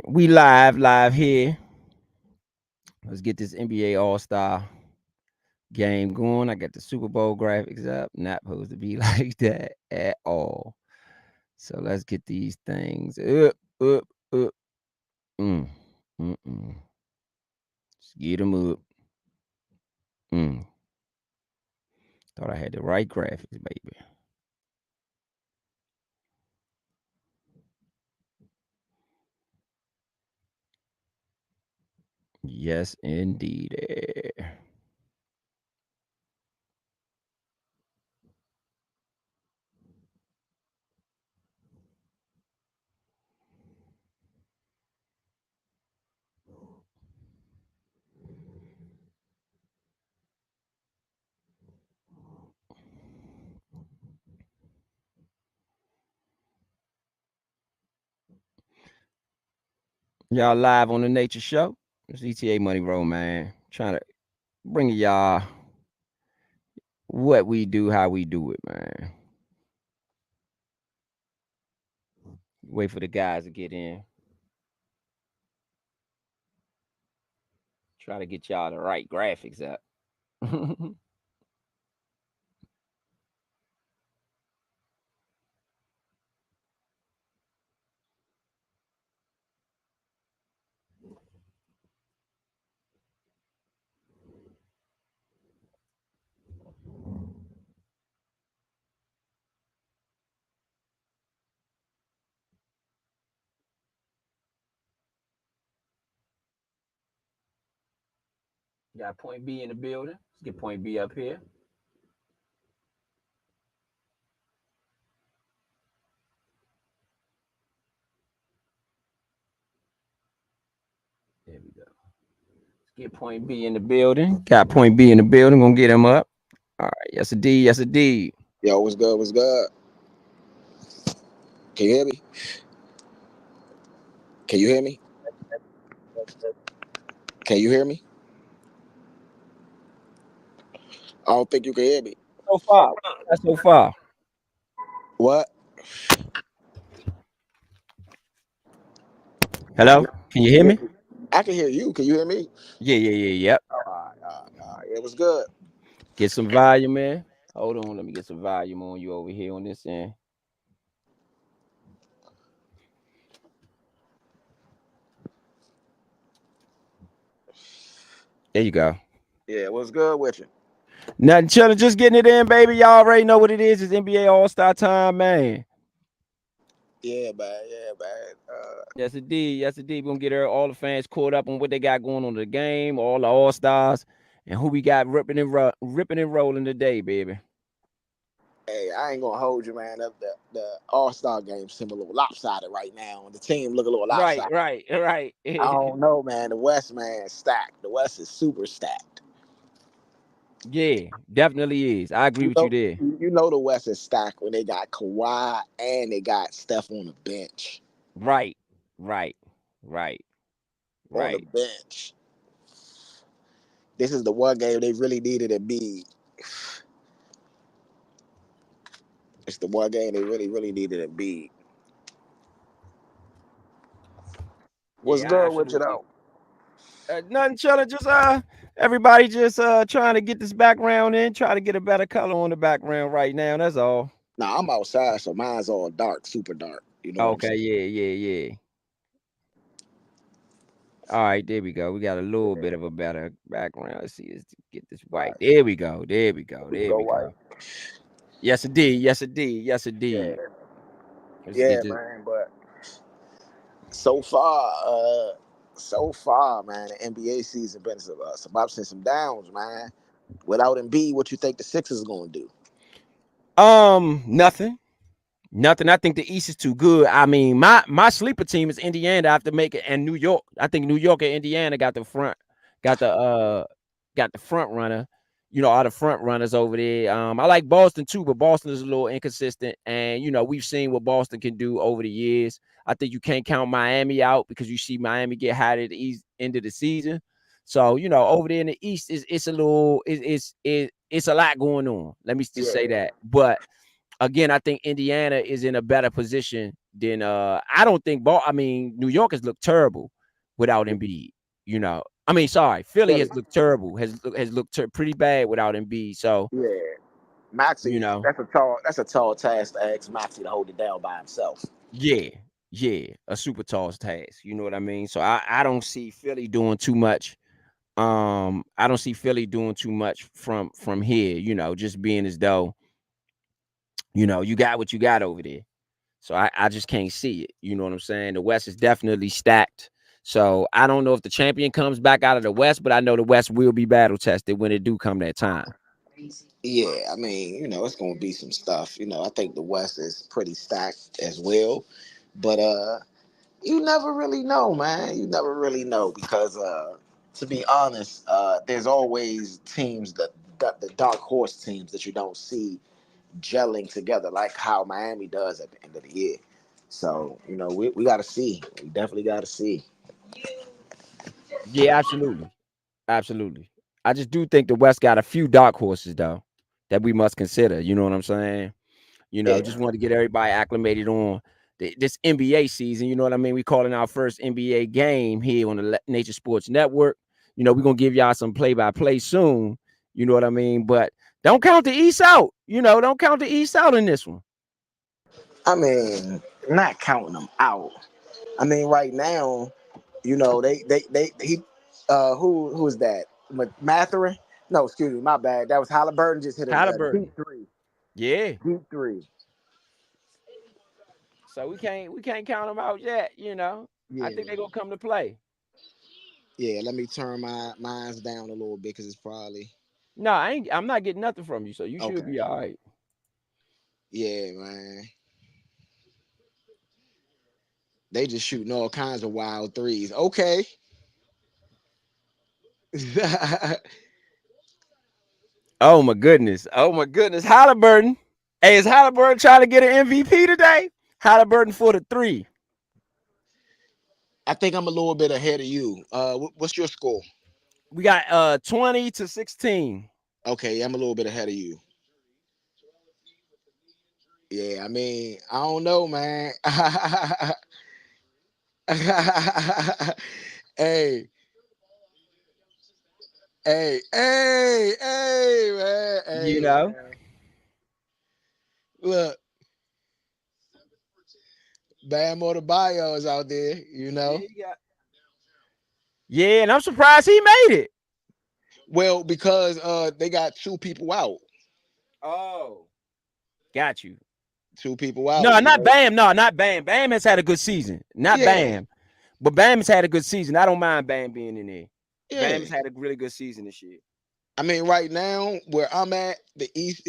We live here. Let's get this NBA All-Star game going. I got the Super Bowl graphics up. Not supposed to be like that at all. So let's get these things up, up. Mm, mm. Let's get them up. Mm. Thought I had the right graphics, baby. Yes, indeed. Y'all live on the Nature Show. It's ETA Money Roll, man. Trying to bring y'all what we do, how we do it, man. Wait for the guys to get in. Try to get y'all the right graphics up. Got point B in the building. Let's get point B up here. There we go. Let's get point B in the building. Got point B in the building. Gonna get him up. All right. Yes, a D. Yes, a D. Yo, what's good? What's good? Can you hear me? Can you hear me? Can you hear me? I don't think you can hear me. So far. That's so far. What? Hello? Can you hear me? I can hear you. Can you hear me? Yeah. Yep. It was good. Get some volume in. Hold on. Let me get some volume on you over here on this end. There you go. Yeah, what's good with you? Nothing chilling, just getting it in, baby. Y'all already know what it is. It's NBA All-Star time, man. Yeah, man. Yeah, man. Yes, indeed. Yes, indeed. We're gonna get all the fans caught up on what they got going on in the game, all the All-Stars, and who we got ripping and rolling today, baby. Hey, I ain't gonna hold you, man. The All Star game seem a little lopsided right now, and the team look a little Right, lopsided. right. I don't know, man. The West, man, is stacked. The West is super stacked. Yeah, definitely is. I agree You with you know, there. you know the West is stacked when they got Kawhi and they got Steph on the bench. Right, right, right, On the right. bench. This is the one game they really needed to be. It's the one game they really needed to be. What's Yeah, good with you absolutely. though? Nothing chilling, just everybody just trying to get this background in, try to get a better color on the background right now. That's all. Nah, I'm outside, so mine's all dark, super dark. You know what I'm Okay, saying? yeah. All right, there we go. We got a little bit of a better background. Let's see, let's get this Right. white. There we go. There we go. We can There go we white. go. Yes, indeed. Yes, indeed. Yes, indeed. Yeah, Let's get yeah, this. man. But so far, man, the NBA season been some ups and some downs, man. Without Embiid, what you think the Sixers gonna do? Nothing. Nothing. I think the East is too good. I mean, my sleeper team is Indiana after making and New York. I think New York and Indiana got the front runner. You know, all the front runners over there. I like Boston too, but Boston is a little inconsistent. And we've seen what Boston can do over the years. I think you can't count Miami out because you see Miami get hot at the end of the season. So, over there in the East, it's a little it's a lot going on. Let me just say Yeah, that. But again, I think Indiana is in a better position then I don't think ball. I mean, New York has looked terrible without Embiid. You know, I mean, sorry, Philly Philly. has looked terrible. Has looked pretty bad without Embiid. So Yeah, you Maxi. know, That's a tall task to ask Maxi to hold it down by himself. yeah, yeah, a super tall task. You know what I mean? So I don't see Philly doing too much. I don't see Philly doing too much from here. You know, just being as though you got what you got over there. So I just can't see it. You know what I'm saying? The West is definitely stacked. So I don't know if the champion comes back out of the West, but I know the West will be battle tested when it do come that time. Yeah, I mean, it's going to be some stuff. I think the West is pretty stacked as well, but you never really know, man. You never really know because, to be honest, there's always teams the dark horse teams that you don't see gelling together like how Miami does at the end of the year. So we got to see. We definitely got to see. Yeah, absolutely. Absolutely. I just do think the West got a few dark horses though that we must consider. You know what I'm saying? Yeah. Just want to get everybody acclimated on this NBA season. You know what I mean? We calling our first NBA game here on the Nature Sports Network. We're gonna give y'all some play-by-play soon. You know what I mean? But don't count the East out. Don't count the East out in this one. I mean, not counting them out. I mean, right now, they he who is that? Matherin? No, excuse me, my bad. That was Halliburton just hit a Halliburton. deep three. Yeah. Deep three. So we can't count them out yet. I think they're Yeah. gonna come to play. Yeah, let me turn my minds down a little bit because it's probably No, I'm not getting nothing from you, so you should okay. be all right. Yeah, man. They just shooting all kinds of wild threes. Okay. Oh my goodness. Oh my goodness. Halliburton. Hey, is Halliburton trying to get an MVP today? Halliburton for the three. I think I'm a little bit ahead of you. What's your score? We got 20-16. Okay, I'm a little bit ahead of you. Yeah, I mean, I don't know, man. hey, hey, man, You hey, know? man. Look, Bam Bio is out there, you Yeah, know. you got. Yeah, and I'm surprised he made it. Well, because they got two people out, Oh. Got you. two people out, No, you not know. Bam. No, not Bam. Bam has had a good season. Not Yeah, Bam. But Bam has had a good season. I don't mind Bam being in there. Bam yeah. has had a really good season this year. I mean, right now where I'm at, the East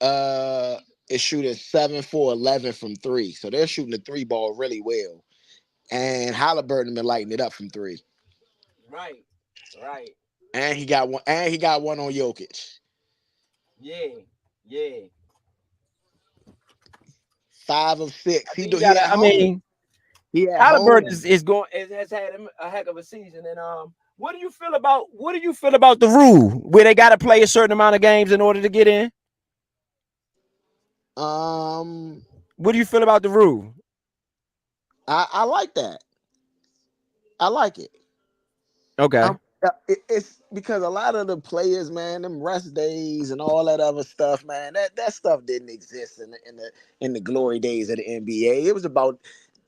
uh is shooting 7 for 11 from three, so they're shooting the three ball really well. And Halliburton been lighting it up from three. Right. Right. And he got one. And he got one on Jokic. Yeah. Yeah. 5 of 6. I He think you do. He gotta. at I home. mean, He at Halliburton home. is going has had a heck of a season. And what do you feel about the rule where they got to play a certain amount of games in order to get in? Um, What do you feel about the rule? I like that. I like it. Okay, It's because a lot of the players, man, them rest days and all that other stuff, man. That stuff didn't exist in the glory days of the NBA. It was about,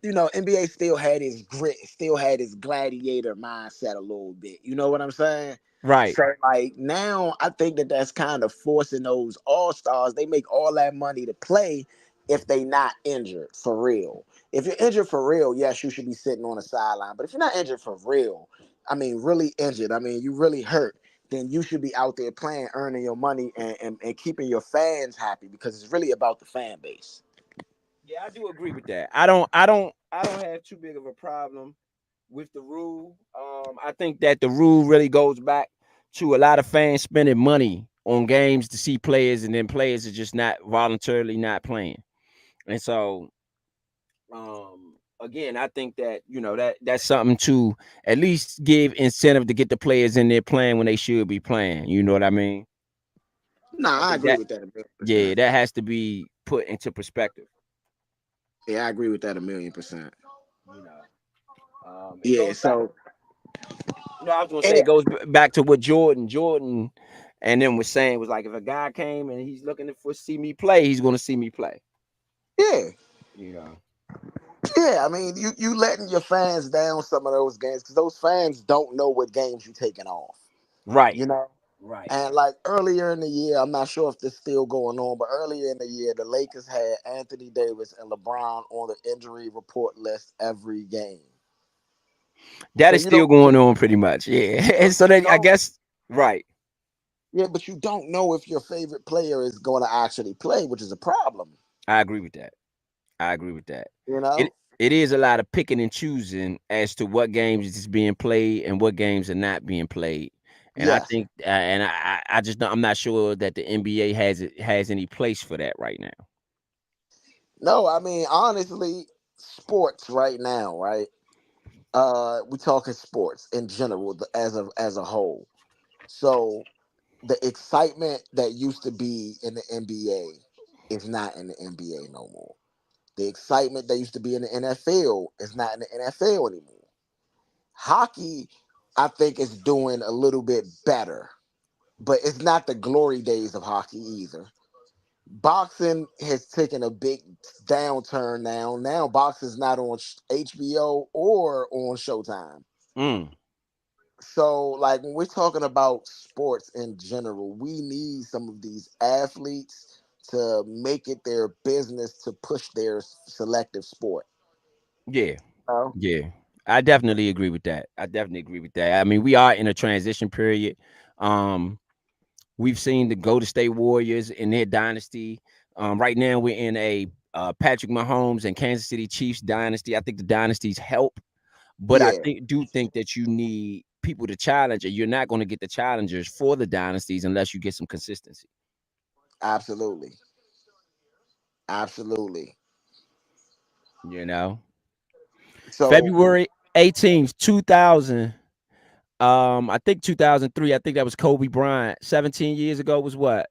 NBA still had his grit, still had his gladiator mindset a little bit. You know what I'm saying? right, So like now, I think that's kind of forcing those all stars. They make all that money to play if they not injured for real. If you're injured for real, yes, you should be sitting on the sideline. But if you're not injured for real, I mean, really injured, I mean, you really hurt, then you should be out there playing, earning your money, and keeping your fans happy because it's really about the fan base. yeah, I do agree with that. I don't have too big of a problem with the rule. I think that the rule really goes back to a lot of fans spending money on games to see players, and then players are just not voluntarily not playing. And so again, I think that that's something to at least give incentive to get the players in there playing when they should be playing. You know what I mean? Nah, I I think agree that with that a million yeah, percent. that has to be put into perspective. Yeah, I agree with that 1,000,000%. You know, it Yeah, goes back. so No, I was gonna say and, it goes back to what Jordan, and then was saying was like if a guy came and he's looking for see me play, he's gonna see me play. yeah, You know, yeah. I mean, you letting your fans down some of those games because those fans don't know what games you taking off. right, You know, right. and like earlier in the year, I'm not sure if this still going on, but earlier in the year, the Lakers had Anthony Davis and LeBron on the injury report list every game. That So is still going on pretty much. Yeah, and so you that I don't, guess right. yeah, but you don't know if your favorite player is going to actually play, which is a problem. I agree with that. I agree with that. You It know? it is a lot of picking and choosing as to what games is being played and what games are not being played. And I Yes. think, and I just I'm not sure that the NBA has any place for that right now. No, I mean honestly, sports right now, right? We talking sports in general, as a whole. So the excitement that used to be in the NBA is not in the NBA no more. The excitement that used to be in the NFL is not in the NFL anymore. Hockey, I think, is doing a little bit better, but it's not the glory days of hockey either. Boxing has taken a big downturn now. Now boxing's not on HBO or on Showtime. Mm, So, like when we're talking about sports in general, we need some of these athletes to make it their business to push their selective sport. yeah, Oh, yeah. I definitely agree with that. I definitely agree with that. I mean, we are in a transition period. Um, we've seen the Golden State Warriors in their dynasty. Right now, we're in a Patrick Mahomes and Kansas City Chiefs dynasty. I think the dynasties help, but I yeah, think that you need people to challenge, and you're not going to get the challengers for the dynasties unless you get some consistency. absolutely, absolutely. You know, So February 18th, 2000. I think 2003. I think that was Kobe Bryant. 17 years ago was what?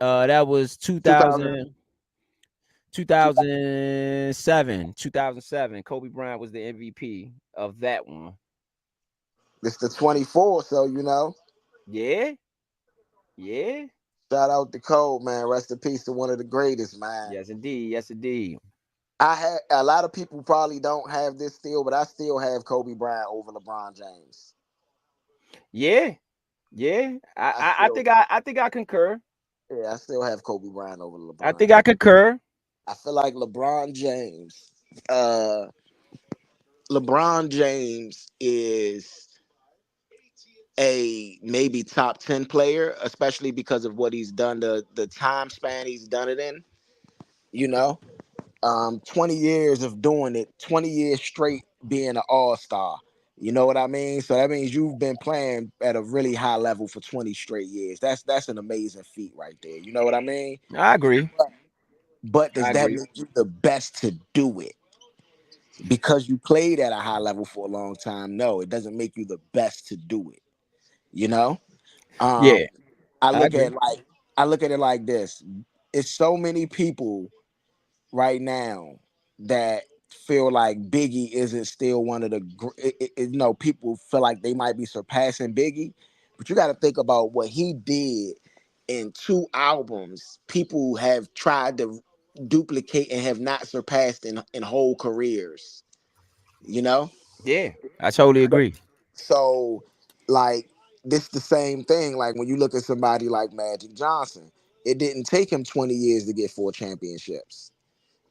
That was 2000, 2000. 2007, 2007. Kobe Bryant was the MVP of that one. it's the 24. So Yeah, yeah. shout out to Cole, man. Rest in peace to one of the greatest, man. Yes, indeed. Yes, indeed. I had a lot of people probably don't have this still, but I still have Kobe Bryant over LeBron James. Yeah, yeah. I, I I, I still, think I concur. yeah, I still have Kobe Bryant over I LeBron think I James. concur. I feel like uh, LeBron James is a maybe top 10 player, especially because of what he's done, the time span he's done it in. You know, 20 years of doing it, 20 years straight being an all-star. You know what I mean? So that means you've been playing at a really high level for 20 straight years. That's an amazing feat right there. You know what I mean? I agree. But I does that agree. make you the best to do it? Because you played at a high level for a long time? No, it doesn't make you the best to do it. You know? Yeah, Um, I I look agree. at like I look at it like this. It's so many people right now that feel like Biggie isn't still one of the people feel like they might be surpassing Biggie, but you got to think about what he did in two albums. People have tried to duplicate and have not surpassed in whole careers. You know, Yeah, I totally agree. so like this the same thing. Like when you look at somebody like Magic Johnson, it didn't take him 20 years to get 4 championships.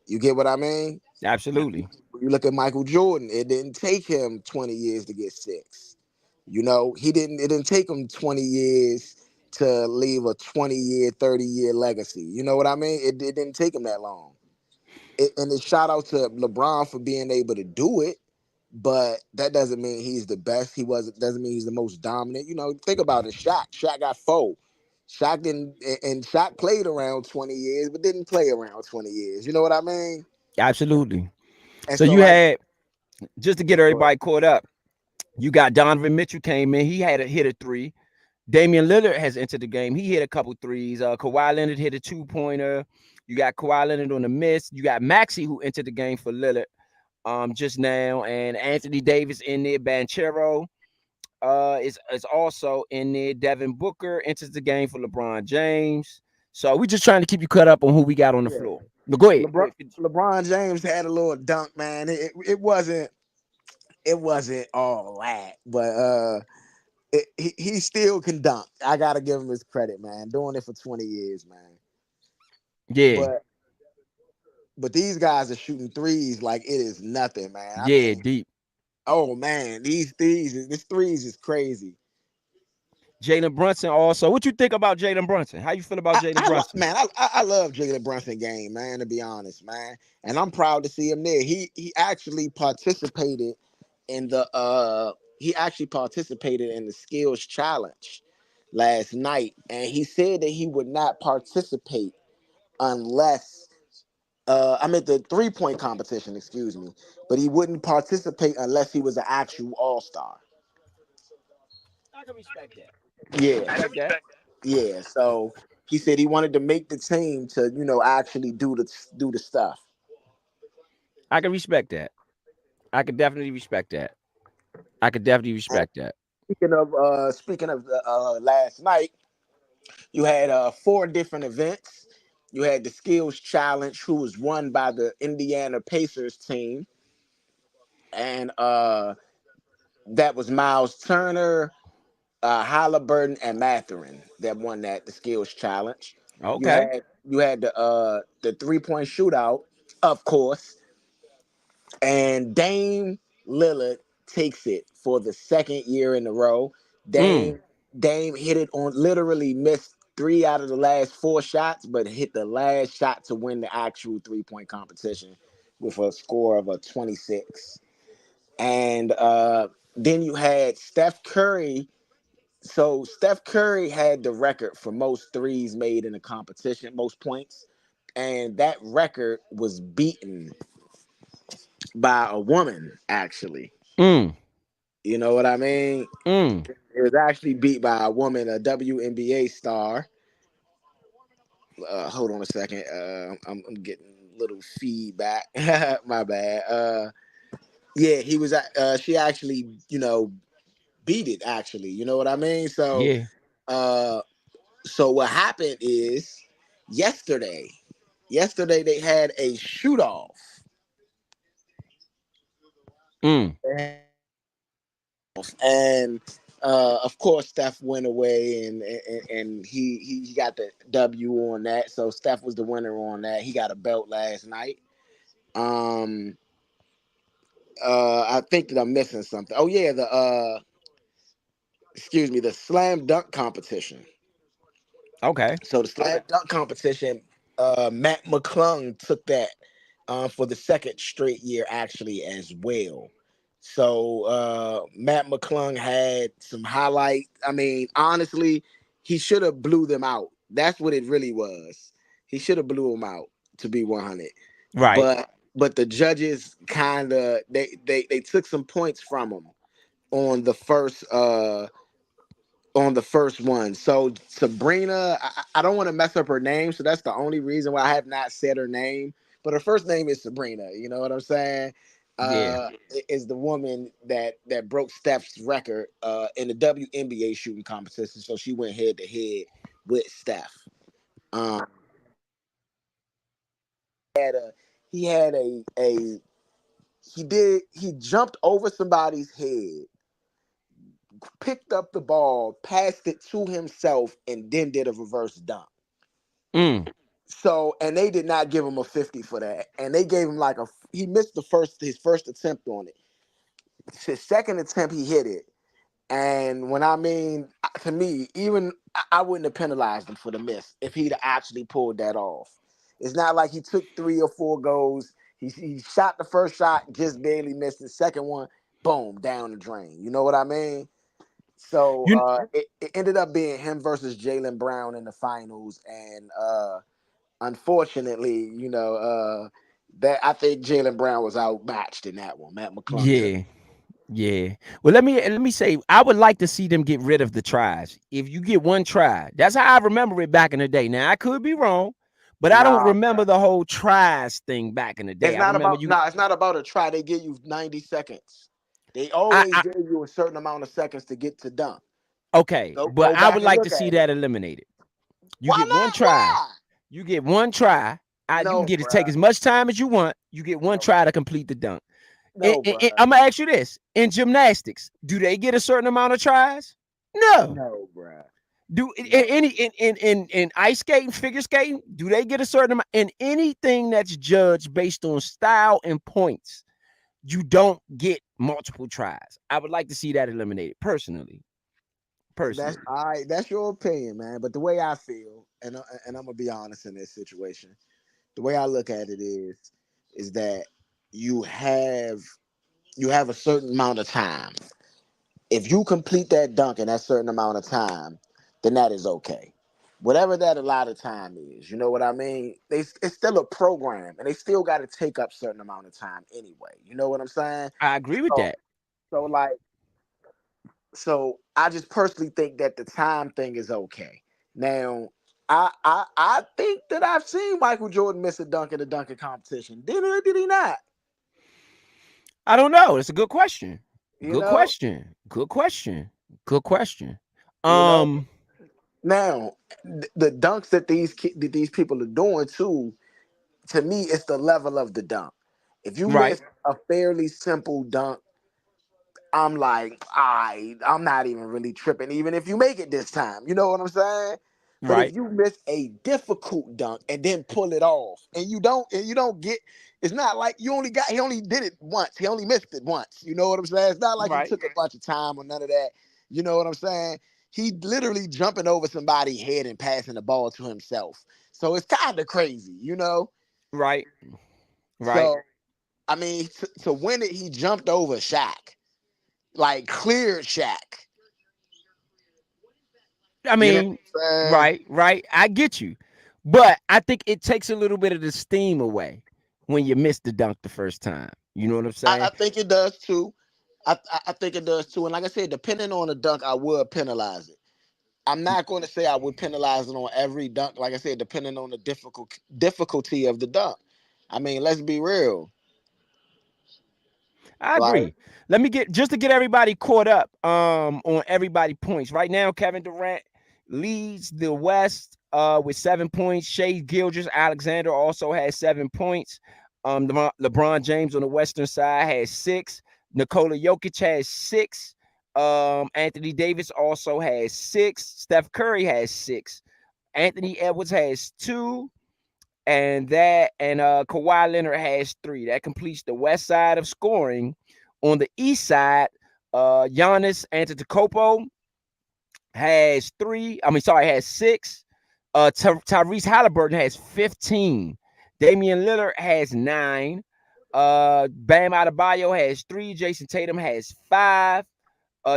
You get what I mean? Absolutely. When you look at Michael Jordan, it didn't take him 20 years to get six. It didn't take him 20 years to leave a 20-year, 30-year legacy. You know what I mean? It didn't take him that long. And a shout out to LeBron for being able to do it, but that doesn't mean he's the best. He wasn't doesn't mean he's the most dominant. Think about it. Shaq got four. Shaq didn't and Shaq played around 20 years, but didn't play around 20 years. You know what I mean? Absolutely. And So so you like had just to get everybody caught up. You got Donovan Mitchell came in. He had a hit a three. Damian Lillard has entered the game. He hit a couple threes. Kawhi Leonard hit a two pointer. You got Kawhi Leonard on the miss. You got Maxey who entered the game for Lillard just now, and Anthony Davis in there. Banchero is also in there. Devin Booker enters the game for LeBron James. So we just trying to keep you caught up on who we got on the Yeah. floor. But go ahead. Go LeBron ahead. LeBron James had a little dunk, man. It wasn't all that, but he still can dunk. I gotta give him his credit, man. Doing it for 20 years, man. Yeah. But these guys are shooting threes like it is nothing, man. I Yeah, mean, deep. oh man, this threes is crazy. Jalen Brunson also. What you think about Jalen Brunson? How you feel about Jalen Brunson? I love Jalen Brunson game, man. To be honest, man, and I'm proud to see him there. He actually participated in the skills challenge last night, and he said that he would not participate unless I'm at the 3-point competition, excuse me, but he wouldn't participate unless he was an actual all star. I can respect that. I can Yeah, respect that. yeah. So he said he wanted to make the team to actually do the stuff. I can respect that. I could definitely respect that. I could definitely And respect that. speaking of last night, you had 4 different events. You had the skills challenge, who was won by the Indiana Pacers team, and that was Miles Turner, Halliburton, and Matherin that won the skills challenge. You Okay. had the 3-point shootout, of course, and Dame Lillard takes it for the second year in a row. Mm. Dame hit it on, literally missed 3 out of the last 4 shots, but hit the last shot to win the actual 3-point competition with a score of a 26. And then you had Steph Curry. So Steph Curry had the record for most threes made in a competition, most points, and that record was beaten by a woman, actually. Mm. You know what I mean? Mm. It was actually beat by a woman, a WNBA star. Hold on a second. I'm getting a little feedback. My bad. Yeah, he was. She actually, beat it. Actually, you know what I mean. Yeah. Uh, so what happened is yesterday. Yesterday they had a shoot off. Mm. And of course Steph went away, and he got the W on that. So Steph was the winner on that. He got a belt last night. Um, I think that I'm missing something. Oh yeah, the slam dunk competition. Okay. So the slam dunk competition, Matt McClung took that for the second straight year, actually, as well. So Matt McClung had some highlight. I mean, honestly, he should have blew them out. That's what it really was. He should have blew them out, to be 100. Right. But the judges kind of they took some points from him on the first one. So Sabrina, I don't want to mess up her name, so that's the only reason why I have not said her name. But her first name is Sabrina. You know what I'm saying? Yeah. Is the woman that broke Steph's record in the WNBA shooting competition. So she went head to head with Steph. Um, had a he had a he jumped over somebody's head, picked up the ball, passed it to himself, and then did a reverse dunk. Mm. So, and they did not give him a 50 for that. And they gave him he missed his first attempt on it. His second attempt, he hit it. And when I mean, to me, even I wouldn't have penalized him for the miss if he'd actually pulled that off. It's not like he took 3 or 4 goals. He shot the first shot, just barely missed the second one, boom, down the drain. You know what I mean? So You it ended up being him versus Jalen Brown in the finals. And unfortunately, that I think Jalen Brown was outmatched in that one. Matt McClung took. yeah. Yeah. Well, let me say, I would like to see them get rid of the tries. If you get one try, that's how I remember it back in the day. Now I could be wrong, But I don't Nah, remember the whole tries thing back in the day. it's I not remember about you. nah. It's not about a try. They give you 90 seconds. They I, always I give you a certain amount of seconds to get to dunk. okay, but Go I back would and like to look see at it. that eliminated. You Why get one not? try. Why? You get one try. You can No, get to take bruh. as much time as you want. You get one No, try to complete the dunk. no, bruh. I'm gonna ask you this: in gymnastics, do they get a certain amount of tries? No. No, bruh. Do No. in ice skating, figure skating, do they get a certain amount? In anything that's judged based on style and points, you don't get multiple tries. I would like to see that eliminated personally. That's Personally, all right. That's your opinion, man. But the way I feel, and I'm gonna be honest in this situation, the way I look at it is that you have you have a certain amount of time. If you complete that dunk in that certain amount of time, then that is okay. Whatever that allotted time is, you know what I mean? It's still a program, and they still got to take up certain amount of time anyway. You know what I'm saying? I agree with So, that. so like, so I just personally think that the time thing is okay. Now, I think that I've seen Michael Jordan miss a dunk in a dunking competition. Did he or did he not? I don't know. It's a good question. You Good know, question. Good question. Good question. you know. Um, Now, the dunks that these people are doing too, to me, it's the level of the dunk. If you right, miss a fairly simple dunk, I'm like, I'm not even really tripping, even if you make it this time. You know what I'm saying? But if right, you miss a difficult dunk and then pull it off, and you don't get, it's not like he only did it once. He only missed it once. You know what I'm saying? It's not like he right, took a bunch of time or none of that. You know what I'm saying? He literally jumping over somebody's head and passing the ball to himself. So it's kind of crazy, you know? right, right. So I mean, to win it, he jumped over Shaq, like cleared Shaq. I You know mean, what I'm saying? right, right. I get you, but I think it takes a little bit of the steam away when you miss the dunk the first time. You know what I'm I saying? think it does too. I think it does too. And like I said, depending on the dunk, I would penalize it. I'm not going to say I would penalize it on every dunk. Like I said, depending on the difficulty of the dunk. I mean, let's be real. I Like, agree. Let me get just to get everybody caught up on everybody points. Right now, Kevin Durant leads the West with 7 points. Shea Gilders Alexander also has 7 points. LeBron James on the Western side has six. Nikola Jokic has six. Anthony Davis also has six. Steph Curry has six. Anthony Edwards has two. And Kawhi Leonard has three. That completes the west side of scoring. On the east side, Giannis Antetokounmpo has three. I mean, sorry, has six. Tyrese Halliburton has 15. Damian Lillard has nine. Bam Adebayo has three. Jason Tatum has five.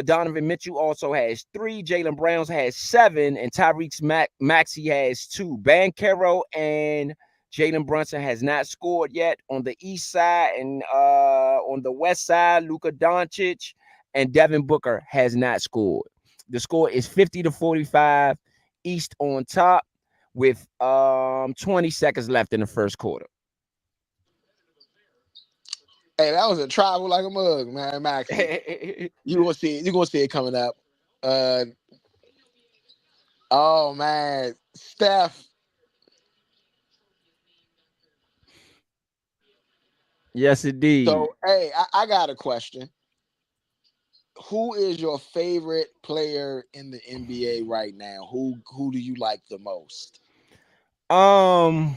Donovan Mitchell also has three. Jalen Browns has seven, and Maxey has two. Bankero and Jalen Brunson has not scored yet on the east side, and on the west side, Luka Doncic and Devin Booker has not scored. The score is 50-45, East on top with 20 seconds left in the first quarter. hey, that was a travel like a mug, man, Maxie. You gonna see it coming up. Uh, oh man, Steph. Yes, indeed. So, hey, I got a question. Who is your favorite player in the NBA right now? Who do you like the most? Um,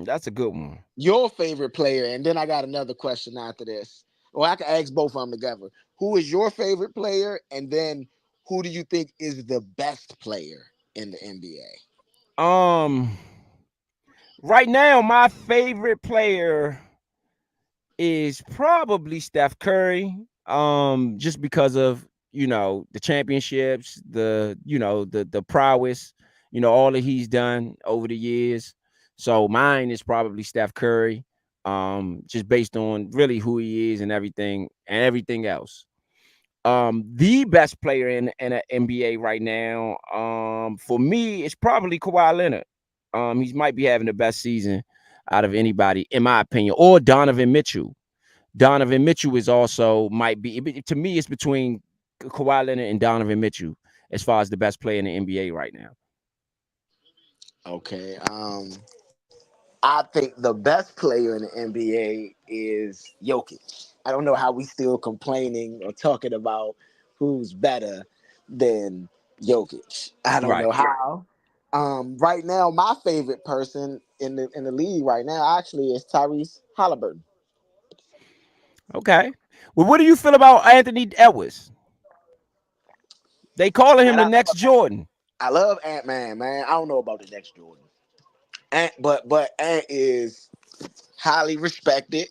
that's a good one. Your favorite player, and then I got another question after this. Or I can ask both of them together. Who is your favorite player, and then who do you think is the best player in the NBA? Um, right now, my favorite player is probably Steph Curry. Just because of the championships, the prowess, all that he's done over the years. So mine is probably Steph Curry. Just based on really who he is and everything else. The best player in the NBA right now, for me, is probably Kawhi Leonard. He might be having the best season out of anybody, in my opinion. Or Donovan Mitchell. Donovan Mitchell is also might be to me. It's between Kawhi Leonard and Donovan Mitchell as far as the best player in the NBA right now. Okay. I think the best player in the NBA is Jokic. I don't know how we still complaining or talking about who's better than Jokic. I don't Right. know how. Right now, my favorite person in the league right now actually is Tyrese Halliburton. Okay. Well, what do you feel about Anthony Edwards? They calling him And the next Jordan. I love Ant Man, man. I don't know about the next Jordan. But Ant is highly respected.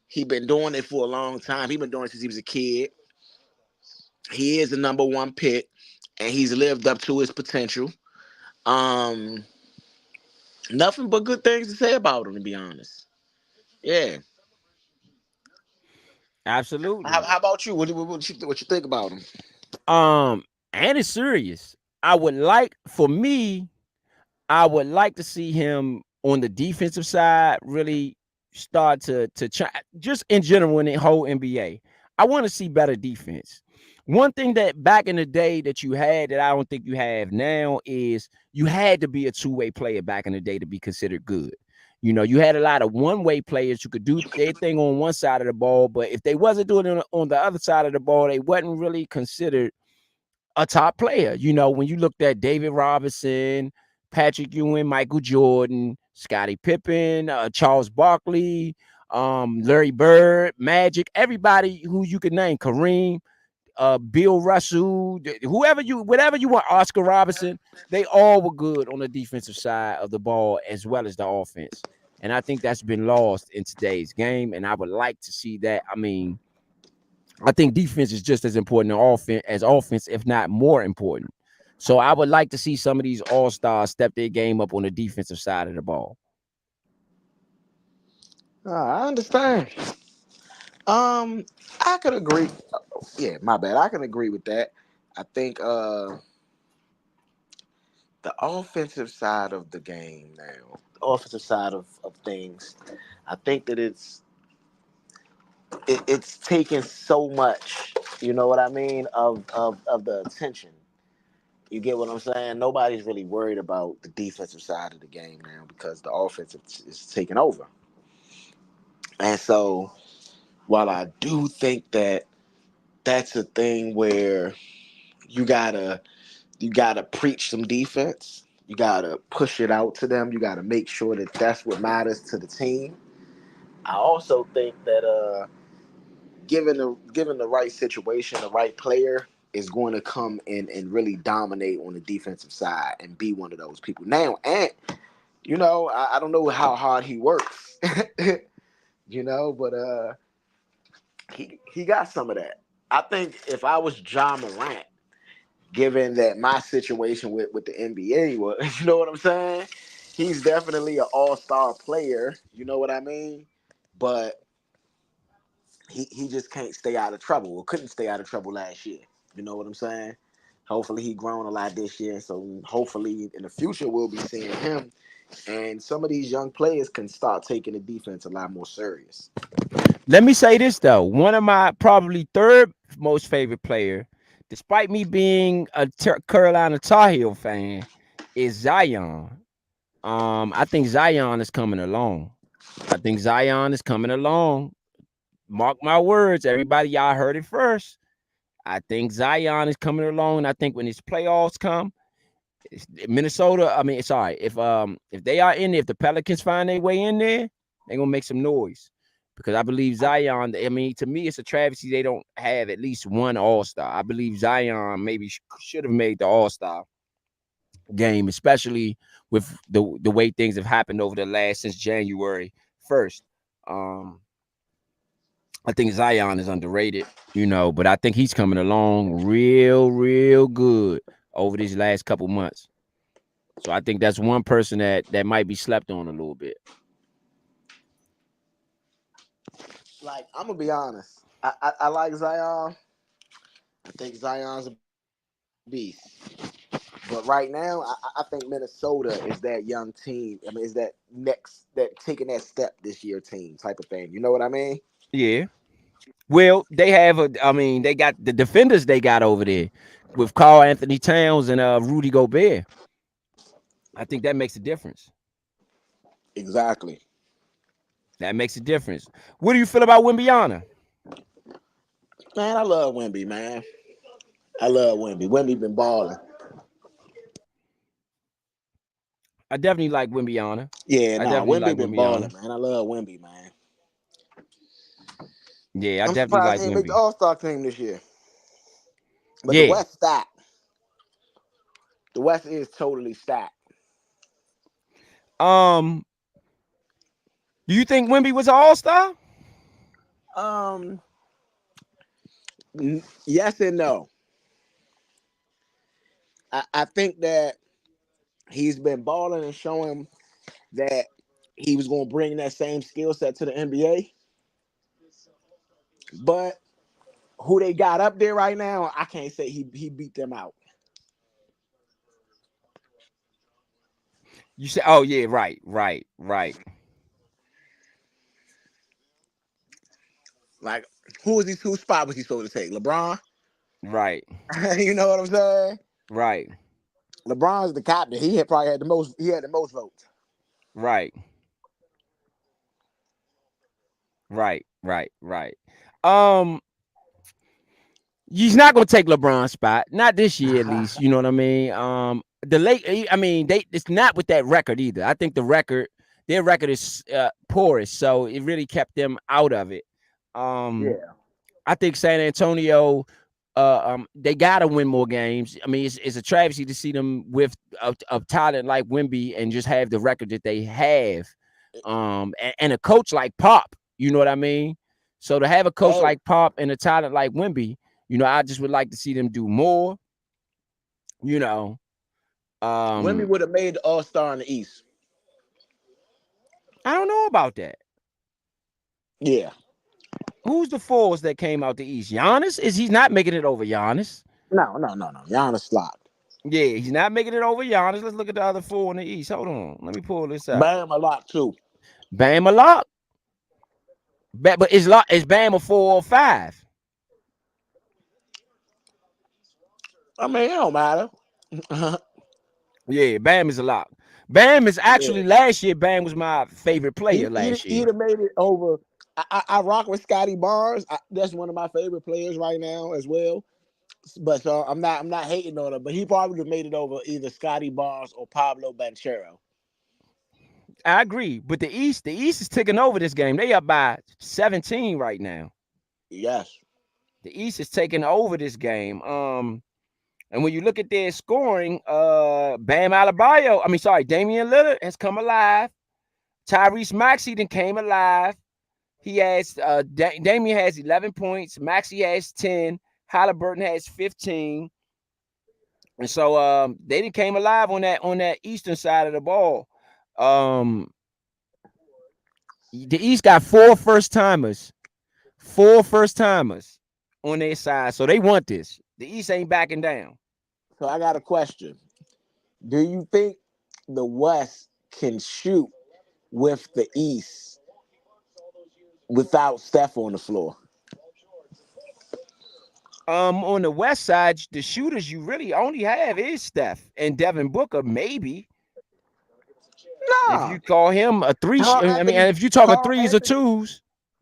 He been doing it for a long time. He been doing it since he was a kid. He is the number one pick, and he's lived up to his potential. Um, Nothing but good things to say about him, to be honest. Yeah. Absolutely. How about you? What you think about him? Um, and it's serious. I would like for me, I would like to see him on the defensive side really start to try just in general in the whole NBA. I want to see better defense. One thing that back in the day that you had that I don't think you have now is you had to be a two-way player back in the day to be considered good. You know, you had a lot of one-way players who could do their thing on one side of the ball, but if they wasn't doing it on the other side of the ball, they wasn't really considered a top player. You know, when you looked at David Robinson, Patrick Ewing, Michael Jordan, Scottie Pippen, Charles Barkley, Larry Bird, Magic, everybody who you could name, Kareem, Bill Russell, whatever you want, Oscar Robinson, they all were good on the defensive side of the ball as well as the offense. And I think that's been lost in today's game. And I would like to see that. I mean, I think defense is just as important as offense, if not more important. So I would like to see some of these all stars step their game up on the defensive side of the ball. I understand. Um, I could agree. Yeah, my bad. I can agree with that. I think the offensive side of the game now, the offensive side of things, I think that it's taken so much, you know what I mean, of the attention. You get what I'm saying? Nobody's really worried about the defensive side of the game now because the offense is taking over. And so, while I do think that that's a thing where you gotta you gotta preach some defense, you gotta push it out to them, you gotta make sure that that's what matters to the team. I also think that given the right situation, the right player is going to come in and really dominate on the defensive side and be one of those people. Now, Ant, I don't know how hard he works, but he got some of that. I think if I was John Morant, given that my situation with the NBA was, you know what I'm saying? He's definitely an all-star player, you know what I mean? But he just can't stay out of trouble or couldn't stay out of trouble last year. You know what I'm saying? Hopefully he grown a lot this year. So hopefully in the future we'll be seeing him and some of these young players can start taking the defense a lot more serious. Let me say this though. One of my probably third most favorite player, despite me being a Carolina Tar Heel fan, is Zion. I think Zion is coming along. I think Zion is coming along. Mark my words, everybody, y'all heard it first. I think Zion is coming along. And I think when his playoffs come, Minnesota, I mean, sorry, if they are in there, if the Pelicans find their way in there, they're gonna make some noise. Because I believe Zion, I mean, to me, it's a travesty they don't have at least one all-star. I believe Zion maybe should have made the all-star game, especially with the way things have happened over the last since January 1st. Um, I think Zion is underrated, but I think he's coming along real good over these last couple months. So I think that's one person that might be slept on a little bit. Like I'm gonna be honest, I like Zion. I think Zion's a beast, but But right now, I think Minnesota is that young team. I mean, is that next that taking that step this year team type of thing. You know what I mean? Yeah. Well, they have a. I mean, they got the defenders they got over there with Carl Anthony Towns and Rudy Gobert. I think that makes a difference. Exactly. That makes a difference. What do you feel about Wimbiana? Man, I love Wemby, man. I love Wemby. Wemby been balling. I definitely like Wimbiana. Yeah, I nah, definitely Wemby like been balling, Wimbiana. man. I love Wemby, man. Yeah, I I'm definitely surprised like he ain't make the Wimby. All Star team this year. But the Yeah. West stacked. The West is totally stacked. Um, do you think Wimby was an all-star? Um, yes and no. I think that he's been balling and showing that he was going to bring that same skill set to the NBA. But who they got up there right now, I can't say he beat them out. You said, oh yeah, right, right, right, Like, who was he? Whose spot was he supposed to take? LeBron. right, You know what I'm saying? right, LeBron's the captain. He had probably had the most. He had the most votes. right, right. Um, he's not gonna take LeBron's spot, not this year at least. You know what I mean? The late, I mean, they it's not with that record either. I think their record is porous, so it really kept them out of it. Um, Yeah. I think San Antonio, they gotta win more games. I mean, it's a travesty to see them with a talent like Wimby and just have the record that they have. And a coach like Pop, you know what I mean? So to have a coach Hey, like Pop and a talent like Wimby, I just would like to see them do more. You know, Wemby um, would have made the All Star in the East. I don't know about that. Yeah. Who's the forwards that came out the East? Giannis? Is he not making it over Giannis? No. Giannis slopped. Yeah, he's not making it over Giannis. Let's look at the other four in the East. Hold on. Let me pull this up. Bam a lot too. Bam a lock. But is Bam a 4 or 5? I mean, it don't matter. Yeah, Bam is a lock. Bam is Yeah. actually last year. Bam was my favorite player last He'd year. have made it over. I rock with Scotty Barnes. That's one of my favorite players right now as well. But so I'm not hating on him. But he probably would have made it over either Scotty Barnes or Pablo Banchero. I agree. But the East is taking over this game. They up by 17 right now. Yes. The East is taking over this game. And when you look at their scoring, Bam Adebayo, I mean, sorry, Damian Lillard has come alive. Tyrese Maxey then came alive. He has Damian has 11 points, Maxey has 10, Halliburton has 15. And so they didn't came alive on that eastern side of the ball. Um, the East got four first timers on their side. So they want this. The East ain't backing down. So I got a question. Do you think the West can shoot with the East without Steph on the floor? On the west side, the shooters you really only have is Steph and Devin Booker, maybe. If Nah. you call him a three, Carl I mean, Anthony if you talking Carl threes or Anthony twos,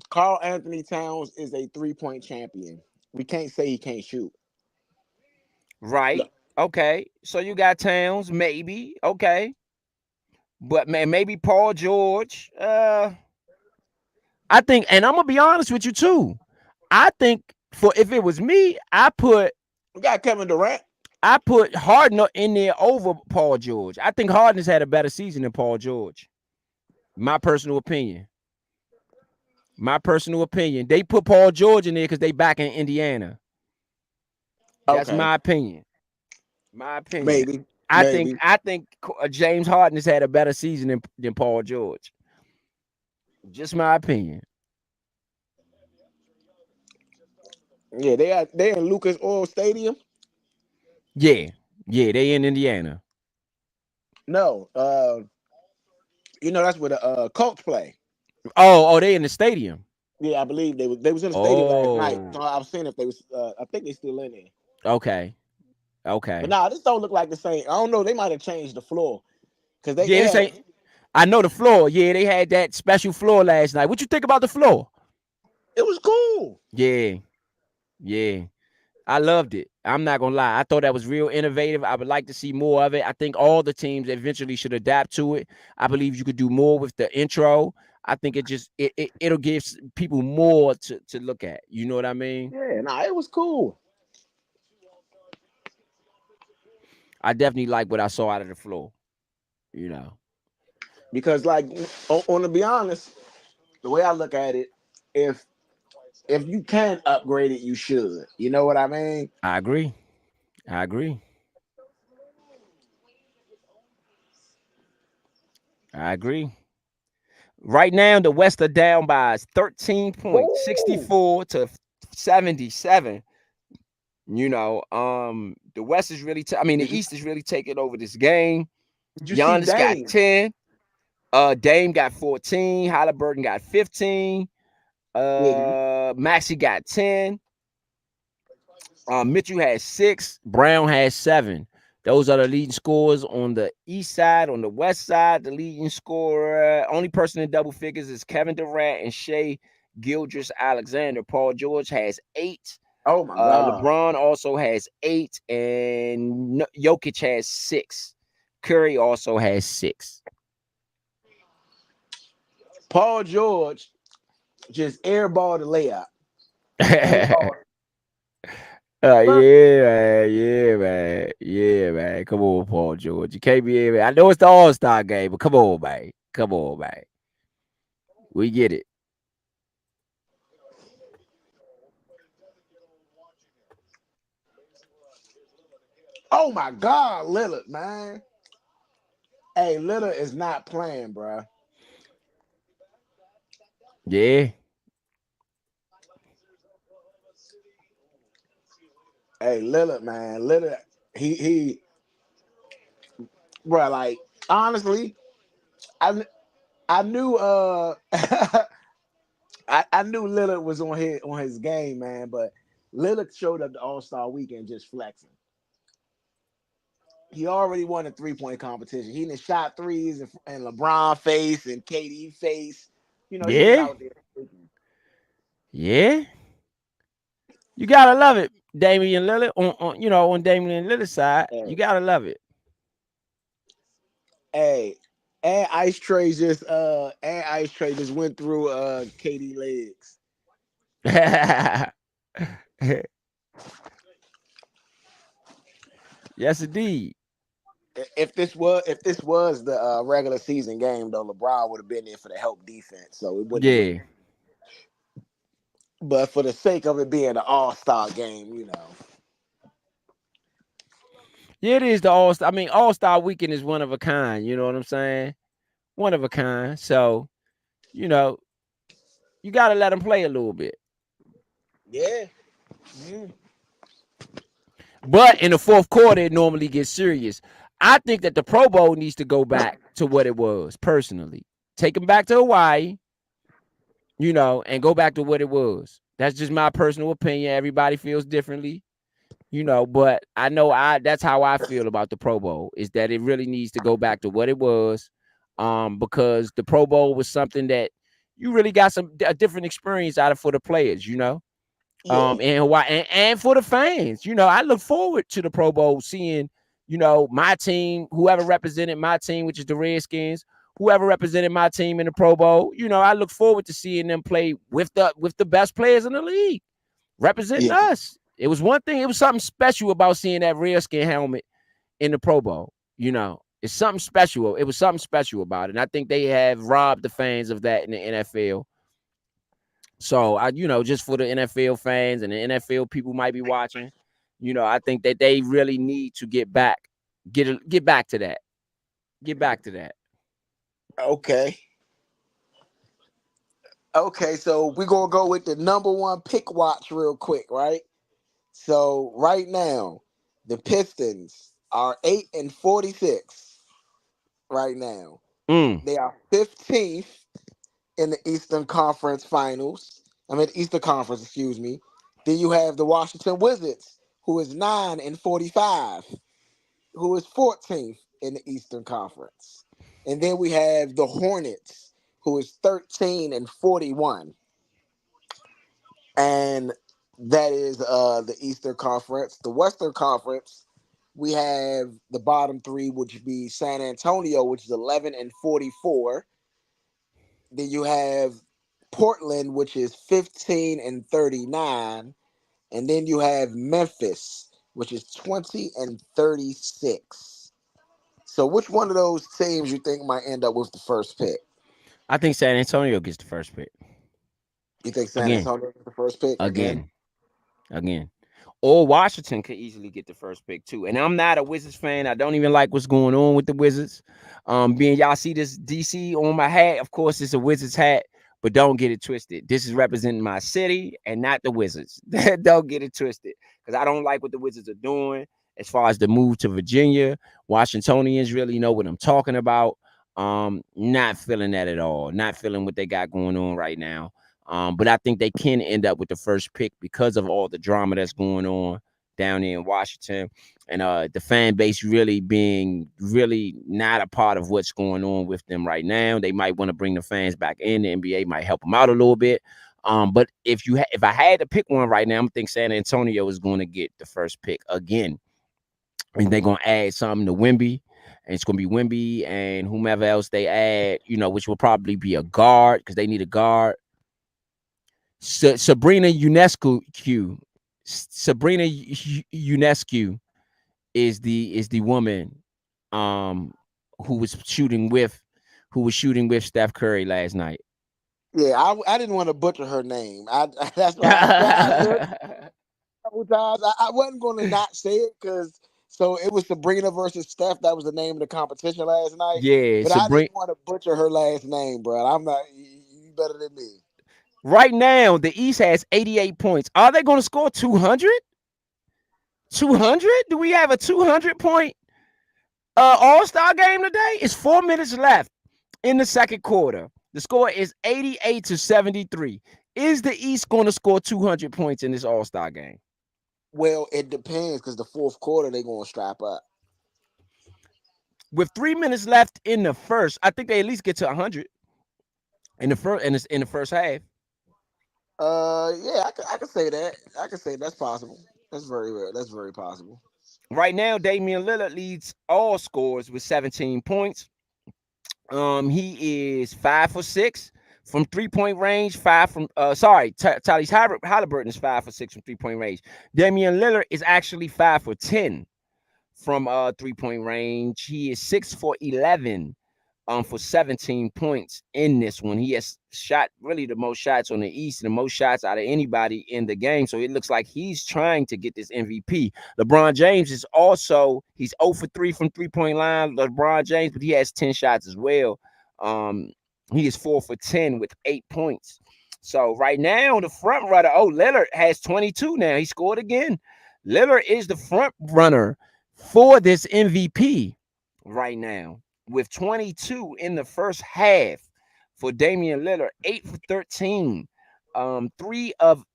Carl Anthony Towns is a 3-point champion. We can't say he can't shoot. right? Look, Okay, so you got Towns, maybe. Okay, but man, maybe Paul George. I think, and I'm gonna be honest with you too. I think for if it was me, we got Kevin Durant. I put Harden in there over Paul George. I think Harden has had a better season than Paul George. My personal opinion. My personal opinion. They put Paul George in there because they back in Indiana. That's Okay. my opinion. My opinion. Maybe. I think Maybe. I think James Harden has had a better season than Paul George. Just my opinion. Yeah, they in Lucas Oil Stadium. Yeah. Yeah, they in Indiana. No, that's where the Colts play. Oh, they in the stadium. Yeah, I believe they was in the stadium last night. Oh, So I was seeing if they was. I think they still in there. okay, But okay. nah, this don't look like the same. I don't know. They might have changed the floor because they Yeah, they this had. ain't. I know the floor. Yeah, they had that special floor last night. What you think about the floor? It was cool Yeah, yeah. I loved it. I'm not gonna lie. I thought that was real innovative. I would like to see more of it. I think all the teams eventually should adapt to it. I believe you could do more with the intro. I think it'll give people more to look at. You know what I mean? Yeah, nah, it was cool. I definitely like what I saw out of the floor. You know, Because like on to be honest, the way I look at it, if if you can upgrade it, you should. You know what I mean? I agree. I agree. I agree. Right now, the West are down by 13 points, Woo! 64 to 77. The West is really, I mean, Did the you East is really taking over this game. did you see Giannis got Dame? 10. Dame got 14. Halliburton got 15. Yeah, did you, Maxi got 10. Mitchell has 6. Brown has 7. Those are the leading scorers on the east side. On the west side, the leading scorer, only person in double figures is Kevin Durant and Shea Gildress Alexander. Paul George has 8. oh my God. LeBron also has 8, and Jokic has 6. Curry also has 6. Paul George just airballed the layup. Yeah, Airball. man. Yeah, man. Yeah, man. Come on, Paul George. You can't be able. I know it's the All Star game, but come on, man. Come on, man. We get it. Oh my God, Lillard, man. Hey, Lillard is not playing, bro. Yeah, Hey, Lillard, man. Lillard, he, bro. Like honestly, I I knew I knew Lillard was on his game, man. But Lillard showed up the All Star weekend just flexing. He already won a 3-point competition. He done shot threes and LeBron face and KD face. He was yeah, out there. yeah. You gotta love it, Damian Lillard. On Damian Lillard's side, you Hey, gotta love it. hey, and Ice Tray just went through KD legs. Yes, indeed. If this was the regular season game though, LeBron would have been there for the help defense, so it wouldn't have been. Yeah, But for the sake of it being an All Star game. yeah. It is the All Star. I mean, All Star Weekend is one of a kind. You know what I'm saying? One of a kind. So you know, you gotta let them play a little bit. Yeah. Yeah. But in the fourth quarter, it normally gets serious. I think that the Pro Bowl needs to go back to what it was personally. Take them back to Hawaii, and go back to what it was. That's just my personal opinion. Everybody feels differently, but I know that's how I feel about the Pro Bowl is that it really needs to go back to what it was. Because the Pro Bowl was something that you really got a different experience out of for the players. Yeah. And Hawaii and for the fans. I look forward to the Pro Bowl seeing, my team, whoever represented my team, which is the Redskins, whoever represented my team in the Pro Bowl. I look forward to seeing them play with the best players in the league, representing Yeah. us. It was one thing, it was something special about seeing that Redskin helmet in the Pro Bowl. It's something special. It was something special about it. And I think they have robbed the fans of that in the NFL. So just for the NFL fans and the NFL people might be watching, I think that they really need to get back to that. Get back to that. Okay. Okay, so we're gonna go with the number one pick watch real quick, right? So right now, the Pistons are 8-46 right now. Mm. They are 15th in the Eastern Conference Finals. I mean, Eastern Conference, excuse me. Then you have the Washington Wizards, who is 9-45, who is 14th in the Eastern Conference. And then we have the Hornets, who is 13-41. And that is the Eastern Conference. The Western Conference, we have the bottom three, which would be San Antonio, which is 11-44. Then you have Portland, which is 15-39. And then you have Memphis, which is 20-36. So which one of those teams you think might end up with the first pick? I think San Antonio gets the first pick You think San again, Antonio is the first pick again? again, again. Or Washington could easily get the first pick too. And I'm not a Wizards fan. I don't even like what's going on with the Wizards. Being y'all see this DC on my hat, of course it's a Wizards hat, but don't get it twisted. This is representing my city and not the Wizards. Don't get it twisted because I don't like what the Wizards are doing as far as the move to Virginia. Washingtonians really know what I'm talking about. Not feeling that at all. Not feeling what they got going on right now. But I think they can end up with the first pick because of all the drama that's going on down there in Washington, and the fan base really being really not a part of what's going on with them right now. They might want to bring the fans back in. The NBA might help them out a little bit. But if I had to pick one right now, I'm think San Antonio is going to get the first pick again, and they're going to add something to Wemby. And it's going to be Wemby and whomever else they add, which will probably be a guard because they need a guard. Sabrina UNESCO. Sabrina UNESCO is the woman um who was shooting with Steph Curry last night. Yeah, I didn't want to butcher her name. That's why I heard it a couple times. I wasn't going to not say it because so it was Sabrina versus Steph. That was the name of the competition last night. Yeah, But I Sabrina. didn't want to butcher her last name, bro. I'm not. You better than me. Right now, the East has 88 points. Are they going to score 200? 200? Do we have a 200-point All-Star game today? It's 4 minutes left in the second quarter. The score is 88-73. Is the East going to score 200 points in this All-Star game? Well, it depends because the fourth quarter they gonna strap up. With 3 minutes left in the first, I think they at least get to 100 in the first in the first half. Yeah, I could say that. I could say that's possible. That's very possible. Right now, Damian Lillard leads all scores with 17 points. He is 5 for 6 from 3-point range. Tyrese Halliburton is 5 for 6 from 3-point range. Damian Lillard is actually 5 for 10 from 3-point range. He is 6 for 11 for 17 points in this one. He has shot really the most shots on the East and the most shots out of anybody in the game. So it looks like he's trying to get this MVP. LeBron James is also, he's 0 for 3 from 3-point line, LeBron James, but he has 10 shots as well. He is 4 for 10 with 8 points. So right now, the front runner, Lillard has 22 now. He scored again. Lillard is the front runner for this MVP right now, with 22 in the first half for Damian Lillard, 8 for 13,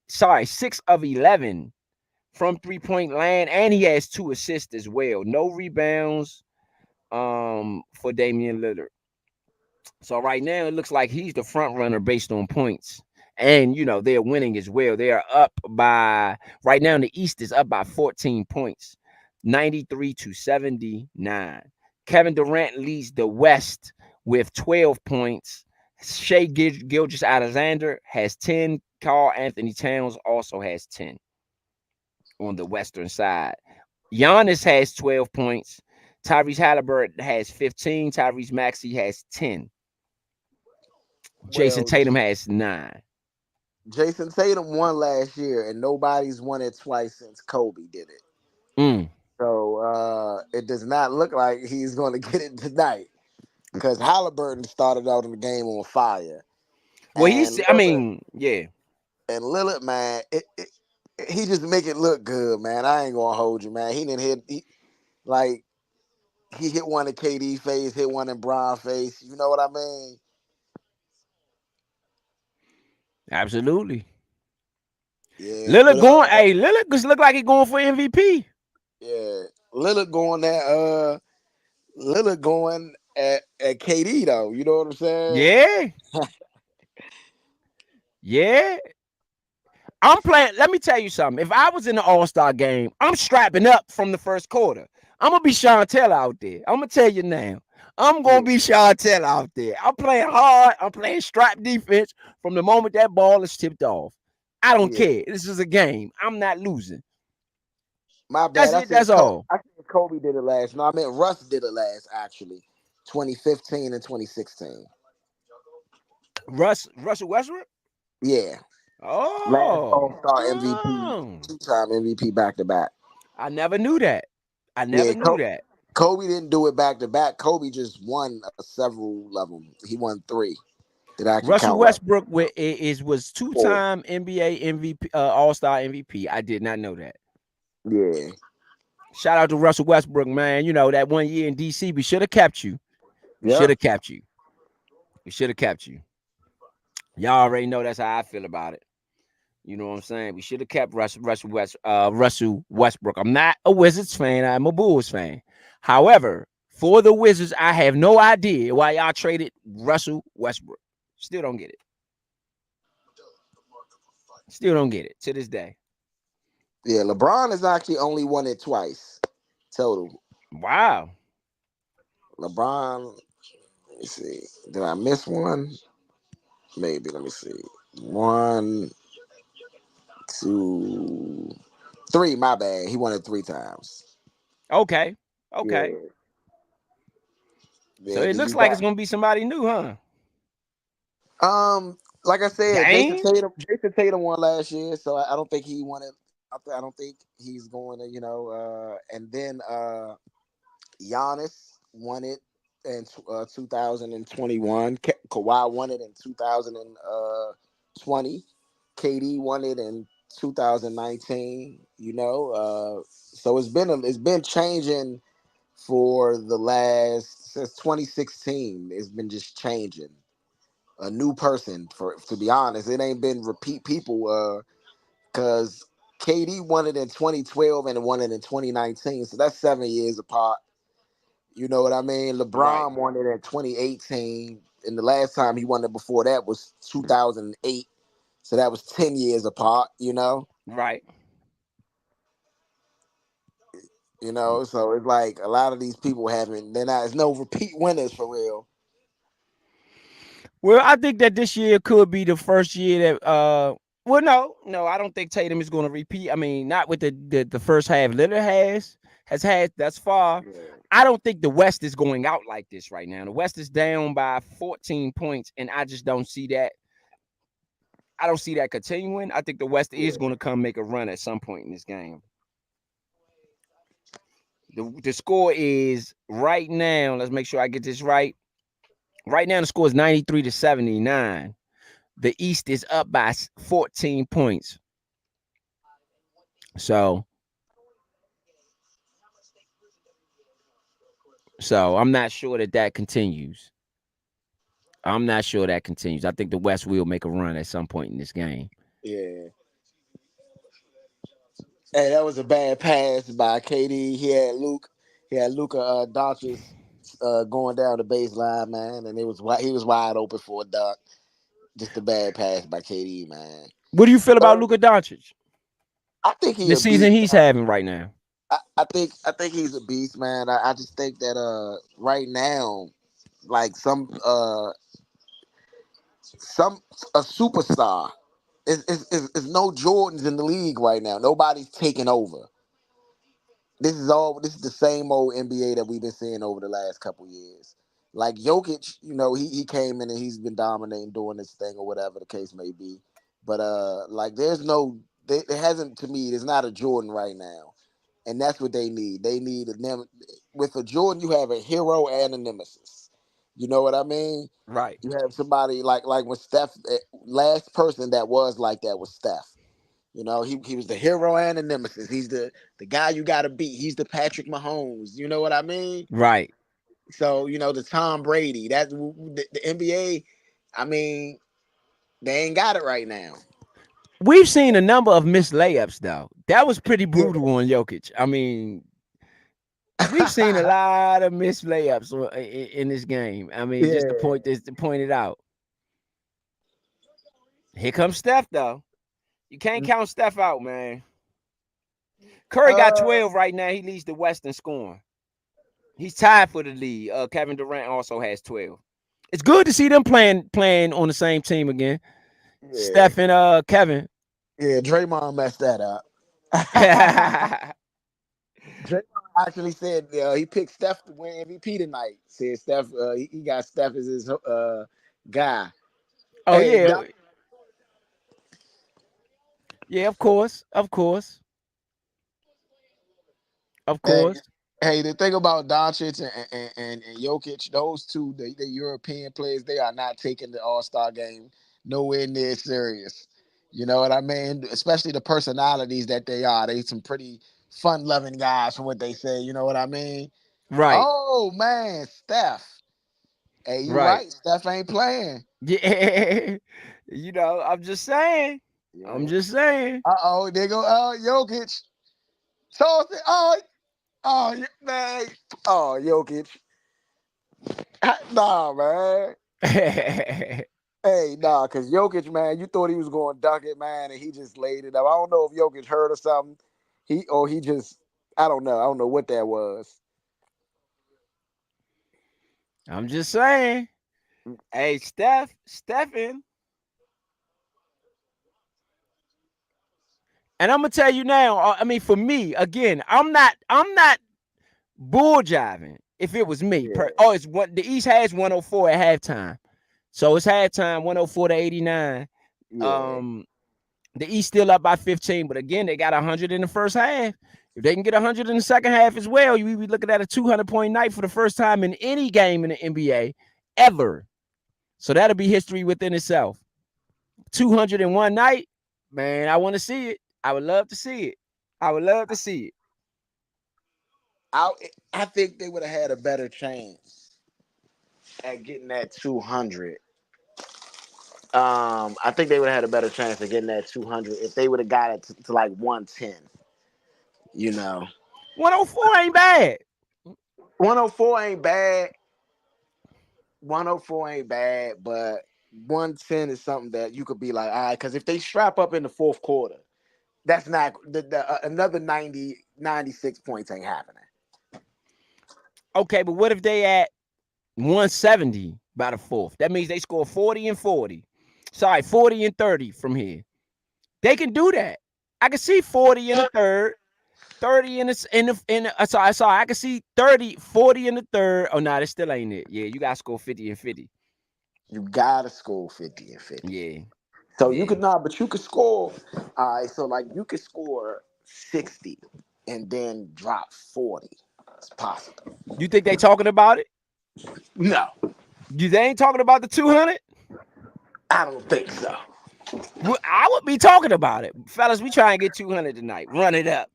6 of 11 from 3-point land, and he has 2 assists as well. No rebounds for Damian Lillard. So right now it looks like he's the front runner based on points. And they're winning as well. They are up by right now. The East is up by 14 points, 93-79. Kevin Durant leads the West with 12 points. Shai Gilgeous-Alexander has 10. Karl Anthony Towns also has 10 on the Western side. Giannis has 12 points. Tyrese Halliburton has 15. Tyrese Maxey has 10. Jason Well, Tatum has 9. Jason Tatum won last year, and nobody's won it twice since Kobe did it. Mm. So it does not look like he's going to get it tonight because Halliburton started out in the game on fire, Well, yeah. And Lillard, man, he just make it look good, man. I ain't gonna hold you, man. He didn't hit like he hit one in KD face, hit one in Bron face. You know what I mean? Absolutely. Yeah, but Lillard going. Hey, Lillard just look like he going for MVP. yeah, Lillard going that Lillard going at KD though. You know what I'm saying? Yeah, yeah. I'm playing. Let me tell you something. If I was in the All-Star game, I'm strapping up from the first quarter. I'm gonna be Chantel out there. I'm gonna tell you now. I'm gonna Yeah, be Chantel out there. I'm playing hard. I'm playing strap defense from the moment that ball is tipped off. I don't yeah. care. This is a game. I'm not losing. My bad. That's I it. said That's all. I said Kobe did it last. No, I meant Russ did it last actually. 2015 and 2016. Russell Westbrook. Yeah. Last Oh, All Star MVP, oh. 2-time MVP back to back. I never knew that. I Yeah, never knew that. Kobe didn't do it back to back. Kobe just won several of them. He won three that I can Russell count right. Westbrook was Four. two-time NBA MVP, All-Star MVP. I did not know that. Yeah. Shout out to Russell Westbrook, man. You know that 1 year in DC, we should have kept you. We should Yep. have kept you. We should have kept you. Y'all already know that's how I feel about it. You know what I'm saying? We should have kept Russell Westbrook. I'm not a Wizards fan. I'm a Bulls fan. However, for the Wizards, I have no idea why y'all traded Russell Westbrook. Still don't get it. Still don't get it to this day. Yeah. LeBron has actually only won it twice total. Wow. LeBron. Let me see. Did I miss one? Maybe. Let me see. One, two, three. My bad. He won it three times. Okay. Okay. Yeah. So Yeah. it Then looks you like got it's gonna be somebody new, huh? like I said, Dame? Jason Tatum won last year, so I don't think he won it. I don't think he's going to, and then Giannis won it in 2021. Kawhi won it in 2020. KD won it in 2019. So it's been changing for the last since 2016. It's been just changing. A new person, for to be honest, it ain't been repeat people. Because KD won it in 2012 and won it in 2019, so that's 7 years apart. You know what I mean? Right. LeBron won it in 2018, and the last time he won it before that was 2008. So that was 10 years apart. Right. So it's like a lot of these people haven't. There's no repeat winners for real. Well, I think that this year could be the first year that well, no, I don't think Tatum is gonna repeat. I mean, not with the first half Lillard has had thus far. Yeah, I don't think the West is going out like this right now. The West is down by 14 points, and I just don't see that. I don't see that continuing. I think the West is yeah, going to come make a run at some point in this game. The score is right now. Let's make sure I get this right. Right now, the score is 93-79. The East is up by 14 points. So, so I'm not sure that continues. I'm not sure that continues. I think the West will make a run at some point in this game. yeah. Hey, that was a bad pass by KD. He had Luca Doncic going down the baseline, man, and he was wide open for a dunk. Just a bad pass by KD, man. What do you feel about Uh, Luka Doncic? I think he The a beast. season he's having right now. I think he's a beast, man. I just think that right now, like some a superstar. Is no Jordans in the league right now. Nobody's taking over. This is the same old NBA that we've been seeing over the last couple years. Like Jokic, he came in and he's been dominating, doing this thing or whatever the case may be. But like there hasn't to me. There's not a Jordan right now, and that's what they need. They need with a Jordan, you have a hero and a nemesis. You know what I mean? Right. You have somebody like when Steph, last person that was like that was Steph. You know, he was the hero and the nemesis. He's the guy you got to beat. He's the Patrick Mahomes. You know what I mean? Right. So you know the Tom Brady. That the NBA. I mean, they ain't got it right now. We've seen a number of missed layups though. That was pretty Yeah. brutal on Jokic. I mean, we've seen a lot of missed layups in this game. I mean, just Yeah. to point it out. Here comes Steph though. You can't count Steph out, man. Curry got Uh, 12 right now. He leads the West in scoring. He's tied for the lead. Kevin Durant also has 12. It's good to see them playing on the same team again. yeah. Steph and Kevin. Yeah. Draymond messed that up. Draymond actually said he picked Steph to win MVP tonight. Said Steph, he got Steph as his guy. Oh Hey, yeah, yeah. Of course, of course, of hey, course. hey, the thing about Doncic and Jokic, those two, the European players, they are not taking the All Star game nowhere near serious. You know what I mean? Especially the personalities that they are. They some pretty fun loving guys from what they say. You know what I mean? Right, Oh man, Steph. Hey, you right. right. Steph ain't playing. Yeah. I'm just saying. I'm Yeah. just saying. Oh, there go Jokic. So man. Oh, Jokic. Nah, man. Hey, nah, because Jokic, man, you thought he was going to dunk it, man, and he just laid it up. I don't know if Jokic hurt or something. He just, I don't know. I don't know what that was. I'm just saying. Hey, Stephen, and I'm gonna tell you now. I mean, for me, again, I'm not bull jiving. If it was me, Yeah, it's what the East has 104 at halftime, so it's halftime 104-89. yeah. Um, the East still up by 15, but again, they got 100 in the first half. If they can get 100 in the second half as well, you be looking at a 200-point night for the first time in any game in the NBA ever. So that'll be history within itself. 201 night, man. I want to see it. I would love to see it. I would love to see it. I I think they would have had a better chance at getting that 200. I think they would have had a better chance of getting that 200 if they would have got it to like 110. You know, 104 ain't bad. 104 ain't bad. 104 ain't bad, but 110 is something that you could be like, all right, because if they strap up in the fourth quarter, that's not another 96 points ain't happening. Okay, but what if they at 170 by the fourth? That means they score 40 and 40. Sorry, 40 and 30 from here. They can do that. I can see 40 in the third, 30 in the sorry, I can see 30, 40 in the third. Oh no, that still ain't it. Yeah, you gotta score 50 and 50. You gotta score 50 and 50. Yeah, So you yeah. could not, but you could score. All right, so like you could score 60 and then drop 40. It's possible. You think they talking about it? No, They ain't talking about the 200? I don't think so. Well, I would be talking about it. Fellas, we try and get 200 tonight. Run it up.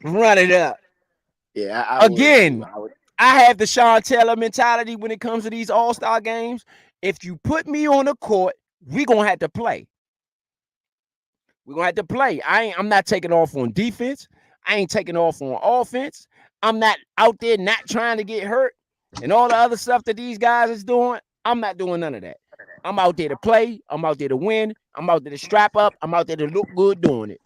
Run it up. Yeah, I would too. Again, I have the Sean Taylor mentality when it comes to these all-star games. If you put me on the court, we gonna have to play. We're gonna have to play. I'm not taking off on defense. I ain't taking off on offense. I'm not out there not trying to get hurt and all the other stuff that these guys is doing. I'm not doing none of that. I'm out there to play. I'm out there to win. I'm out there to strap up. I'm out there to look good doing it.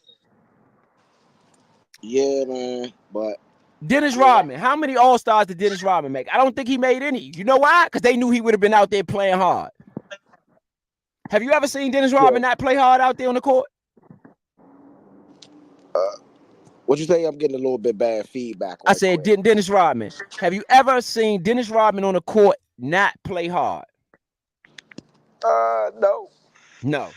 Yeah, man. But Dennis yeah, Rodman. How many All-Stars did Dennis Rodman make? I don't think he made any. You know why? Because they knew he would have been out there playing hard. Have you ever seen Dennis yeah. Rodman not play hard out there on the court? What you say? I'm getting a little bit bad feedback I right said, quick. Dennis Rodman. Have you ever seen Dennis Rodman on the court not play hard? No. No.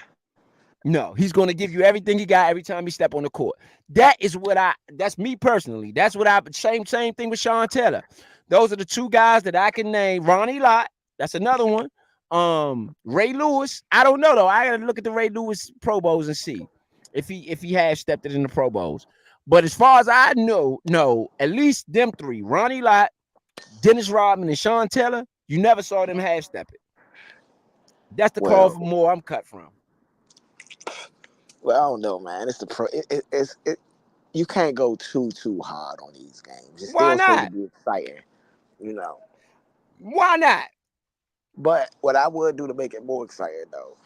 No. He's going to give you everything he got every time he step on the court. That's me personally. That's what same thing with Sean Taylor. Those are the two guys that I can name. Ronnie Lott, that's another one. Ray Lewis, I don't know though. I gotta look at the Ray Lewis Pro Bowls and see if he has stepped it in the Pro Bowls. But as far as I know, no, at least them three, Ronnie Lott, Dennis Rodman, and Sean Taylor, you never saw them half step it. That's the call Well, for more I'm cut from. well, I don't know, man. It's the pro. It. You can't go too hard on these games. It's Why still supposed to not? be exciting, you know. Why not? But what I would do to make it more exciting, though,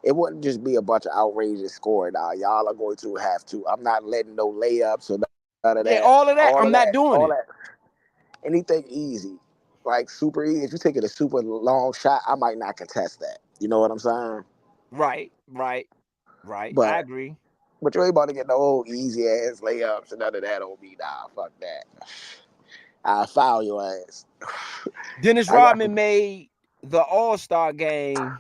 it wouldn't just be a bunch of outrageous scoring. Now, y'all are going to have to. I'm not letting no layups or none of that. Yeah, All all of of that. that. I'm not All doing that. it. Anything easy, like super easy. If you take it a super long shot, I might not contest that. You know what I'm saying? Right, right, right. I But agree. but you ain't about to get no old easy ass layups and none of that on me. Nah, fuck that. I'll foul your ass. Dennis I got Rodman made the All-Star game.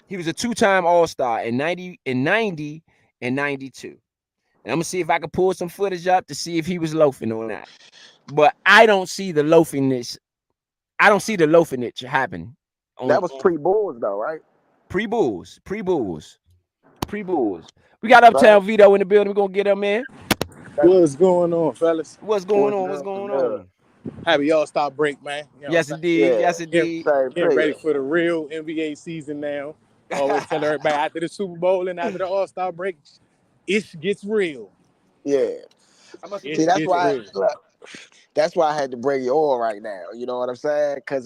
He was a two-time All-Star in 90 and 92. And I'm gonna see if I can pull some footage up to see if he was loafing or not. But I don't see the loafiness. I don't see the loafiness happen that was on pre-Bulls though, right? pre-Bulls, pre-Bulls, pre-Bulls. We got Right. Uptown Vito in the building. We're gonna get him in. What's going on, fellas? What's going What's on? What's good? What's going good? on? Happy All Star break, man. You know what I'm Yes, saying? indeed. Yeah. Yes, Getting, indeed. Same to getting ready you. for the real NBA season now. Always tell everybody after the Super Bowl and after the All Star break, it gets real. Yeah. I must have See, been It that's up gets why. there. real. Look, that's why I had to bring you on right now. You know what I'm saying? Cause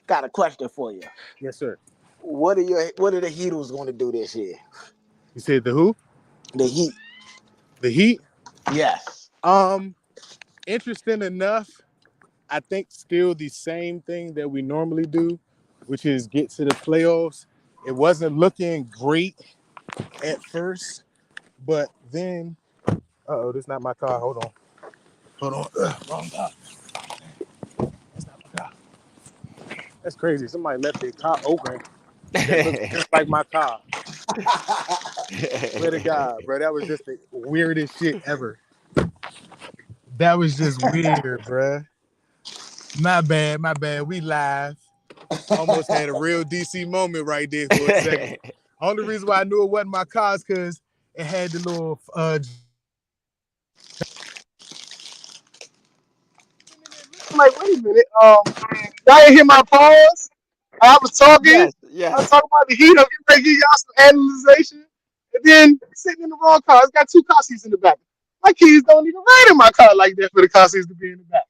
got a question for you. Yes, sir. What are the Heatles going to do this year? You said the who? The Heat. The Heat. Yes. Um, Interesting enough, I think still the same thing that we normally do, which is get to the playoffs. It wasn't looking great at first, but then, oh, this is not my car. Hold on. Wrong car. That's not my car. That's crazy. Somebody left their car open that looks just like my car. Swear to God, bro. That was just the weirdest shit ever. That was just weird, bro. My bad, my bad. We live. Almost had a real DC moment right there for a second. Only reason why I knew it wasn't my car is because it had the little I'm like, wait a minute. Y'all didn't hear my pause? I was talking. Yes, I was yes. talking about the heat. I'm getting ready to give y'all some analyzation. And then sitting in the wrong car. It's got two car seats in the back. My keys don't even ride in my car like that for the car seats to be in the back.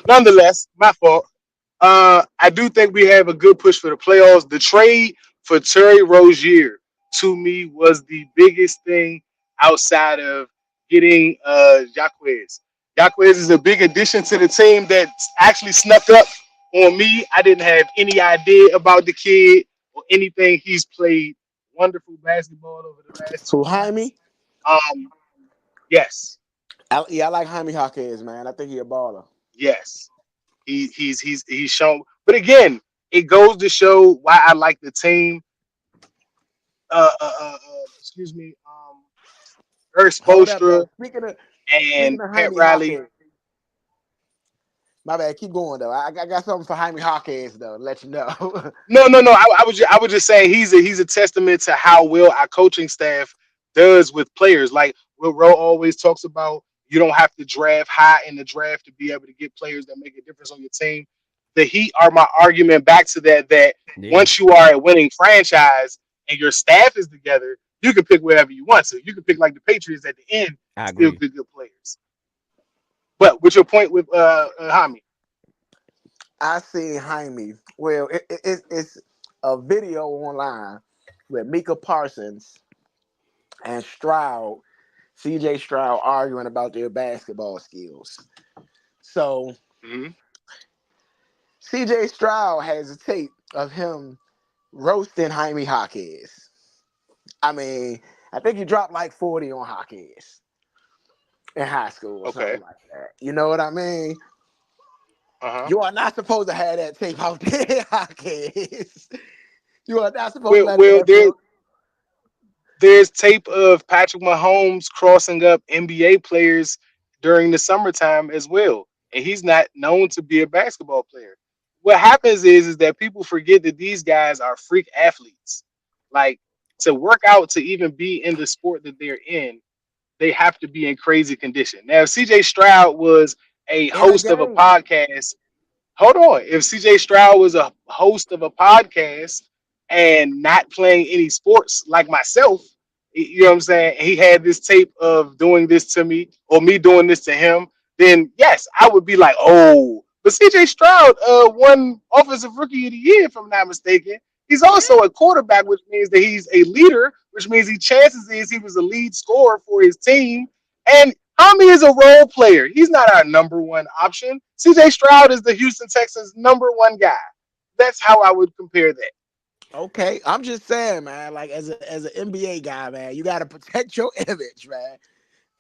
Nonetheless, my fault. I do think we have a good push for the playoffs. The trade for Terry Rozier to me was the biggest thing outside of getting Jaquez. Jaquez is a big addition to the team that actually snuck up on me. I didn't have any idea about the kid or anything. He's played wonderful basketball over the last Who 2 months. Jaime? Um, yes, Yeah, I like Jaime Hawkins, man. I think he a baller. yes. He's shown, but again, it goes to show why I like the team. Excuse me, Eric Hold up Spoelstra though. Speaking and of Pat Jaime Riley. Hawkins, my bad. Keep going though. I got something for Jaime Hawkins though. To let you know. No. I was just saying he's a testament to how well our coaching staff does with players. Like what Ro always talks about, you don't have to draft high in the draft to be able to get players that make a difference on your team. The Heat are my argument back to that. That Yeah, once you are a winning franchise and your staff is together, you can pick wherever you want to. You can pick like the Patriots at the end and I still agree. get good players. But with your point with Hami, I seen Jaime. Well, it's a video online with Mika Parsons and CJ Stroud arguing about their basketball skills. So mm-hmm. CJ Stroud has a tape of him roasting Jaime Hawkins. I mean, I think he dropped like 40 on Hawkins in high school or Okay, something like that. You know what I mean? uh-huh. You are not supposed to have that tape out there, Hawkins. You are not supposed to Well, let well, that there book. there's tape of Patrick Mahomes crossing up NBA players during the summertime as well, and he's not known to be a basketball player. What happens is that people forget that these guys are freak athletes. Like, to work out to even be in the sport that they're in, they have to be in crazy condition. Now, if CJ Stroud was a In a host of a game. podcast, hold on. If CJ Stroud was a host of a podcast and not playing any sports like myself, you know what I'm saying? He had this tape of doing this to me or me doing this to him, then yes, I would be like, oh. But CJ Stroud won Offensive Rookie of the Year, if I'm not mistaken. He's also a quarterback, which means that he's a leader, which means he chances is he was a lead scorer for his team. And Hami is a role player. He's not our number one option. CJ Stroud is the Houston Texans' number one guy. That's how I would compare that. Okay, I'm just saying, man. Like as an NBA guy, man, you got to protect your image, man.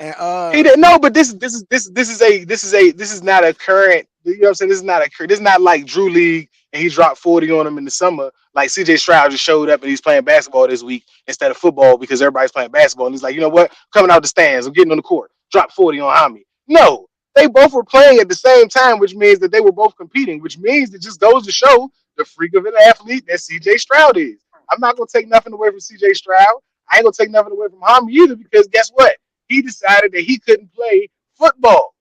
And He didn't know, but this is not a current. You know what I'm saying? This is not a this is not like Drew League and he dropped 40 on him in the summer. Like CJ Stroud just showed up and he's playing basketball this week instead of football because everybody's playing basketball. And he's like, you know what? Coming out the stands, I'm getting on the court. Drop 40 on Hami. No, they both were playing at the same time, which means that they were both competing, which means it just goes to show the freak of an athlete that CJ Stroud is. I'm not gonna take nothing away from CJ Stroud. I ain't gonna take nothing away from Hami either because guess what? He decided that he couldn't play football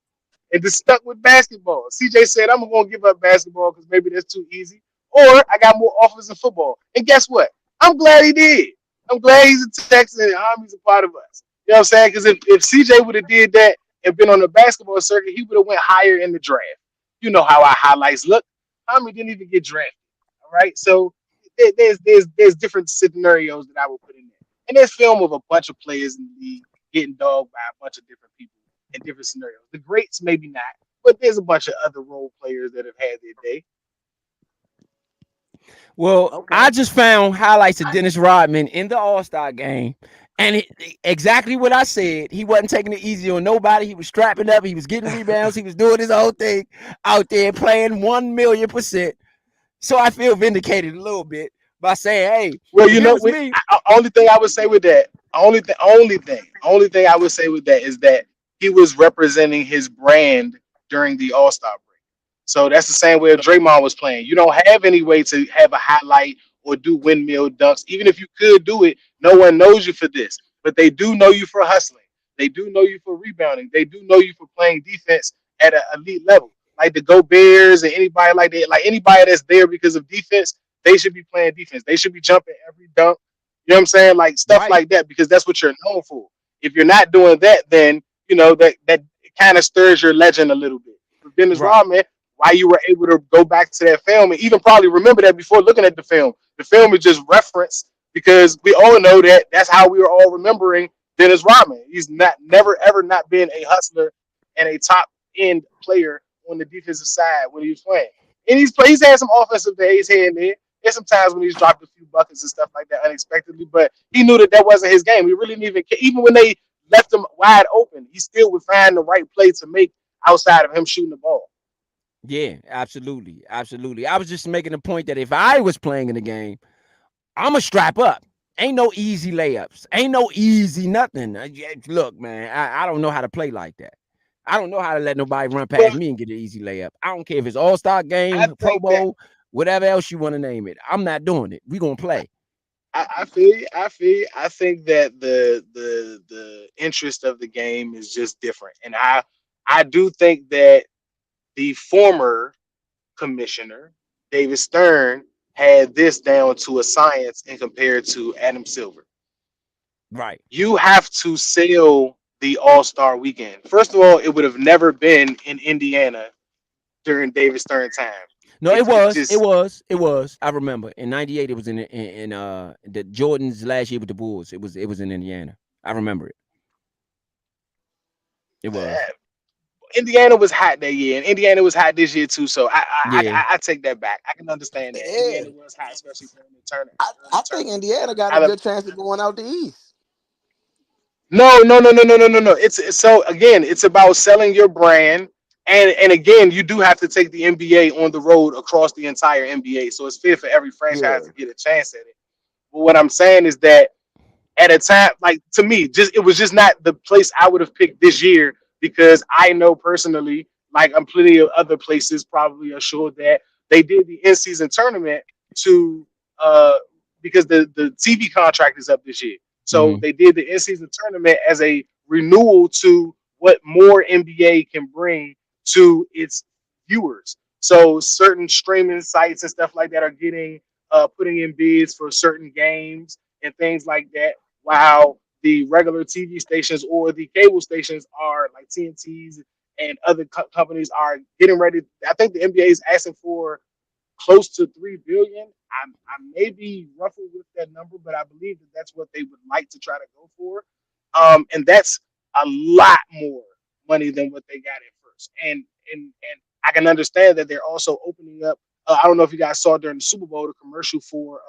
and just stuck with basketball. CJ said, I'm going to give up basketball because maybe that's too easy. Or I got more offers in football. And guess what? I'm glad he did. I'm glad he's a Texan and Hami's a part of us. You know what I'm saying? Because if CJ would have did that and been on the basketball circuit, he would have went higher in the draft. You know how our highlights look. Hami didn't even get drafted. All right. So there's different scenarios that I would put in there. And there's film of a bunch of players in the league getting dogged by a bunch of different people in different scenarios. The greats, maybe not, but there's a bunch of other role players that have had their day. Well, I okay, just found highlights of Dennis Rodman in the All Star game, and exactly what I said. He wasn't taking it easy on nobody. He was strapping up. He was getting rebounds. He was doing his whole thing out there, playing 1,000,000%. So I feel vindicated a little bit by saying, "Hey, Well, if you it know, was me, only thing I would say with that, only thing I would say with that is that he was representing his brand during the All Star break. So that's the same way if Draymond was playing. You don't have any way to have a highlight or do windmill dunks. Even if you could do it, no one knows you for this. But they do know you for hustling. They do know you for rebounding. They do know you for playing defense at an elite level. Like the Go Bears and anybody like that, like anybody that's there because of defense, they should be playing defense. They should be jumping every dunk. You know what I'm saying? Like stuff right, like that because that's what you're known for. If you're not doing that, then you know that kind of stirs your legend a little bit. With Dennis right, Rodman, why you were able to go back to that film and even probably remember that before looking at the film. The film is just reference because we all know that that's how we were all remembering Dennis Rodman. He's not never ever not been a hustler and a top end player on the defensive side when he was playing. And he's had some offensive days here and there. There's some times when he's dropped a few buckets and stuff like that unexpectedly, but he knew that that wasn't his game. He really didn't even when they left him wide open, he still would find the right play to make outside of him shooting the ball. yeah, absolutely, absolutely." I was just making a point that if I was playing in the game, I'm a strap up. Ain't no easy layups. Ain't no easy nothing. Look, man, I don't know how to play like that. I don't know how to let nobody run Well, past me and get an easy layup. I don't care if it's All Star I game, Pro think that Bowl, whatever else you want to name it. I'm not doing it. We gonna play. I feel you. I feel you. I think that the interest of the game is just different, and I do think that the former commissioner David Stern had this down to a science and compared to Adam Silver. Right. You have to sell the All Star weekend. First of all, it would have never been in Indiana during David Stern time. No, it It was. It just was. It was. I remember in '98. It was in the Jordan's last year with the Bulls. It was in Indiana. I remember it. It was. Indiana was hot that year, and Indiana was hot this year too. So Yeah. I take that back. I can understand that yeah. Indiana was hot, especially during I the think tournament. Indiana got a Alabama, good chance of going out the East. no. It's so again, it's about selling your brand, and again, you do have to take the NBA on the road across the entire NBA. So it's fair for every franchise Yeah. to get a chance at it. But what I'm saying is that at a time like to me, just it was just not the place I would have picked this year because I know personally, like I'm plenty of other places probably are sure that they did the in season tournament to uh because the TV contract is up this year. So Hmm. they did the in season tournament as a renewal to what more NBA can bring to its viewers. So certain streaming sites and stuff like that are getting putting in bids for certain games and things like that, while the regular TV stations or the cable stations are like TNT's and other companies are getting ready. I think the NBA is asking for close to 3 billion. I may be ruffled with that number, but I believe that that's what they would like to try to go for, and that's a lot more money than what they got at first. And I can understand that they're also opening up. I don't know if you guys saw during the Super Bowl the commercial for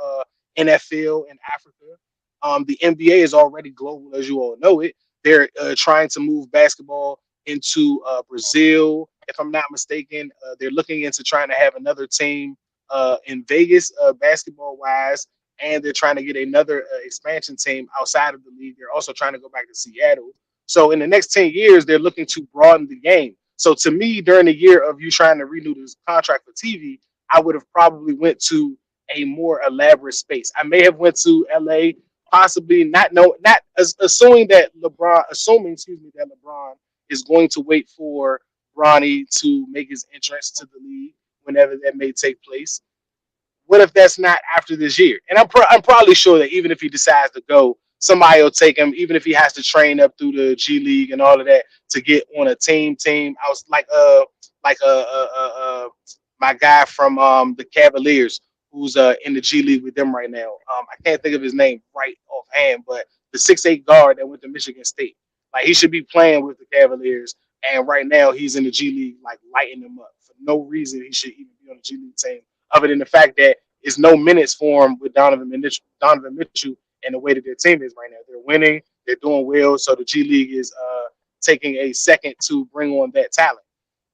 NFL in Africa. The NBA is already global, as you all know it. They're trying to move basketball into Brazil. If I'm not mistaken, they're looking into trying to have another team in Vegas, basketball wise, and they're trying to get another expansion team outside of the league. They're also trying to go back to Seattle. So in the next 10 years, they're looking to broaden the game. So to me, during the year of you trying to renew this contract for TV, I would have probably went to a more elaborate space. I may have went to LA, possibly not assuming that LeBron is going to wait for Bronny to make his entrance to the league whenever that may take place. What if that's not after this year? And I'm probably sure that even if he decides to go, somebody will take him, even if he has to train up through the G League and all of that to get on a team. I was like my guy from the Cavaliers who's in the G League with them right now. I can't think of his name right offhand, but the 6'8" guard that went to Michigan State. Like he should be playing with the Cavaliers, and right now he's in the G League, like lighting them up for no reason. He should even be on the G League team other than the fact that it's no minutes for him with Donovan Mitchell and the way that their team is right now. They're winning, they're doing well, so the G League is taking a second to bring on that talent.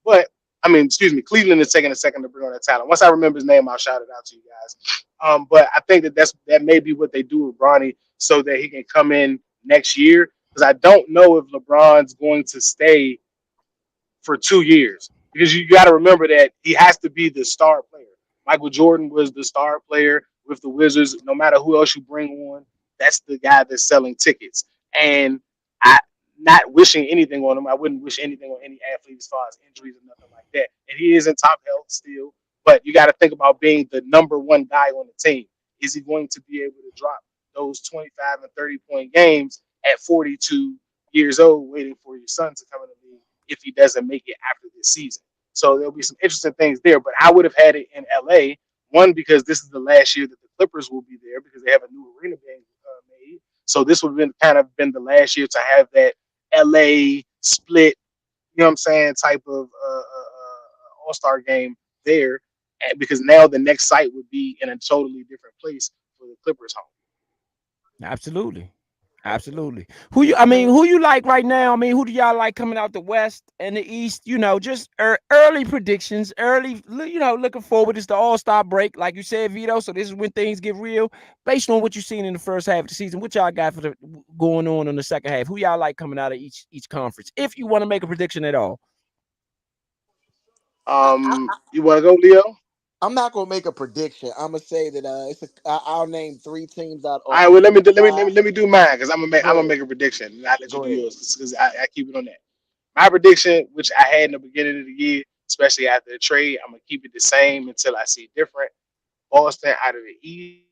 But I mean, excuse me, Cleveland is taking a second to bring on that talent. Once I remember his name, I'll shout it out to you guys. But I think that may be what they do with Bronny so that he can come in next year. Because I don't know if LeBron's going to stay for 2 years because you got to remember that he has to be the star player. Michael Jordan was the star player with the Wizards. No matter who else you bring on, that's the guy that's selling tickets. And I not wishing anything on him. I wouldn't wish anything on any athlete as far as injuries or nothing like that. And he is in top health still. But you got to think about being the number one guy on the team. Is he going to be able to drop those 25 and 30-point games at 42 years old, waiting for your son to come in the league if he doesn't make it after this season? So there'll be some interesting things there. But I would have had it in LA. One, because this is the last year that the Clippers will be there because they have a new arena being made. So this would have been kind of been the last year to have that LA split, you know what I'm saying, type of All Star game there. And because now the next site would be in a totally different place for the Clippers home. Absolutely. Absolutely. I I mean, mean, who you like right now? I mean, who do y'all like coming out the West and the East? Just early predictions, looking forward. It's the All-Star break, like you said, Vito. So this is when things get real. Based on what you've seen in the first half of the season, what y'all got for the going on in the second half? Who y'all like coming out of each conference? If you want to make a prediction at all. You want to go, Leo? I'm not gonna make a prediction. I'm gonna say that I'll name three teams out All on right, well either side. let me do mine because Go I'm gonna ahead. make a prediction and I'll let you Go do ahead. yours because I keep it on that. My prediction, which I had in the beginning of the year, especially after the trade, I'm gonna keep it the same until I see different. Boston out of the East.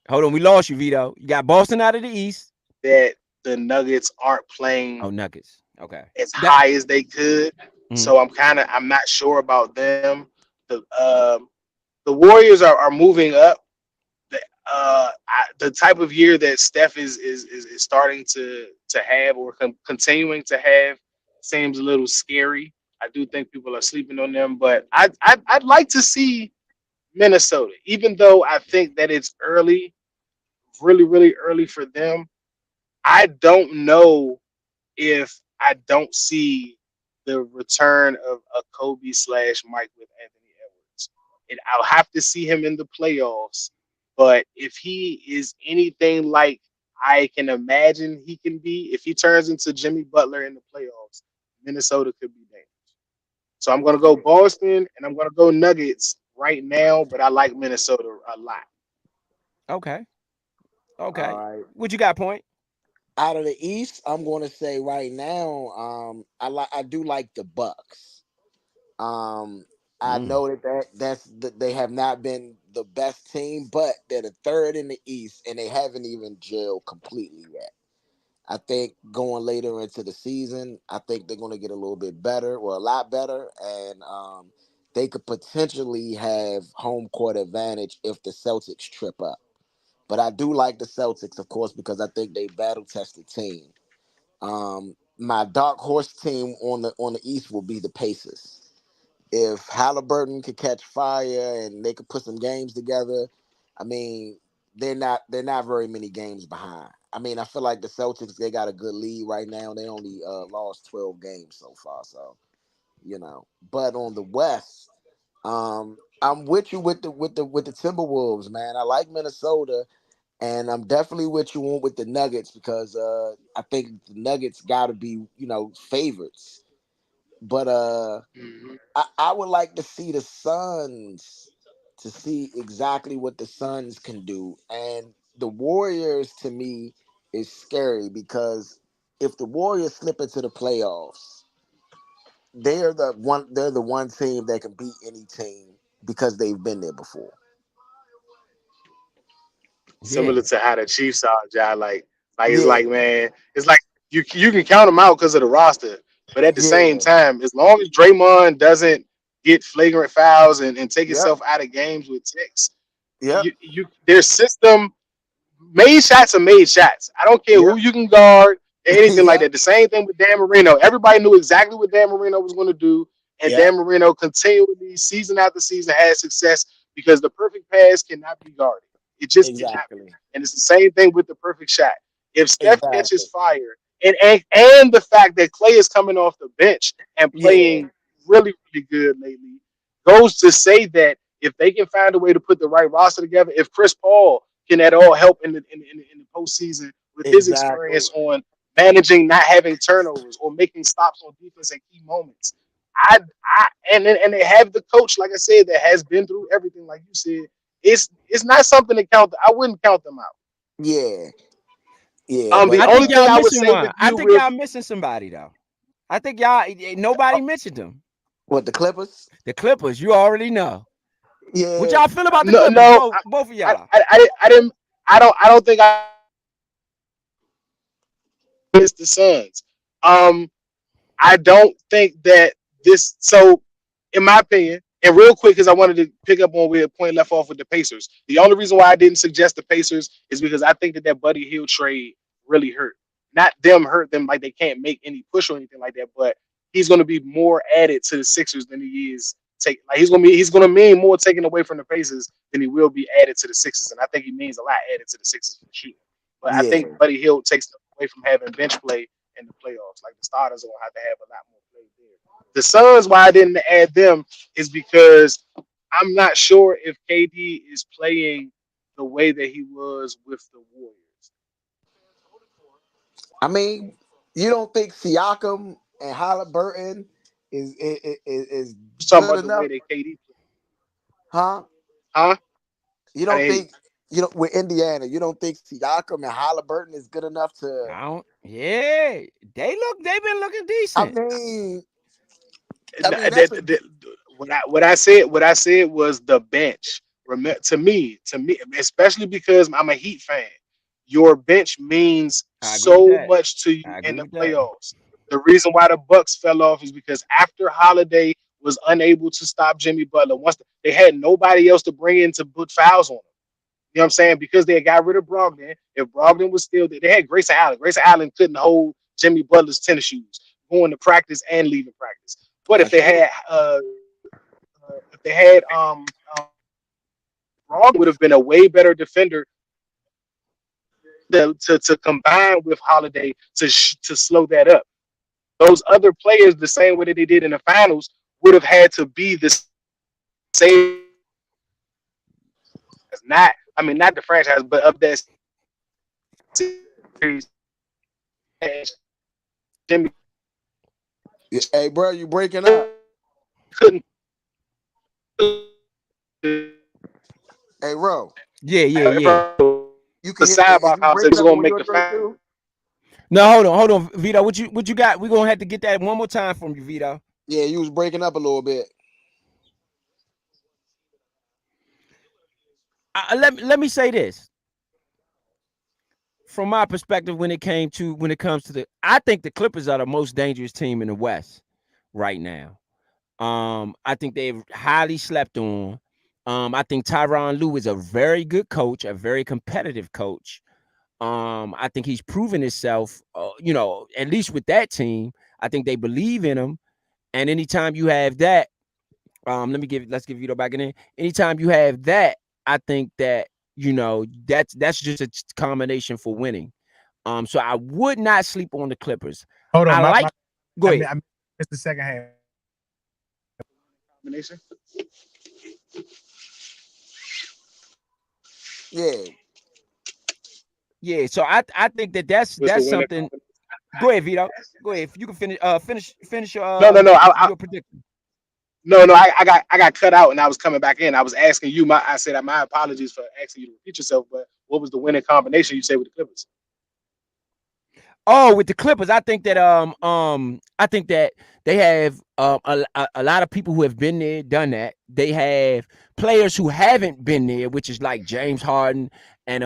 Hold on, we lost you, Vito. You got Boston out of the East. That the Nuggets aren't Oh, playing Nuggets. Okay. as That. high as they could, Mhm. so I'm not sure about them. The Warriors are moving up. The type of year that Steph is starting to have or continuing to have seems a little scary. I do think people are sleeping on them, but I'd like to see Minnesota, even though I think that it's early, really early for them. I don't know if I don't see the return of a Kobe slash Mike with Anthony Edwards. And I'll have to see him in the playoffs. But if he is anything like I can imagine he can be if he turns into Jimmy Butler in the playoffs. Minnesota could be dangerous. So I'm gonna go Boston and I'm gonna go Nuggets right now, but I like Minnesota a lot. Okay. All Okay. right. What you got, point? Out of the East, I'm going to say right now, I do like the Bucks. Um, I Mm. know that they have not been the best team, but they're the third in the East, and they haven't even gelled completely yet. I think going later into the season, I think they're going to get a little bit better, or a lot better, and they could potentially have home court advantage if the Celtics trip up. But I do like the Celtics, of course, because I think they battle tested team. My dark horse team on the East will be the Pacers. If Halliburton could catch fire and they could put some games together, I mean, they're not very many games behind. I mean, I feel like the Celtics, they got a good lead right now. They only lost 12 games so far, so But on the West, I'm with you with the Timberwolves, man. I like Minnesota, and I'm definitely with you on with the Nuggets because I think the Nuggets got to be favorites. But Mhm. I would like to see the Suns to see exactly what the Suns can do. And the Warriors to me is scary because if the Warriors slip into the playoffs, they're the one team that can beat any team because they've been there before. Yeah. Similar to how the Chiefs are, Jai. Like it's Yeah, like man, it's like you can count them out because of the roster, but at the same yeah, time, as long as Draymond doesn't get flagrant fouls and take yep, himself out of games with ticks, yep, their system made shots are made shots. I don't care who yep, you can guard or anything like yep, that. The same thing with Dan Marino. Everybody knew exactly what Dan Marino was going to do, and yep, Dan Marino continually, season after season, had success because the perfect pass cannot be guarded. It just cannot be. exactly, And it's the same thing with the perfect shot. If Steph catches exactly. fire, and the fact that Clay is coming off the bench and Yeah, playing really really good lately goes to say that if they can find a way to put the right roster together, if Chris Paul can at all help in the postseason with his exactly. experience on managing not having turnovers or making stops on defense at key moments. I and they have the coach, like I said, that has been through everything, like you said. It's not something to count. I wouldn't count them out. Yeah, yeah, but The I only think thing y'all I would missing say one. with I you think real y'all missing somebody though. I think y'all nobody mentioned them. what the Clippers? The Clippers, you already know. What Yeah, y'all feel about the no Clippers? no Both of I, y'all. I, I didn't I don't think I missed the Suns. Um I don't think that this. So, in my opinion, and real quick, because I wanted to pick up on where the point left off with the Pacers. The only reason why I didn't suggest the Pacers is because I think that Buddy Hield trade really hurt. Not them hurt them like they can't make any push or anything like that, but he's going to be more added to the Sixers than he is take. Like he's going to mean more taken away from the Pacers than he will be added to the Sixers, and I think he means a lot added to the Sixers for sure. But I yeah. think Buddy Hield takes them away from having bench play in the playoffs. Like the starters are gonna have to have a lot more play there. The Suns, why I didn't add them is because I'm not sure if KD is playing the way that he was with the Warriors. I mean, you don't think Siakam and Halliburton is I was talking good about the enough, way that KD played. huh? Huh? You I don't didn't hear you. think with Indiana, you don't think Siakam and Halliburton is good enough to? I don't. Yeah, they've been looking I decent. mean, that's a What I said was the bench. To me, especially because I'm a Heat fan, your bench means I agree with so that. much to you I in agree the with that. playoffs. The reason why the Bucks fell off is because after Holiday was unable to stop Jimmy Butler, they had nobody else to bring in to put fouls on him. You know what I'm saying? Because they got rid of Brogdon. If Brogdon was still there, they had Grayson Allen. Grayson Allen couldn't hold Jimmy Butler's tennis shoes going to practice and leaving practice. But that's true. if they had Brogdon would have been a way better defender to combine with Holiday to slow that up. Those other players, the same way that they did in the finals, would have had to be the same not I mean not the franchise, but of that Hey, bro, you breaking up? Hey, Ro, Yeah, yeah, yeah. you can hear? Is you breaking up on your joint too? No, hold on, Vito. What you got? We're gonna have to get that one more time from you, Vito. Yeah, you was breaking up a little bit. Let me say this from my perspective when it comes to I think the Clippers are the most dangerous team in the West right now. I think they've highly slept on. I think Tyronn Lue is a very good coach, a very competitive coach. I think he's proven himself. At least with that team, I think they believe in him. And anytime you have that, let's give Vito back in there. Anytime you have that, I think that that's just a combination for winning. So I would not sleep on the Clippers. Hold on, I like. Go ahead. I missed the second half. Yeah, Yeah. So I think that that's something. Go ahead, Vito. Go ahead. If you can finish your prediction. Oh, with the Clippers, I think that they have a lot of people who have been there, done that. They have players who haven't been there, which is like James Harden and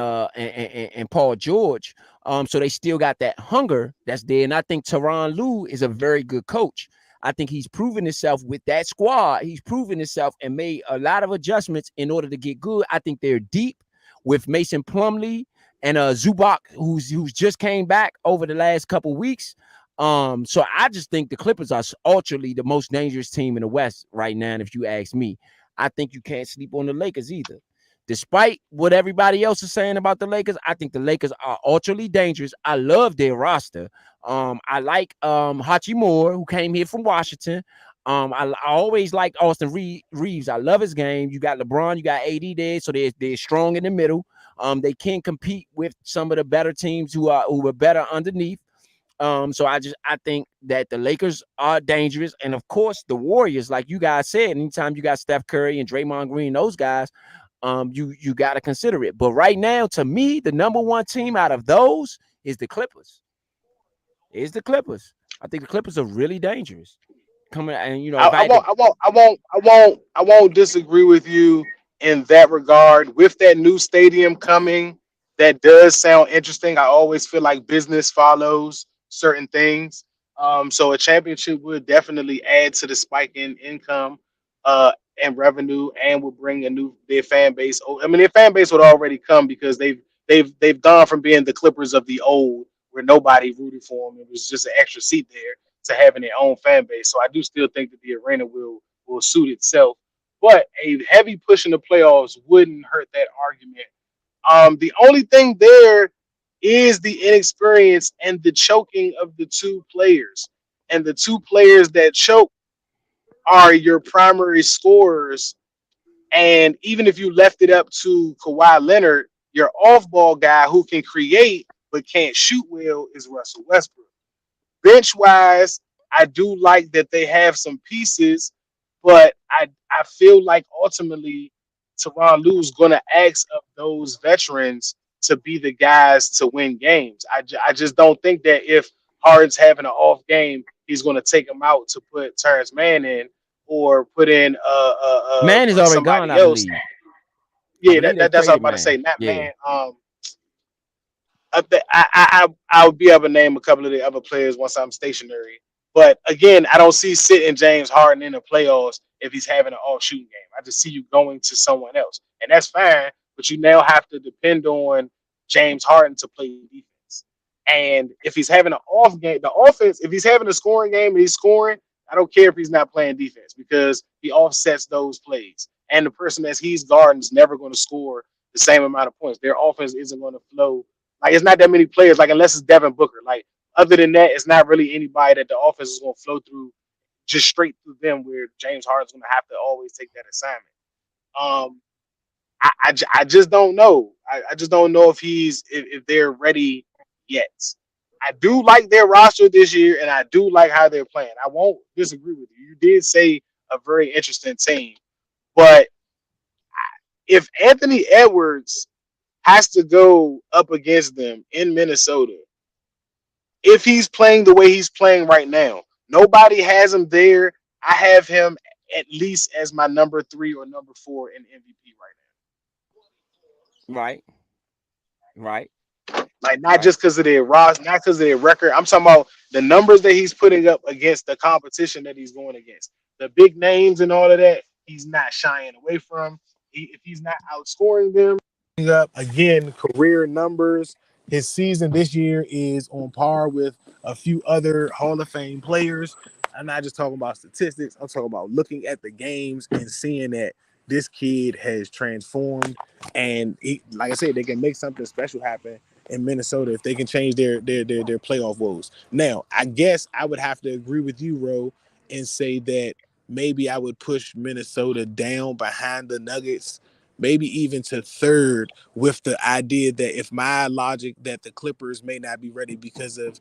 Paul George. So they still got that hunger that's there, and I think Tyronn Lue is a very good coach. I think he's proven himself with that squad. He's proven himself and made a lot of adjustments in order to get good. I think they're deep with Mason Plumlee and Zubac, who's just came back over the last couple weeks. So I just think the Clippers are ultimately the most dangerous team in the West right now. And if you ask me, I think you can't sleep on the Lakers either. Despite what everybody else is saying about the Lakers, I think the Lakers are ultimately dangerous. I love their roster. I like Hachimura, who came here from Washington. I always liked Austin Reeves. I love his game. You got LeBron, you got AD there, so they're strong in the middle. They can compete with some of the better teams who are better underneath. So I think that the Lakers are dangerous, and of course the Warriors, like you guys said, anytime you got Steph Curry and Draymond Green, those guys, you got to consider it. But right now, to me, the number one team out of those is the Clippers. Is the Clippers? I think the Clippers are really dangerous. Coming and if I had to, Man is already gone, I believe. I believe they traded Man. Yeah. yet. I do like their roster this year, and I do like how they're playing. I won't disagree with you. You did say a very interesting team, but if Anthony Edwards has to go up against them in Minnesota, if he's playing the way he's playing right now, nobody has him there. I have him at least as my number 3 or number 4 in MVP right Right. Right. now. Like not Right. just because of their roster, not because of their record. I'm talking about the numbers that he's putting up against the competition that he's going against. The big names and all of that, he's not shying away from. If he's not outscoring them, up again career numbers. His season this year is on par with a few other Hall of Fame players. I'm not just talking about statistics. I'm talking about looking at the games and seeing that this kid has transformed. And he, like I said, they can make something special happen in Minnesota if they can change their playoff woes. Now, I guess I would have to agree with you, Ro, and say that maybe I would push Minnesota down behind the Nuggets, maybe even to third, with the idea that if my logic that the Clippers may not be ready because of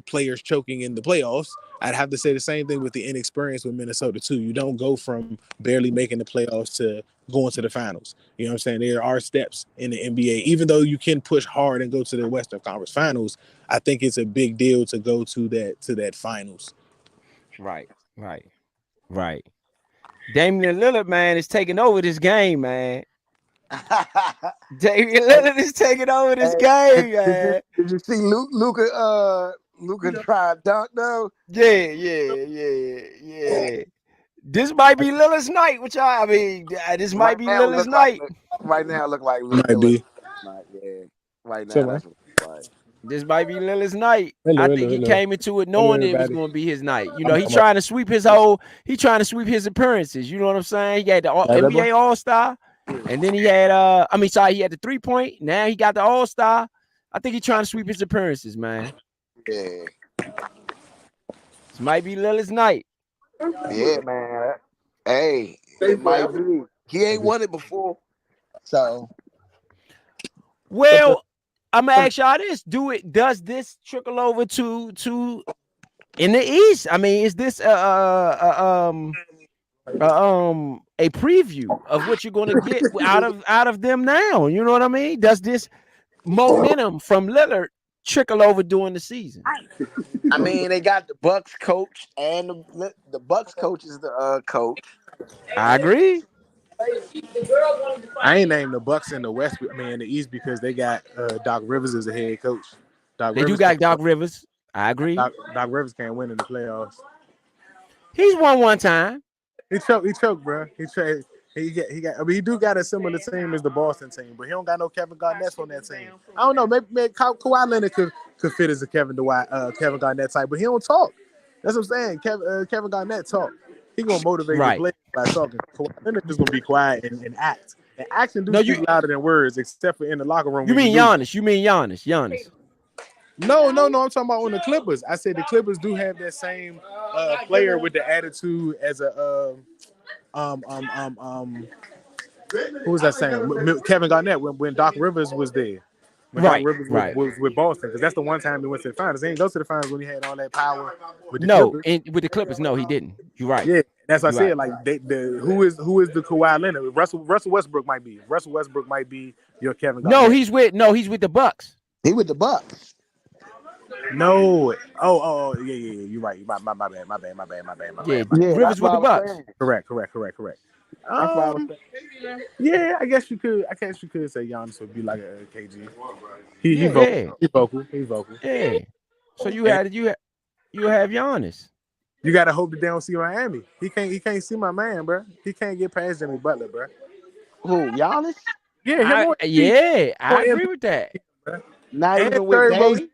players choking in the playoffs, I'd have to say the same thing with the inexperience with Minnesota too. You don't go from barely making the playoffs to going to the finals. You know what I'm saying? There are steps in the NBA. Even though you can push hard and go to the Western Conference Finals, I think it's a big deal to go to that finals. Right. Right. Right. Damian Lillard, man, is taking over this game, man. Damian Hey, Lillard is taking over this hey, game, man. did you see Luca? Luca try to dunk though. Yeah, yeah, yeah, yeah. This might be Lillard's night, which I mean, this might Right be now, it Lillard's look like night. right now, it look like Might Lillard. be. Like, yeah, right So now, man. that's what it looks like. This might be Lillard's night. I Hello, think hello, he hello. came into it Hello knowing that it was everybody. going to be his night. You know, I'm he talking about trying to sweep his whole. He trying to sweep his appearances. You know what I'm saying? He had the that boy. NBA All Star, and then he had I mean, sorry, he had the 3-point. Now he got the All Star. I think he trying to sweep his appearances, man. Yeah, This might be Lillard's night. yeah, man. Hey, it might be. He ain't won it before, so But the Well, I'm gonna ask y'all this: Does this trickle over to in the East? I mean, is this a preview of what you're going to get out of them now? You know what I mean? Does this momentum from Lillard trickle over during the season? I mean, they got the Bucks coach, and the Bucks coach is the coach. I agree. I ain't named the Bucks in the West. I mean in the East because they got Doc Rivers as the head coach. Doc They do Rivers got can't. Doc Rivers. I agree. Doc Rivers can't win in the playoffs. He's won one time. He choked. He choked, bro. He choked. He got. I mean, he do got a similar team as the Boston team, but he don't got no Kevin Garnett on that team. I don't know. Maybe Kawhi Leonard could fit as a Kevin Garnett type, but he don't talk. That's what I'm saying. Kevin Garnett talk. He gonna motivate the Right. players by talking. Kawhi Leonard just gonna be quiet and act. And action do No, speak louder than words, except for in the locker room you when you mean lose. Giannis. You mean Giannis. Giannis. No. I'm talking about on the Clippers. I said the Clippers do have that same player with the attitude as a who was that saying? Kevin Garnett when Doc Rivers was there. When Doc Right. Rivers Right. was with Boston, because that's the one time he went to the finals. He didn't go to the finals when he had all that power with the No, Clippers. and with the Clippers, no, he didn't. You're right. Yeah, that's what I You're right. said. Like who is the Kawhi Leonard? Russell Westbrook might be. Russell Westbrook might be your Kevin No, Garnett. he's with the Bucks. He with the Bucks. No. Yeah. You're right. My bad. Yeah, Yeah, Rivers that's with what the I was Bucks. saying. Correct. That's what I was Um, saying. yeah, I guess you could. I guess you could say Giannis would be like a KG. He Yeah, vocal. yeah, He's vocal. yeah. So And you have Giannis. you gotta hope that they don't see Miami. He can't see my man, bro. He can't get past Jimmy Butler, bro. Who? Giannis? Yeah, him on MVP, I on agree MVP, with that. bro. Not And even with Dame.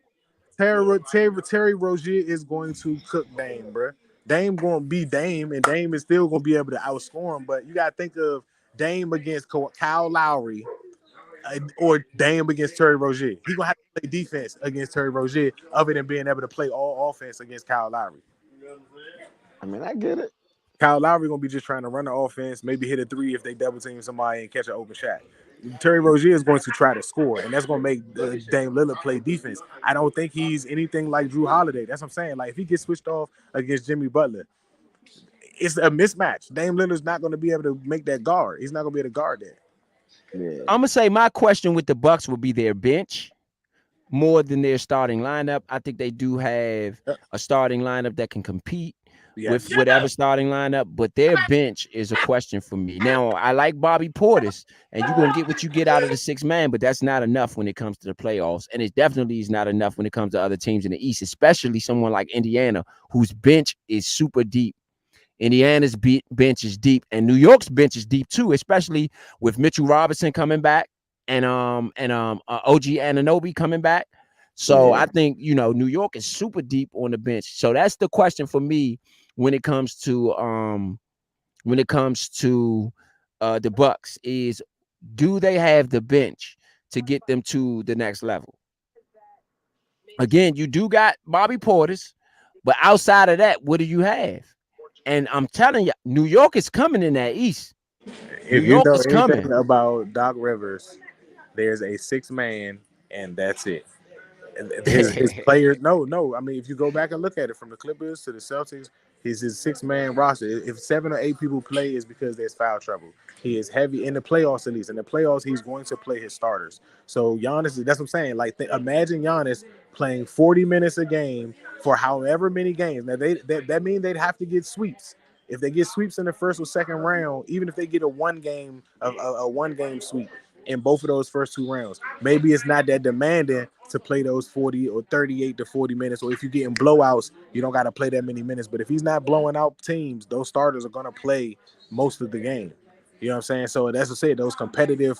Terry Rozier is going to cook Dame, bro. Dame gonna be Dame, and Dame is still gonna be able to outscore him. But you gotta think of Dame against Kyle Lowry or Dame against Terry Rozier. He gonna have to play defense against Terry Rozier, other than being able to play all offense against Kyle Lowry. I mean, I get it. Kyle Lowry gonna be just trying to run the offense, maybe hit a three if they double team somebody and catch an open shot. Terry Rozier is going to try to score, and that's going to make Dame Lillard play defense. I don't think he's anything like Drew Holiday. That's what I'm saying. Like if he gets switched off against Jimmy Butler, it's a mismatch. Dame Lillard's not going to be able to make that guard. He's not going to be able to guard that. Yeah. I'm gonna say my question with the Bucks will be their bench more than their starting lineup. I think they do have a starting lineup that can compete with Yes. whatever starting lineup, but their bench is a question for me. Now, I like Bobby Portis, and you're gonna get what you get out of the 6 man, but that's not enough when it comes to the playoffs, and it definitely is not enough when it comes to other teams in the East, especially someone like Indiana, whose bench is super deep. Indiana's bench is deep, and New York's bench is deep too, especially with Mitchell Robinson coming back and OG Anunoby coming back. So Yeah. I think New York is super deep on the bench. So that's the question for me when it comes to the Bucks is, do they have the bench to get them to the next level? Again, you do got Bobby Portis, but outside of that, what do you have? And I'm telling you, New York is coming in that East. New If you York know is anything coming. about Doc Rivers, there's a 6 man, and that's it. His players. No. I mean, if you go back and look at it from the Clippers to the Celtics, his 6 man roster. If 7 or 8 people play, is because there's foul trouble. He is heavy in the playoffs, at least. In the playoffs, he's going to play his starters. So Giannis, that's what I'm saying. Like, imagine Giannis playing 40 minutes a game for however many games. Now that means they'd have to get sweeps. If they get sweeps in the first or second round, even if they get a 1 game sweep in both of those first 2 rounds, maybe it's not that demanding to play those 40 or 38 to 40 minutes. Or if you're getting blowouts, you don't got to play that many minutes. But if he's not blowing out teams, those starters are going to play most of the game. You know what I'm saying? So that's to say those competitive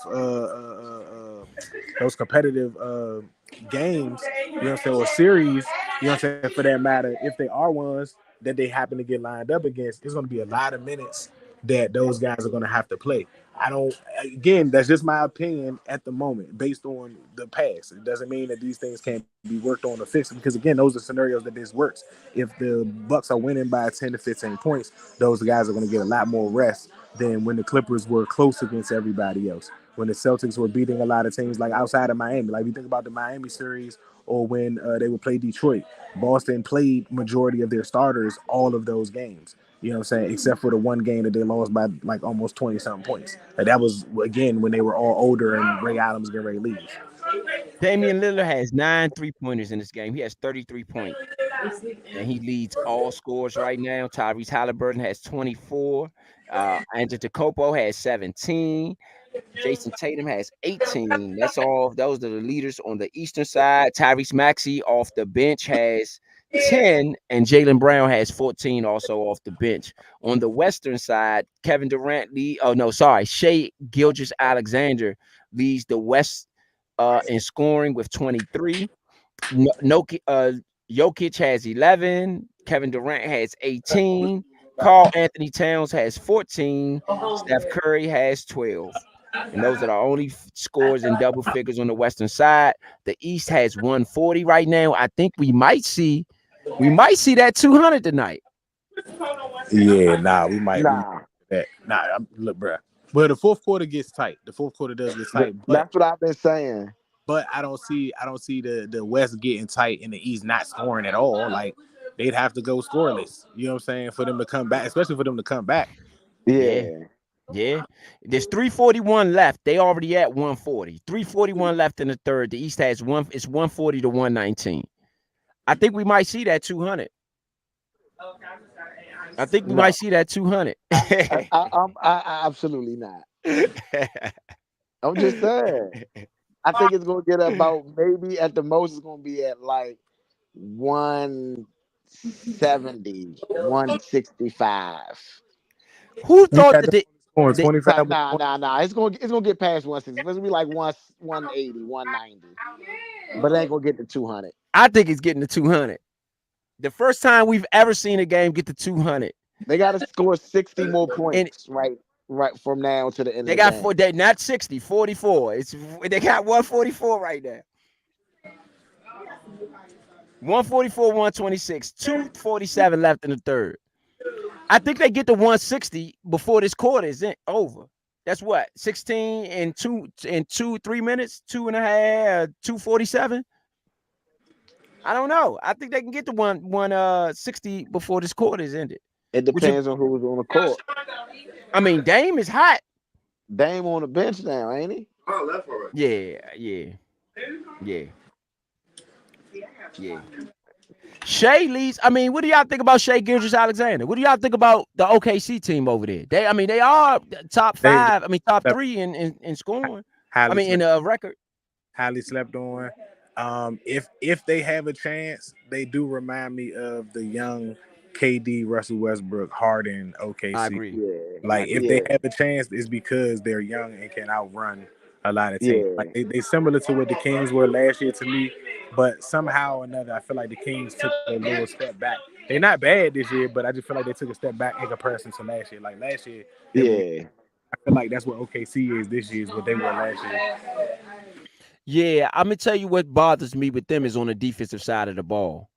games, you know what I'm saying, or series, you know what I'm saying, for that matter, if they are ones that they happen to get lined up against, it's going to be a lot of minutes that those guys are going to have to play. I don't. Again, that's just my opinion at the moment, based on the past. It doesn't mean that these things can't be worked on or fixed, because again, those are scenarios that this works. If the Bucks are winning by 10 to 15 points, those guys are going to get a lot more rest than when the Clippers were close against everybody else. When the Celtics were beating a lot of teams like outside of Miami, like you think about the Miami series, or when they would play Detroit, Boston played majority of their starters all of those games. You know what I'm saying? Except for the one game that they lost by like almost 20 something points. And that was again when they were all older and Ray Adams getting ready to leave. Damian Lillard has 9 3-pointers in this game. He has 33 points, and he leads all scores right now. Tyrese Halliburton has 24. Antetokounmpo has 17. Jason Tatum has 18. That's all. Those are the leaders on the Eastern side. Tyrese Maxey off the bench has 10, and Jaylen Brown has 14 also off the bench. On the Western side, Kevin Durant Shea Gilgeous Alexander leads the West in scoring with 23. No, Jokic has 11. Kevin Durant has 18. Carl Anthony Towns has 14. Steph Curry has 12. And those are the only scores in double figures on the Western side. The East has 140 right now. I think we might see that 200 tonight. Yeah, nah, we might Nah. that. Nah, look, bro. But the fourth quarter gets tight. The fourth quarter does get tight, but That's what I've been saying. I don't see the West getting tight and the East not scoring at all. Like they'd have to go scoreless. You know what I'm saying? For them to come back, especially for them to come back. Yeah. Yeah. Yeah. There's 341 left. They already at 140. 341 left in the third. The East has it's 140 to 119. I think we might see that 200. I think we might No. see that 200. I absolutely not. I'm just saying. I think it's gonna get about, maybe at the most it's gonna be at like 170, 165. Who You thought got that them scoring the 25 points. Nah. It's gonna get past 160. It's gonna be like 180, 190. But it ain't gonna get to 200. I think it's getting to 200. The first time we've ever seen a game get to 200. They gotta score 60 more And points right from now to the end of they the got game. four, they not 60, 44. They got 144 right now. 144, 126, 247 left in the third. I think they get to 160 before this quarter is over. That's what 16 and 3 minutes, 2.5, 2:47. I don't know. I think they can get to 160 before this quarter is ended. It Which is, depends on who's on the court. I mean, Dame is hot. Dame on the bench now, ain't he? Yeah, yeah, yeah, yeah. Shea leads. I mean, what do y'all think about Shea Gilgeous Alexander? What do y'all think about the OKC team over there? I mean, they are top They five. I mean, top slept, three in scoring. I highly mean, in slept, the record. highly slept on. If they have a chance, they do remind me of the young KD, Russell Westbrook, Harden, I OKC. agree. Yeah, I Like if agree. they yeah, have a chance, it's because they're young and can outrun a lot of teams. Like yeah, they similar to what the Kings were last year to me, but somehow or another, I feel like the Kings took a little step back. They're not bad this year, but I just feel like they took a step back in comparison to last year. Like last year, they were. yeah. I feel like that's what OKC is this year is what they were last year. Yeah, I'm gonna tell you what bothers me with them is on the defensive side of the ball.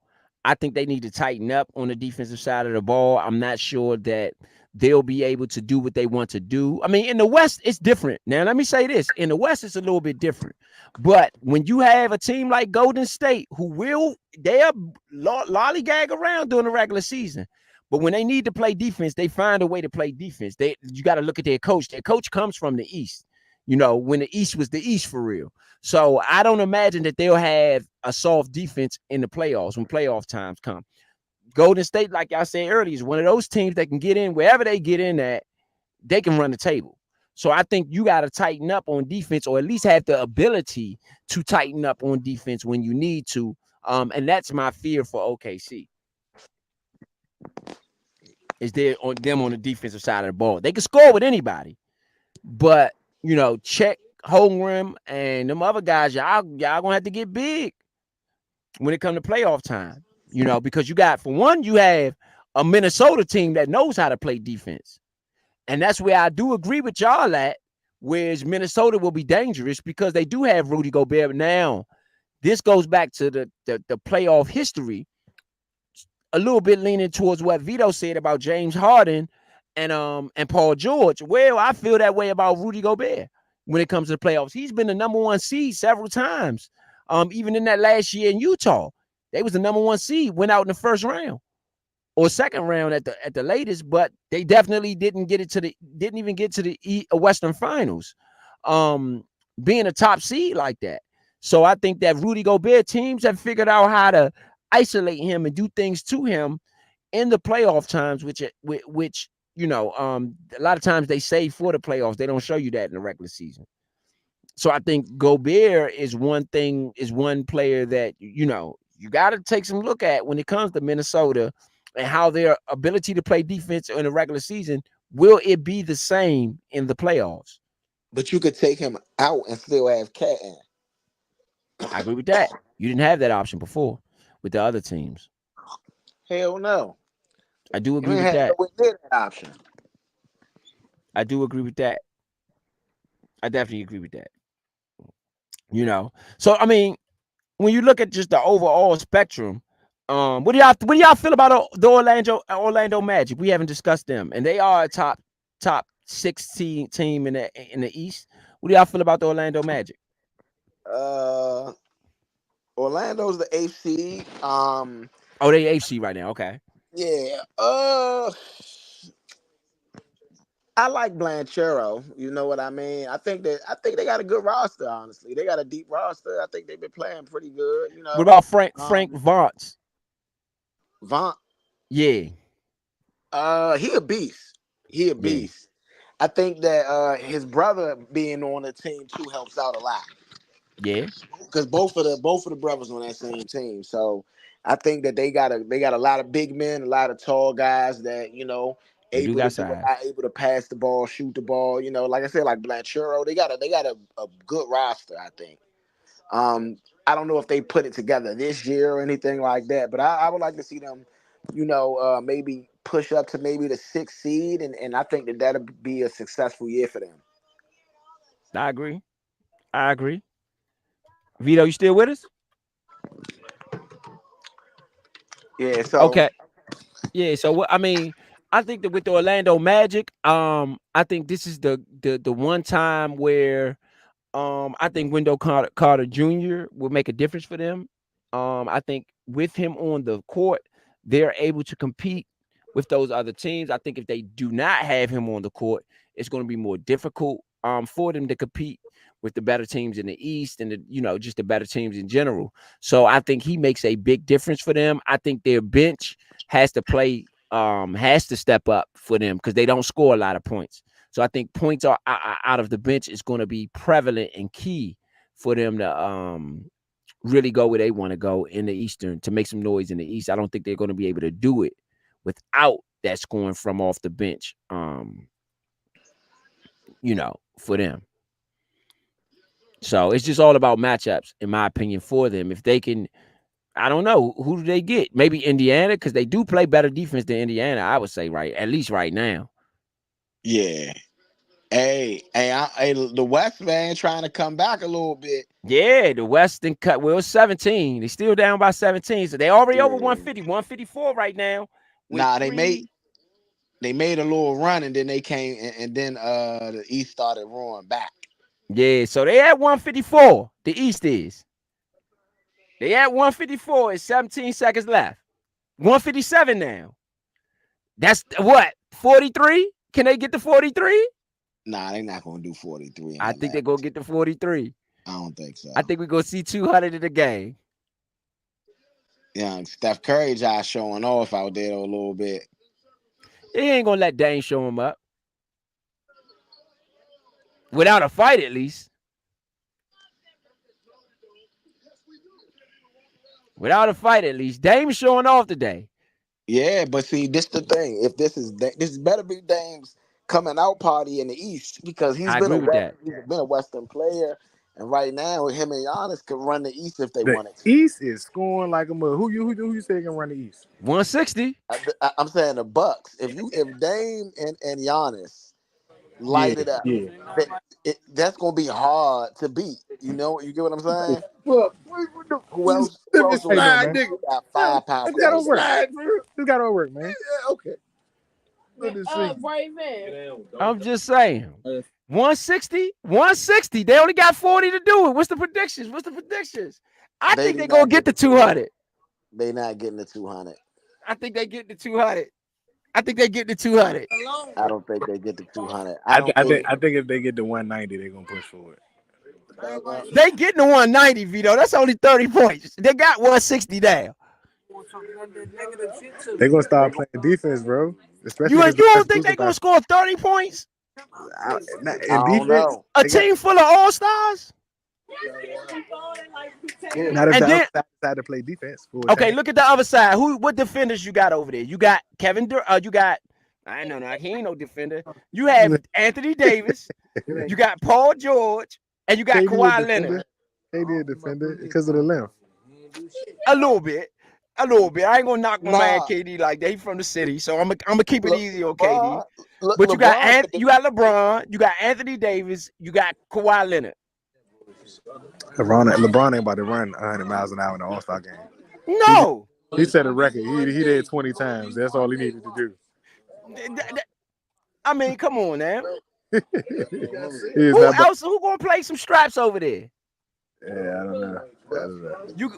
I think they need to tighten up on the defensive side of the ball. I'm not sure that they'll be able to do what they want to do. I mean, in the West, it's different. Now, let me say this. In the West, it's a little bit different. But when you have a team like Golden State, they'll lollygag around during the regular season. But when they need to play defense, they find a way to play defense. You got to look at their coach. Their coach comes from the East. When the East was the East for real. So I don't imagine that they'll have a soft defense in the playoffs when playoff times come. Golden State, like I said earlier, is one of those teams that can get in wherever they get in at, they can run the table. So I think you got to tighten up on defense, or at least have the ability to tighten up on defense when you need to. And that's my fear for OKC is them on the defensive side of the ball. They can score with anybody, but check Holmgren and them other guys, y'all gonna have to get big when it comes to playoff time. Because you have a Minnesota team that knows how to play defense. And that's where I do agree with y'all at, whereas Minnesota will be dangerous because they do have Rudy Gobert. Now, this goes back to the playoff history, a little bit leaning towards what Vito said about James Harden and Paul George. Well, I feel that way about Rudy Gobert when it comes to the playoffs. He's been the number one seed several times. Even in that last year in Utah, they was the number one seed, went out in the first round or second round at the latest, but they definitely didn't even get to the Western Finals, being a top seed like that. So I think that Rudy Gobert teams have figured out how to isolate him and do things to him in the playoff times, which a lot of times they save for the playoffs. They don't show you that in the regular season. So I think Gobert is one player that you got to take some look at when it comes to Minnesota and how their ability to play defense in the regular season, will it be the same in the playoffs? But you could take him out and still have Cat in. I agree with that. You didn't have that option before with the other teams. Hell no. I do You agree ain't with had that. nowhere near that option. I do agree with that. I definitely agree with that. So I mean, when you look at just the overall spectrum, what do y'all feel about the Orlando Magic? We haven't discussed them, and they are a top 16 team in the East. What do y'all feel about the Orlando Magic? Uh, Orlando's the eighth seed. Oh, they HC right now. Okay, Yeah. I like Blanchero. You know what I mean? I think they got a good roster. Honestly, they got a deep roster. I think they've been playing pretty good. what about Frank Um, Vance? Vaughn. Yeah, He a beast. He a yeah, beast. I think that his brother being on the team too helps out a lot yeah. because both of the brothers on that same team. So I think that they got a lot of big men, a lot of tall guys that They do able to got do a size. lot, able to pass the ball, shoot the ball. Like I said, like Blanchero, they got a good roster. I think. Um, I don't know if they put it together this year or anything like that, but I would like to see them, maybe push up to maybe the sixth seed, and I think that that'll be a successful year for them. I agree. I agree. Vito, you still with us? Yeah. So Okay. Yeah. So what I mean, I think that with the Orlando Magic, I think this is the one time where I think Wendell Carter Jr. will make a difference for them. I think with him on the court, they're able to compete with those other teams. I think if they do not have him on the court, it's going to be more difficult for them to compete with the better teams in the East and just the better teams in general. So I think he makes a big difference for them. I think their bench has to step up for them because they don't score a lot of points. So I think points are out of the bench is going to be prevalent and key for them to really go where they want to go in the Eastern to make some noise in the East. I don't think they're going to be able to do it without that scoring from off the bench. For them. So it's just all about matchups, in my opinion, for them. If they can, I don't know, who do they get? Maybe Indiana, because they do play better defense than Indiana, I would say, right? At least right now. Yeah. Hey, the West man trying to come back a little bit. Yeah, the Western cut. Well, it's 17. They still down by 17. So they already over Yeah. 150, 154 right now. With Nah, three. they made a little run and then they came and then the East started roaring back. Yeah, so they at 154. The East is. They at 154. It's 17 seconds left. 157 now. That's what? 43? Can they get to 43? Nah, they're not gonna do 43 in I that think they're last. going to get to 43. I don't think so. I think we're going to see 200 in the game. Yeah, Steph Curry just showing off out there a little bit. They ain't going to let Dame show him up. Without a fight, at least. Without a fight, at least. Dame's showing off today. Yeah, but see, this the thing. If this better be Dame's coming out party in the East because I agree with that. He's been a Western player, and right now him and Giannis can run the East if they The wanted to. East is scoring like a mother. Who you say can run the East? 160. I'm saying the Bucks. If Dame and Giannis Yeah, light it up, yeah. that, that's gonna be hard to beat. You get what I'm saying? Well, Who else? let Who me else on the slide, East nigga. got firepower This in got the to work. East? This got to work, man. Yeah, okay. I'm just saying. 160? 160. They only got 40 to do it. What's the predictions? I They think do they're going not to get get the the 200. 200. They not getting the 200. I think they get the 200. I think they get the 200. I don't think they get the 200. I don't I think. think if they get to 190, they're gonna push for it. They getting the 190, Vito. That's only 30 points. They got 160 now. They're gonna They start go, playing defense, bro. You, Especially you against the don't West think they're losing going by to score 30 points? I in don't defense. know. A They got team full of all-stars? Yeah. not if And the other then, side decide to play defense full okay, time. look at the other side. What defenders you got over there? You got Kevin Durant. You got, I know, he ain't no defender. You have Anthony Davis. You got Paul George. And you got KD a Kawhi Leonard. defender. KD a defender because of the length. A little bit. I ain't gonna knock my man Nah. KD like that. He from the city, so I'm gonna keep it easy on KD. LeBron, But you got LeBron could you got LeBron, you got Anthony Davis, you got Kawhi Leonard. LeBron ain't about to run 100 miles an hour in the All-Star game. No, He set a record. He did 20 times. That's all he needed to do. I mean, come on now. He is Who not. else? Who gonna play some straps over there? Yeah, I don't know.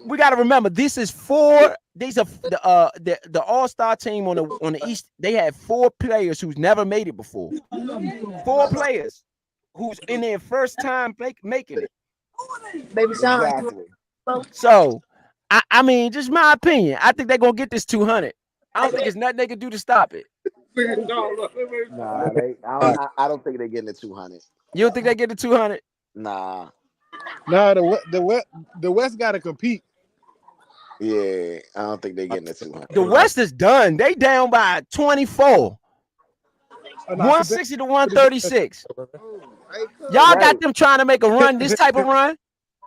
We got to remember this is four. These are the All-Star team on the East. They had 4 players who's never made it before. 4 players who's in their first time making it. Baby Sean. Exactly. So, I mean, just my opinion. I think they're gonna get this 200. I don't think there's nothing they can do to stop it. Nah, I don't think they're getting the 200. You don't think they get the 200? Nah. No, the West got to compete. Yeah, I don't think they're getting the 200. The West is done. They down by 24. 160 to 136. Y'all got them trying to make a run, this type of run.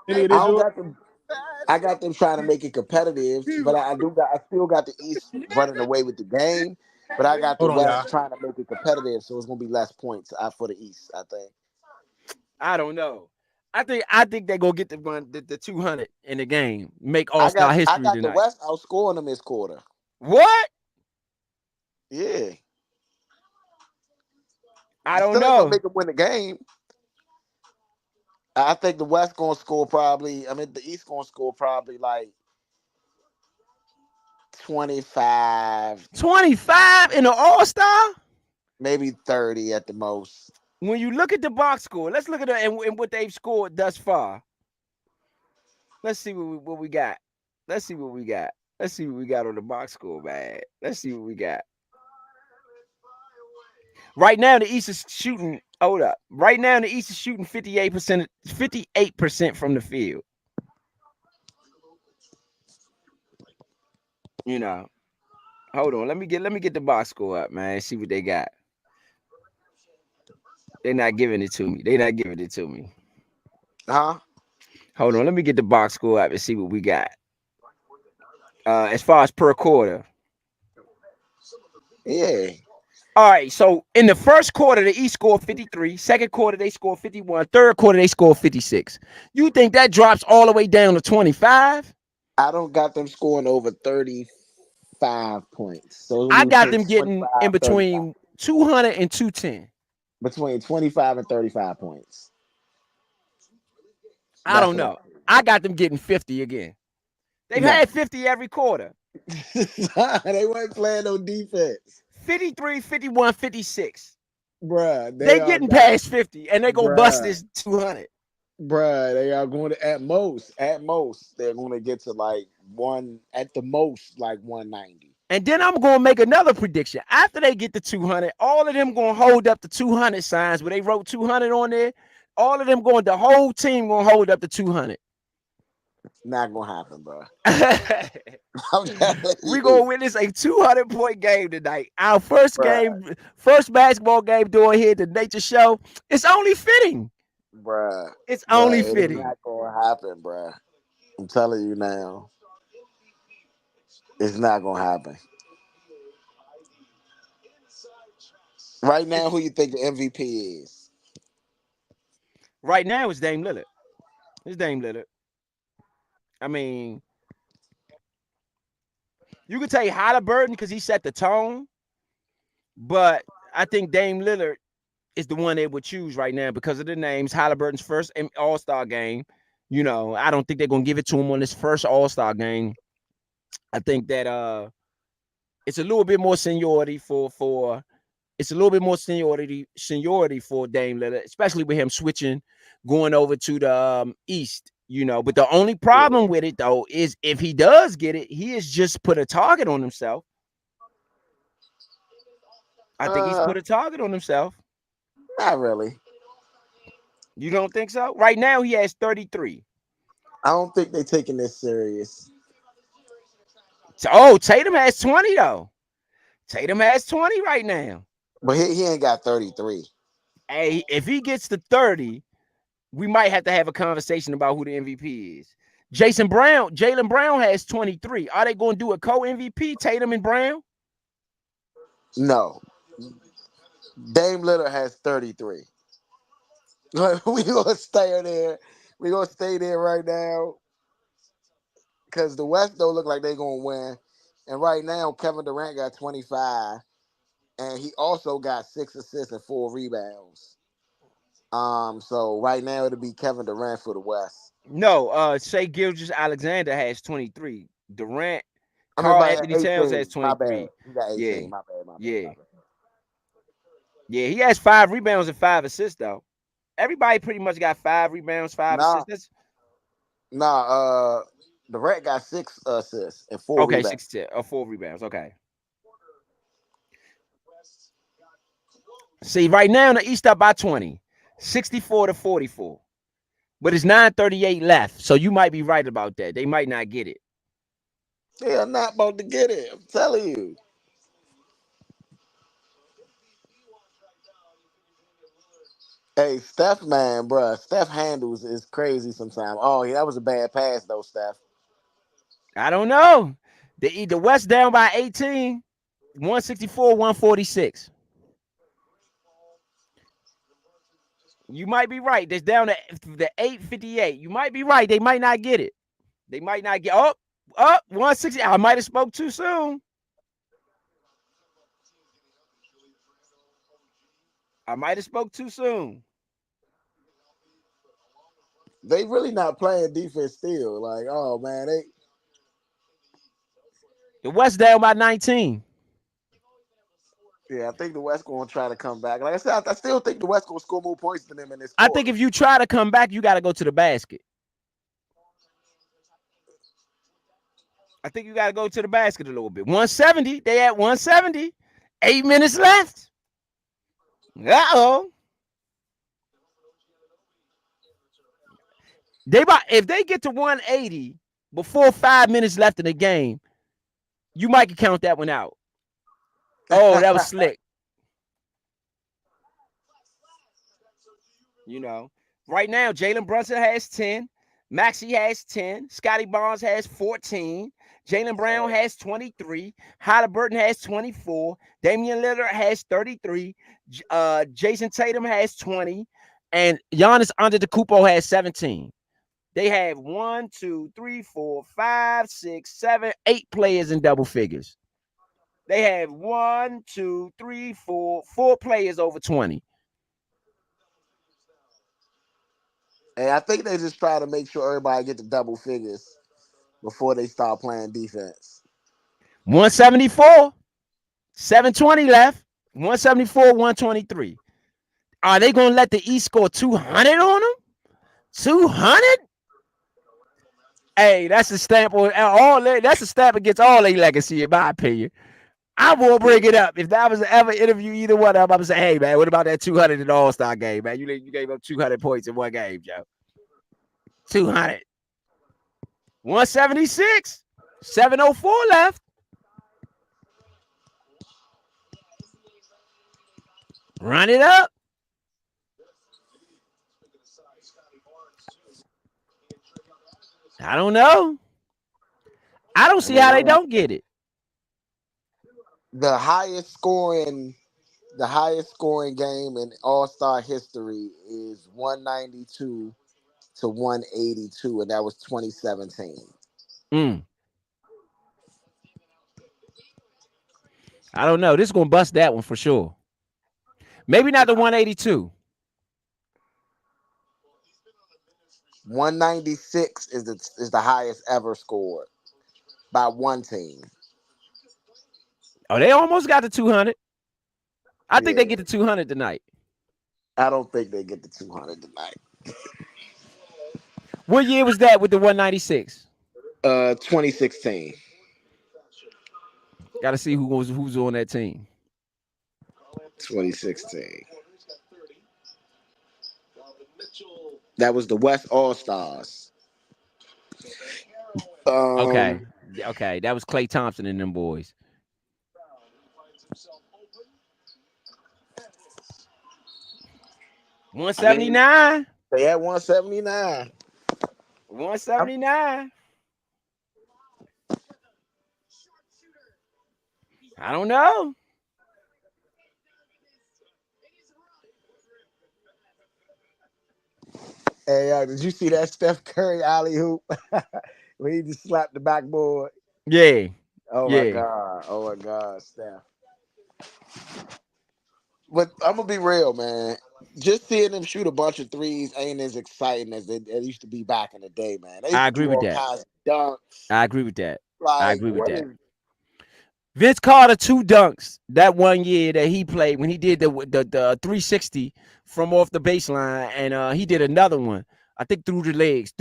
I don't got them. I got them trying to make it competitive, but I still got the East running away with the game. But I got the West trying to make it competitive, so it's gonna be less points for the East, I think. I don't know. I think they're gonna get the 200 in the game. Make All-Star history I got the tonight. West outscoring them this quarter. What? Yeah. I You don't still ain't gonna know. make them win the game. I think the West gonna score probably. I mean, the East gonna score probably like 25, 25 in the All-Star? maybe 30 at the most. When you look at the box score, let's look at it and what they've scored thus far. Let's see what we got. Let's see what we got. Let's see what we got on the box score, man. Let's see what we got. Right now, the East is shooting. Hold up. Right now, the East is shooting 58% from the field. You know. Hold on. Let me get the box score up, man. See what they got. They're not giving it to me. They're not giving it to me. Huh? Hold on. Let me get the box score up and see what we got. As far as per quarter. Yeah. All right, so in the first quarter, the East scored 53. Second quarter, they scored 51. Third quarter, they scored 56. You think that drops all the way down to 25? I don't got them scoring over 35 points. So I we got say them getting in 25, 35. between 200 and 210. Between 25 and 35 points. I That's don't what know. I got them getting 50 again. They've no. had 50 every quarter. They weren't playing no defense. 53, 51, 56. Bruh, They they are getting not. past 50 and they gonna bust Bruh. this 200. Bruh, they are going to at most, they're going to get to like one at the most like 190. And then I'm gonna make another prediction. After they get to 200, all of them gonna hold up the 200 signs where they wrote 200 on there. All of them going, the whole team gonna hold up the 200. Not gonna happen, bro. I'm telling We gonna you, witness a 200-point game tonight. Our first bruh, game, first basketball game doing here at the Nature Show. It's only fitting. bruh, It's only bruh. It is fitting. not gonna happen, bruh. I'm telling you now, it's not gonna happen. Right now, It's, who you think the MVP is? right now, it's Dame Lillard. It's Dame Lillard. I mean, you could take Halliburton because he set the tone, but I think Dame Lillard is the one they would choose right now because of the names. Halliburton's first All-Star game. You know, I don't think they're gonna give it to him on his first All-Star game. I think that it's a little bit more seniority for it's a little bit more seniority for Dame Lillard, especially with him switching, going over to the East. You know, but the only Yeah. problem with it though is if he does get it, he has just put a target on himself. I think he's Uh, put a target on himself. Not really. You don't think so? Right now, he has 33. I don't think they taking this serious. So, oh, Tatum has 20 though. Tatum has 20 right now. But he ain't got 33. Hey, if he gets to 30, we might have to have a conversation about who the MVP is. Jalen Brown has 23. Are they going to do a co-MVP, Tatum and Brown? No. Dame Lillard has 33. We gonna stay there. We gonna stay there right now because the West don't look like they gonna win. And right now, Kevin Durant got 25, and he also got 6 assists and 4 rebounds. So right now it'll be Kevin Durant for the West. No, Shai Gilgeous-Alexander has 23. Durant, I mean, Carl by Anthony Towns has 18. My bad. 23. He got Yeah, 18. My bad. My bad. yeah, My bad. yeah. He has 5 rebounds and 5 assists though. Everybody pretty much got 5 rebounds, five Nah, assists. That's nah. Durant got 6 assists and four okay, rebounds. 6 or 4 rebounds. Okay. See, right now the East up by 20, 64 to 44. But it's 9:38 left. So you might be right about that. They might not get it. They are not about to get it. I'm telling you. Hey, Steph, man, bruh. Steph handles is crazy sometimes. Oh, yeah, that was a bad pass, though, Steph. I don't know. The West down by 18, 164, 146. You might be right. That's down to the 858. You might be right. They might not get it. They might not get up, 160. I might have spoke too soon. I might have spoke too soon. They really not playing defense still. Like, oh man, they The West down by 19. yeah, I think the West gonna try to come back. Like I said, I still think the West gonna score more points than them in this I think quarter. if you try to come back, you got to go to the basket. I think you got to go to the basket a little bit. 170. They at 170. 8 minutes left. Uh-oh. If they get to 180 before 5 minutes left in the game, you might count that one out. Oh, that was slick. You know, right now, Jalen Brunson has 10. Maxey has 10. Scotty Barnes has 14. Jalen Brown has 23. Halliburton has 24. Damian Lillard has 33. Jason Tatum has 20. And Giannis Antetokounmpo has 17. They have 1, 2, 3, 4, 5, 6, 7, 8 players in double figures. They have 1, 2, 3, 4 players over 20. And I think they just try to make sure everybody get the double figures before they start playing defense. 174, 720 left. 174, 123. Are they going to let the East score 200 on them? 200? Hey, that's a stamp on all. That's a stamp against all their legacy, in my opinion. I will bring it up. If that was ever interview either one of them, I'm going to say, hey, man, what about that 200 in the All-Star game, man? You gave up 200 points in one game, Joe. 200. 176. 704 left. Run it up. I don't know. I don't I see mean, how they don't get it. the highest scoring game in All Star history is 192 to 182, and that was 2017. Mm, I don't know. This is going to bust that one for sure. Maybe not the 182. 196 is the highest ever scored by one team. Oh, they almost got the 200. I think they Yeah, get the 200 tonight. I don't think they get the 200 tonight. What year was that with the 196? 2016. Got to see who's on that team. 2016. That was the West All Stars. Um, Okay. Okay. That was Klay Thompson and them boys. I mean, 179. they had 179. 179. I don't know. Hey, did you see that Steph Curry alley hoop when he just slapped the backboard? Yeah. Oh my Yeah. god! Oh my god, Steph. But I'm gonna be real, man. Just seeing them shoot a bunch of threes ain't as exciting as it used to be back in the day, man. They used I to agree do with all that. kinds of dunks. I agree with that. I Like, agree with what that. is? Vince Carter 2 dunks that one year that he played when he did the 360 from off the baseline, and he did another one. I think through the legs,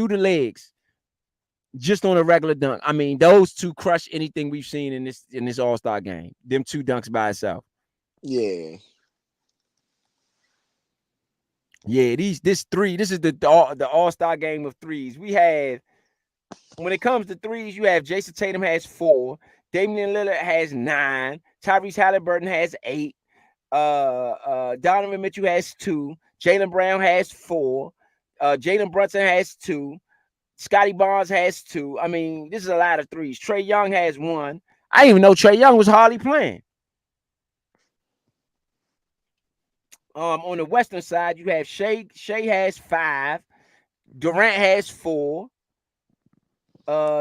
just on a regular dunk. I mean, those two crush anything we've seen in this All Star game. Them 2 dunks by itself. Yeah, Yeah, this three. This is the All Star game of threes. We have when it comes to threes, you have Jason Tatum has 4, Damian Lillard has 9, Tyrese Halliburton has 8. Donovan Mitchell has 2. Jalen Brown has 4. Jalen Brunson has 2. Scotty Barnes has 2. I mean, this is a lot of threes. Trey Young has 1. I didn't even know Trey Young was hardly playing. On the Western side, you have Shea. Shea has 5. Durant has 4.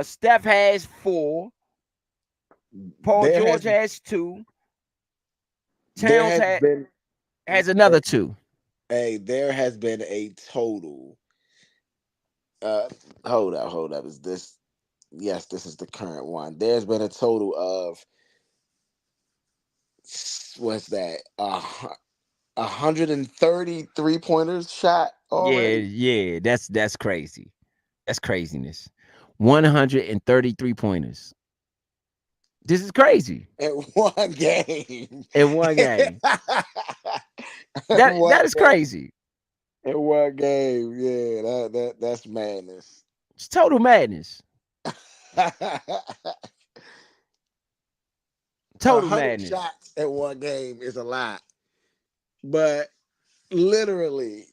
Steph has 4. Paul there George has has 2. there Towns has had been Has another two. Hey, there has been a total. Uh, hold up. Is this? Yes, this is the current one. There's been a total of what's that? 133 pointers shot Yeah, already yeah, that's crazy. That's craziness. 133 pointers. This is crazy. in one game. In one game. In That one is game. crazy. In one game. Yeah, that's madness. It's total madness. A Total hundred madness. shots in one game is a lot, but literally,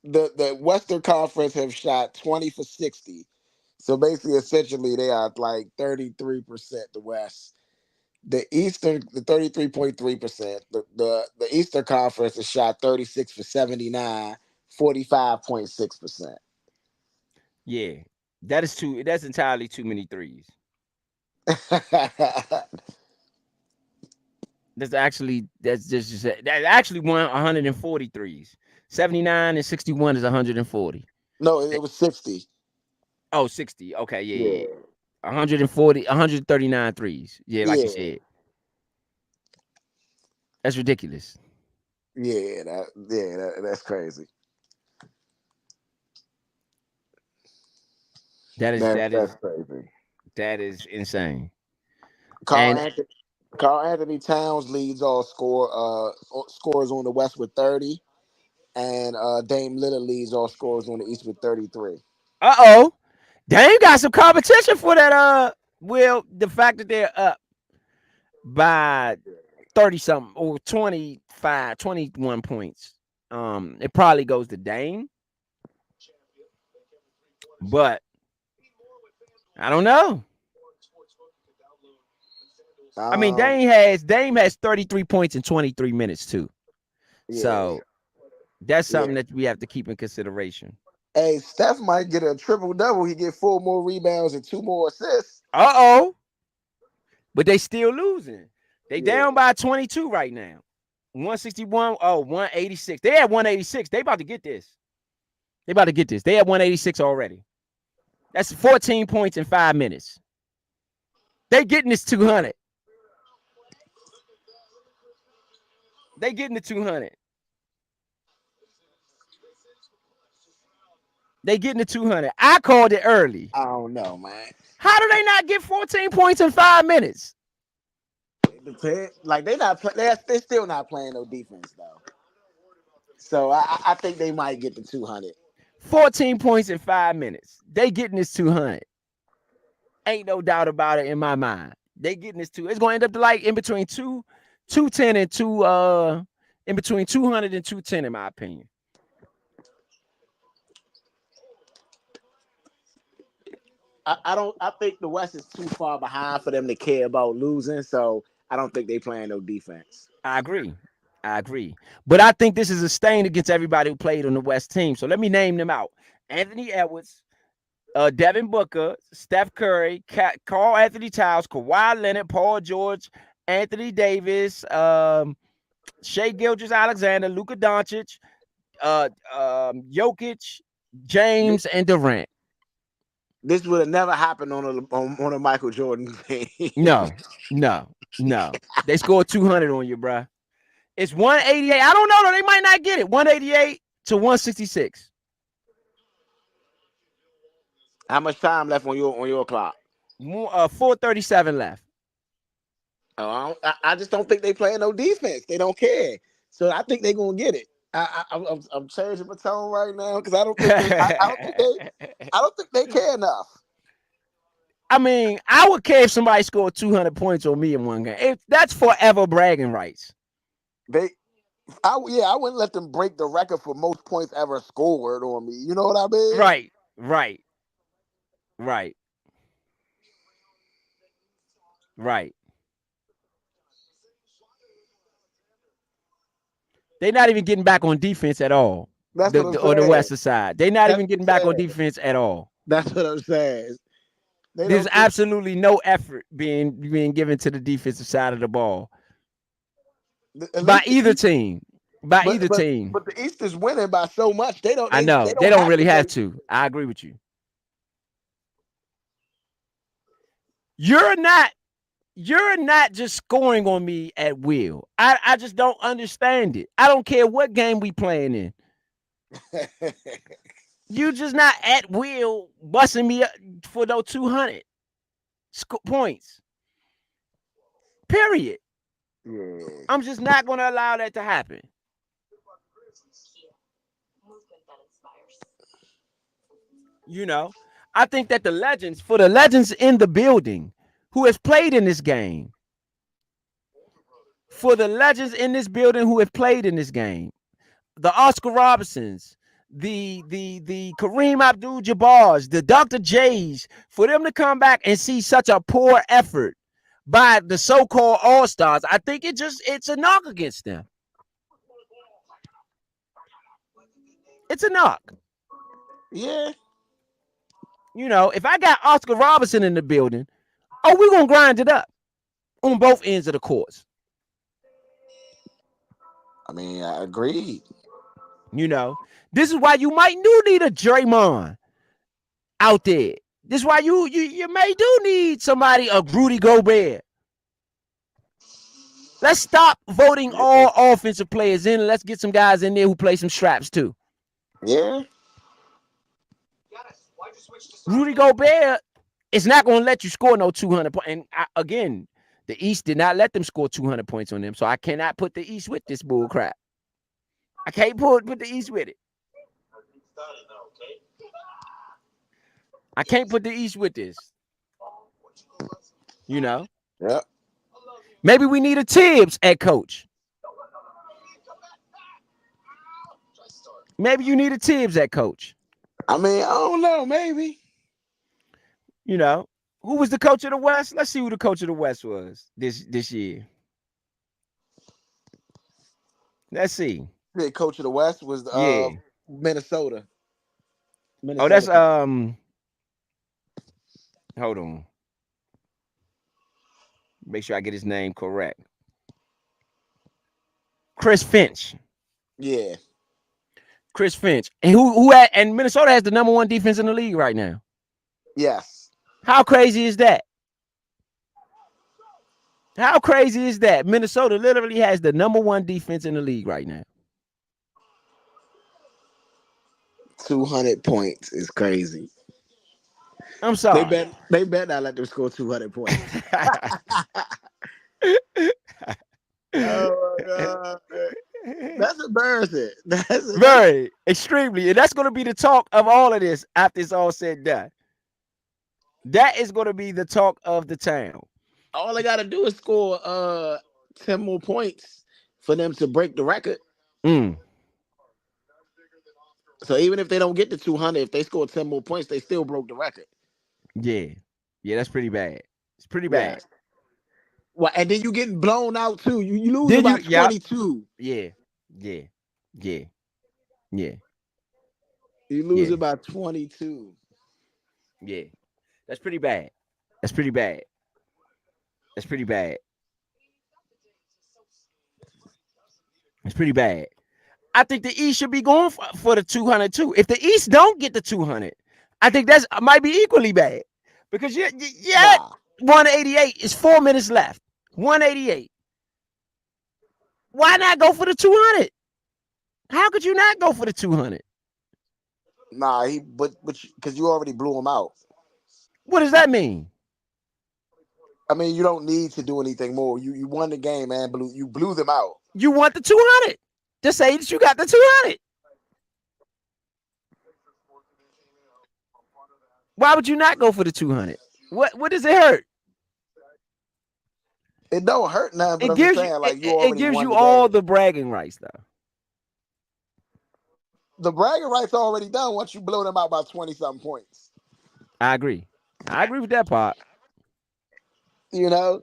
the Western Conference have shot 20 for 60. So basically, essentially, they are like 33% the West. The 33.3%. The Eastern Conference has shot 36 for 79, 45.6%. Yeah. That is too that's entirely too many threes. That's just that actually won 140 threes. 79 and 61 is 140. No, Eh, it was 60. Oh, 60. Okay, yeah, yeah. Yeah. 140, 139 threes. Yeah, like you Yeah. said. That's ridiculous. That's crazy. That is that That's is crazy. that is insane. Carl And Anthony Carl Anthony Towns leads all scores on the West with 30, and Dame Lillard leads all scores on the East with 33. uh-oh. Dame got some competition for that well, the fact that they're up by 30 something or 25, 21 points. It probably goes to Dame, but I don't know. I mean, Um, Dame has 33 points in 23 minutes too. yeah, So that's yeah. something that we have to keep in consideration. Hey, Steph might get a triple double. He get 4 more rebounds and 2 more assists. Uh-oh. But they still losing. They Yeah, down by 22 right now. 161. Oh, 186. They had 186. They about to get this. They about to get this. They had 186 already. That's 14 points in 5 minutes. They getting this 200. They getting the 200. They getting the 200. I called it early. I don't know, man. How do they not get 14 points in 5 minutes? It depends. Like they not play, they still not playing no defense though. So I think they might get the 200. 14 points in 5 minutes. They getting this 200. Ain't no doubt about it in my mind. They getting this two. It's gonna end up to like in between 210 and in between 200 and 210, in my opinion. I don't. I think the West is too far behind for them to care about losing. So I don't think they playing no defense. I agree. I agree. But I think this is a stain against everybody who played on the West team. So let me name them out. Anthony Edwards, Devin Booker, Steph Curry, Carl Anthony Towns, Kawhi Leonard, Paul George, Anthony Davis, Shea Gilgeous Alexander, Luka Doncic, Jokic, This, James, and Durant. this would have never happened on a Michael Jordan thing. No, no, no. They scored 200 on you, bruh. It's 188. I don't know, though. They might not get it. 188 to 166. How much time left on your clock? 437 left. Oh, I just don't think they playing no defense. They don't care. So I think they're gonna get it. I'm changing my tone right now because I don't think they. I don't think they. I don't think they care enough. I mean, I would care if somebody scored 200 points on me in one game. That's forever bragging rights. They. I wouldn't let them break the record for most points ever scored on me. You know what I mean? Right, right, right, right. They're not even getting back on defense at all. That's what I'm Or the saying. Western side. They're not That's even what I'm getting back on saying. defense at all. That's what I'm saying. They There's don't care. absolutely no effort being given to the defensive side of the ball At by least either team. by But either but team. but the East is winning by so much. They don't I they know they they don't don't have to really have play. to. I agree with you. You're not you're not just scoring on me at will. I just don't understand it. I don't care what game we playing in. You just not at will busting me up for those 200 points. Period. Yeah. I'm just not going to allow that to happen. You know, I think that for the legends in the building who has played in this game, for the legends in this building who have played in this game, the Oscar Robertsons, the Kareem Abdul-Jabbars, the Dr. J's, for them to come back and see such a poor effort by the so-called All-Stars, I think it's a knock against them. It's a knock. Yeah. You know, if I got Oscar Robertson in the building, oh, we're gonna grind it up on both ends of the course. I mean, I agreed. You know, this is why you might need a Draymond out there. This is why you may do need somebody, a Rudy Gobert. Let's stop voting Yeah. all offensive players in. Let's get some guys in there who play some straps too. Yeah. Rudy Gobert is not going to let you score no 200 points. And again, the East did not let them score 200 points on them. So I cannot put the East with this bull crap. I can't put the East with it. I can't put the East with this. You know, Yep. maybe we need a Tibbs at coach. Maybe you need a Tibbs at coach. I mean, I don't know. Maybe You know, who was the coach of the West? Let's see who the coach of the West was this year. Let's see. the coach of the West was Yeah. Minnesota. Oh, that's Minnesota coach. hold on. Make sure I get his name correct. Chris Finch. Yeah. Chris Finch. And and Minnesota has the number one defense in the league right now. Yes. How crazy is that? How crazy is that? Minnesota literally has the number one defense in the league right now. 200 points is crazy. I'm They sorry. bet they bet not let them score 200 points. Oh my god. That's embarrassing. That's Very extremely. And that's going to be the talk of all of this after it's all said and done. That is going to be the talk of the town. all they gotta do is score 10 more points for them to break the record. Mm, So even if they don't get to 200, if they score 10 more points, they still broke the record. yeah. Yeah, that's pretty bad. It's pretty bad. Yes. Well, and then you getting blown out too. You losing Then by you, yep. 22. Yeah. Yeah. Yeah. Yeah. You Yeah. losing by 22. Yeah. That's pretty bad. That's pretty bad. That's pretty bad. It's pretty bad. I think the East should be going for the 200 too. If the East don't get the 200, I think that's might be equally bad because you're at Nah. 188. It's 4 minutes left. 188. Why not go for the 200? How could you not go for the 200? Nah, but because you already blew him out. What does that mean? I mean, you don't need to do anything more. You won the game, man. You blew them out. You want the 200. Just say that you got the 200. Why would you not go for the 200? What does it hurt? It don't hurt nothing, but It I'm just gives you saying, it, like, you it already gives won you the all game. the bragging rights though. The bragging rights already done once you blow them out by 20 something points. I agree. I agree with that part. You know,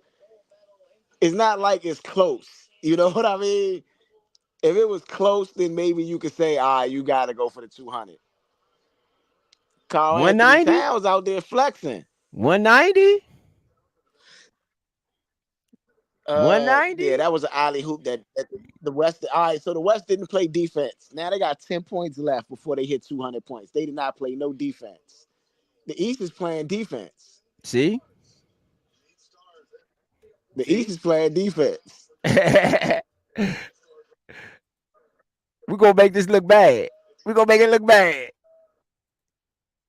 it's not like it's close. You know what I mean? If it was close, then maybe you could say, all right, you got to go for the 200. Carl Anthony 190? Towns out there flexing. 190? Yeah, 190. that was an alley hoop that the West. All right, so the West didn't play defense. Now they got 10 points left before they hit 200 points. They did not play no defense. The East is playing defense. See, The East see. is playing defense. We're gonna make this look bad. We're gonna make it look bad.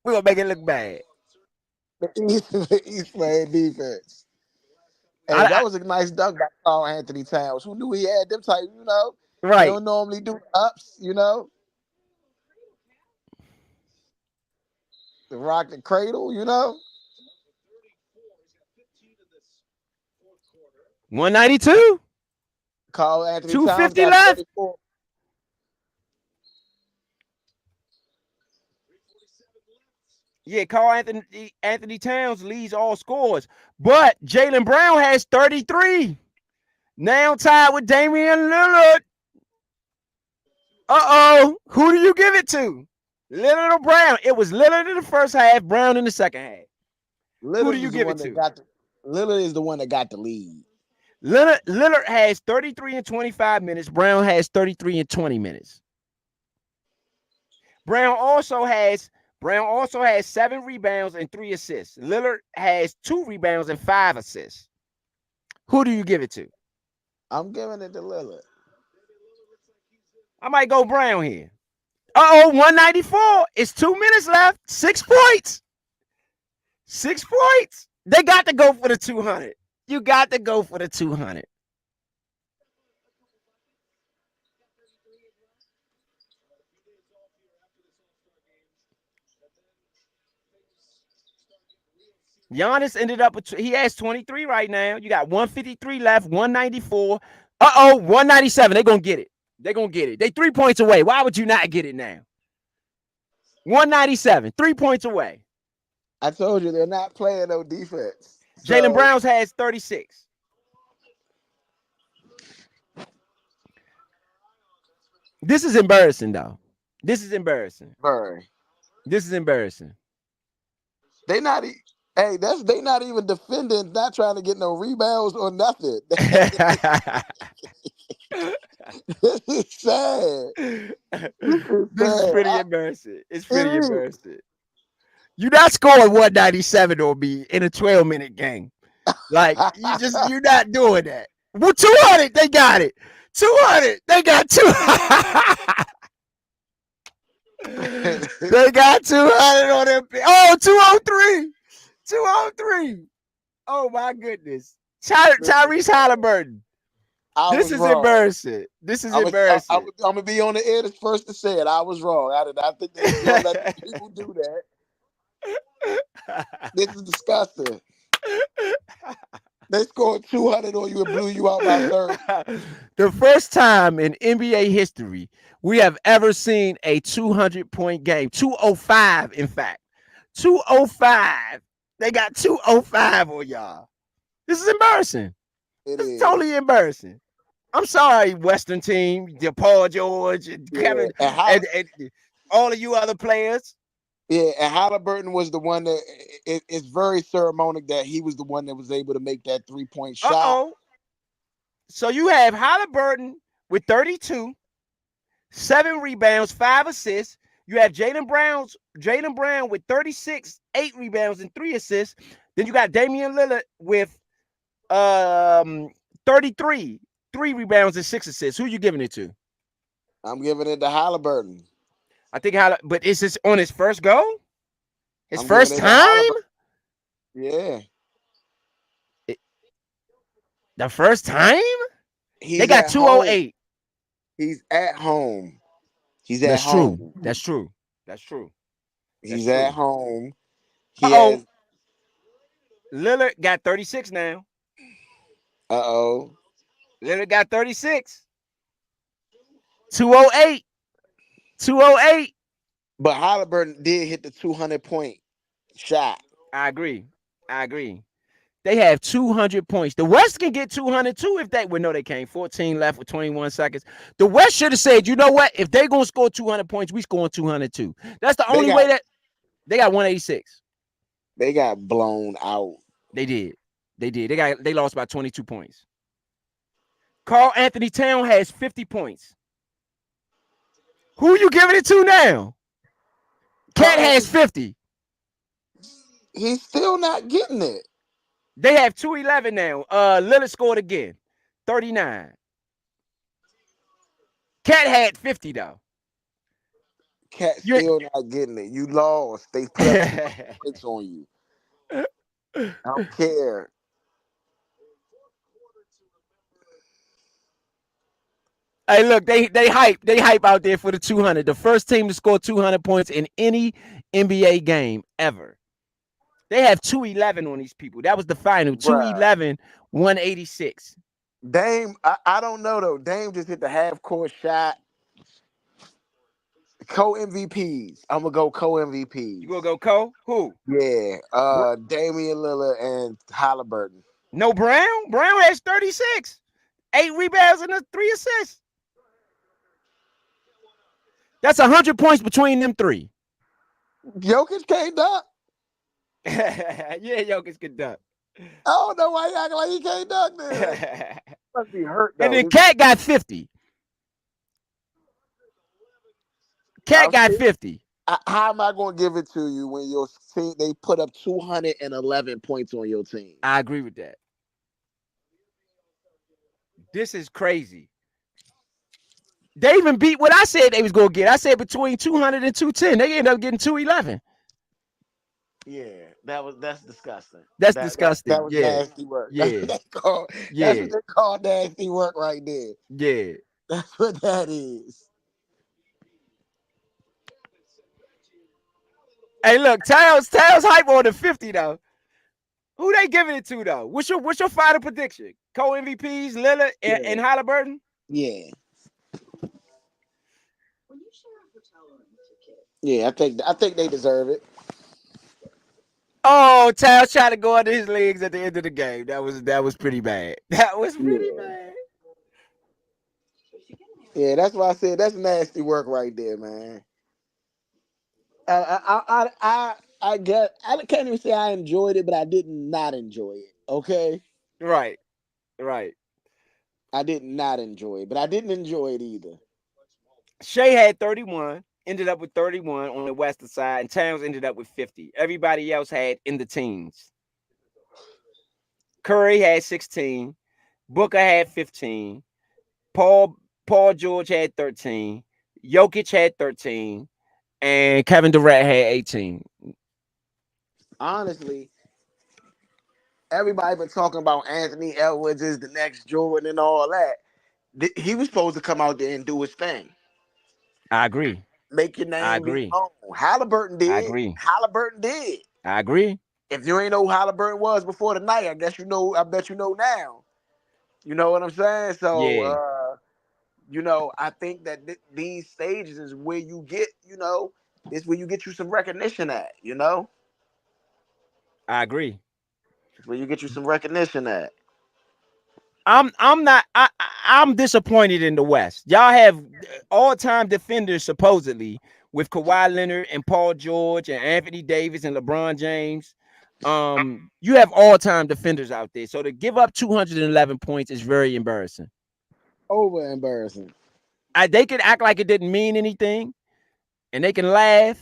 We're gonna make it look bad. The East playing defense. Hey, I, that was a nice dunk by Carl Anthony Towns. Who knew he had them type? He right. don't normally do ups. The rock the cradle. 192. Carl Anthony Towns 250 got left. 34. Yeah, Carl Anthony Towns leads all scores, but Jaylen Brown has 33. Now tied with Damian Lillard. Who do you give it to? Lillard or Brown? It was Lillard in the first half, Brown in the second half. Who do Lillard you is the give it one that to? got the. Lillard is the one that got the lead. Lillard has 33 in 25 minutes. Brown has 33 in 20 minutes. Brown also has 7 rebounds and 3 assists. Lillard has 2 rebounds and 5 assists. Who do you give it to? I'm giving it to Lillard. I might go Brown here. 194. It's 2 minutes left. 6 points. 6 points. They got to go for the 200. You got to go for the 200. Giannis ended up with, he has 23 right now. You got 153 left, 194. 197. They're going to get it. They're going to get it. They 3 points away. Why would you not get it now? 197, 3 points away. I told you they're not playing no defense. Jaylen Brown's has 36. This is embarrassing, though. This is embarrassing. Burn. This is embarrassing. They not. They not even defending. Not trying to get no rebounds or nothing. This is sad. This is pretty embarrassing. It's pretty embarrassing. You're not scoring 197 on me in a 12-minute game. Like, you're not doing that. Well, 200, they got it. 200, they got 200. They got 200 on them. Oh, 203. 203. Oh, my goodness. Tyrese Halliburton. This is embarrassing. This is embarrassing. I'm going to be on the air the first to say it. I was wrong. I did not think they were going to let people do that. This is disgusting. They scored 200 on you and blew you out by 30. The first time in NBA history we have ever seen a 200-point game. 205, in fact. 205. They got 205 on y'all. This is embarrassing. This is totally embarrassing. I'm sorry, Western team, Paul George, and Kevin, and all of you other players. Yeah, and Halliburton was the one that it's very ceremonial that he was the one that was able to make that 3-point shot. So you have Halliburton with 32, 7 rebounds, 5 assists. You have Jaylen Brown with 36, 8 rebounds and 3 assists. Then you got Damian Lillard with 33, 3 rebounds and 6 assists. Who you giving it to? I'm giving it to Halliburton. I think but is this on his first go? His first time? Yeah. The first time? They got 208. He's at home. That's true. That's true. That's true. He's at home. Lillard got 36 now. Lillard got 36. 208. 208. But Halliburton did hit the 200-point shot. I agree. They have 200 points. The West can get 202 if they would. No, they can't. 14 left with 21 seconds. The West should have said, you know what? If they're going to score 200 points, we scoring 202. That's the only way that they got 186. They got blown out. They did. They lost by 22 points. Carl Anthony Town has 50 points. Who you giving it to now? Carl Cat Anthony, has 50. he's still not getting it. They have 211 now. Lillard scored again. 39. Cat had 50 though. Cat You still not getting it. You lost. They put up 200 points on you. I don't care. Hey, look, they hype out there for the 200. The first team to score 200 points in any NBA game ever. They have 211 on these people. That was the final. Bruh. 211, 186. Dame, I don't know though. Dame just hit the half court shot. Co MVPs. I'm gonna go co You MVPs. gonna go Cole? Who? Yeah. Br- Damian Lillard and Halliburton. no Brown. Brown has 36. 8 rebounds and 3 assists. That's 100 points between them three. Jokic can't dunk. Yeah, Jokic can dunk. I don't know why he acting like he can't dunk then. Must be hurt And though. then Cat got 50. Cat I'm got still, 50. how am I gonna give it to you when your team they put up 211 points on your team? I agree with that. This is crazy. They even beat what I said they was gonna get. I said between 200 and 210. They ended up getting 211. Yeah, that's disgusting. That's That disgusting. was Yeah. nasty work. Yeah. That's Yeah. what they call nasty work right there. Yeah. That's what that is. Hey, look, Tails hype on the 50 though. Who they giving it to though? What's your final prediction? Co MVPs, Lillard Yeah, and Halliburton? yeah, yeah. I think they deserve it. Oh, Tails tried to go under his legs at the end of the game. That was pretty bad. That was pretty Yeah, bad. yeah. That's why I said that's nasty work right there, man. I get. I can't even say I enjoyed it, but I did not enjoy it. Okay, Right, right. I did not enjoy it, but I didn't enjoy it either. Shea had 31, ended up with 31 on the western side, and Towns ended up with 50. Everybody else had in the teens. Curry had 16, Booker had 15, Paul Paul George had 13, Jokic had 13, and Kevin Durant had 18. Honestly, everybody been talking about Anthony Edwards is the next Jordan and all that. He was supposed to come out there and do his thing, I agree. make your I name be agree. known. Halliburton I did. agree. Halliburton did. I agree. If you ain't know who Halliburton was before the night, I guess you know. I bet you know now. You know what I'm saying? So, Yeah, I think that these stages is where you get, it's where you get you some recognition at. I agree. It's where you get you some recognition at. I'm not I'm disappointed in the West. Y'all have all-time defenders supposedly with Kawhi Leonard and Paul George and Anthony Davis and LeBron James. You have all-time defenders out there. So to give up 211 points is very embarrassing. Over embarrassing. They can act like it didn't mean anything and they can laugh.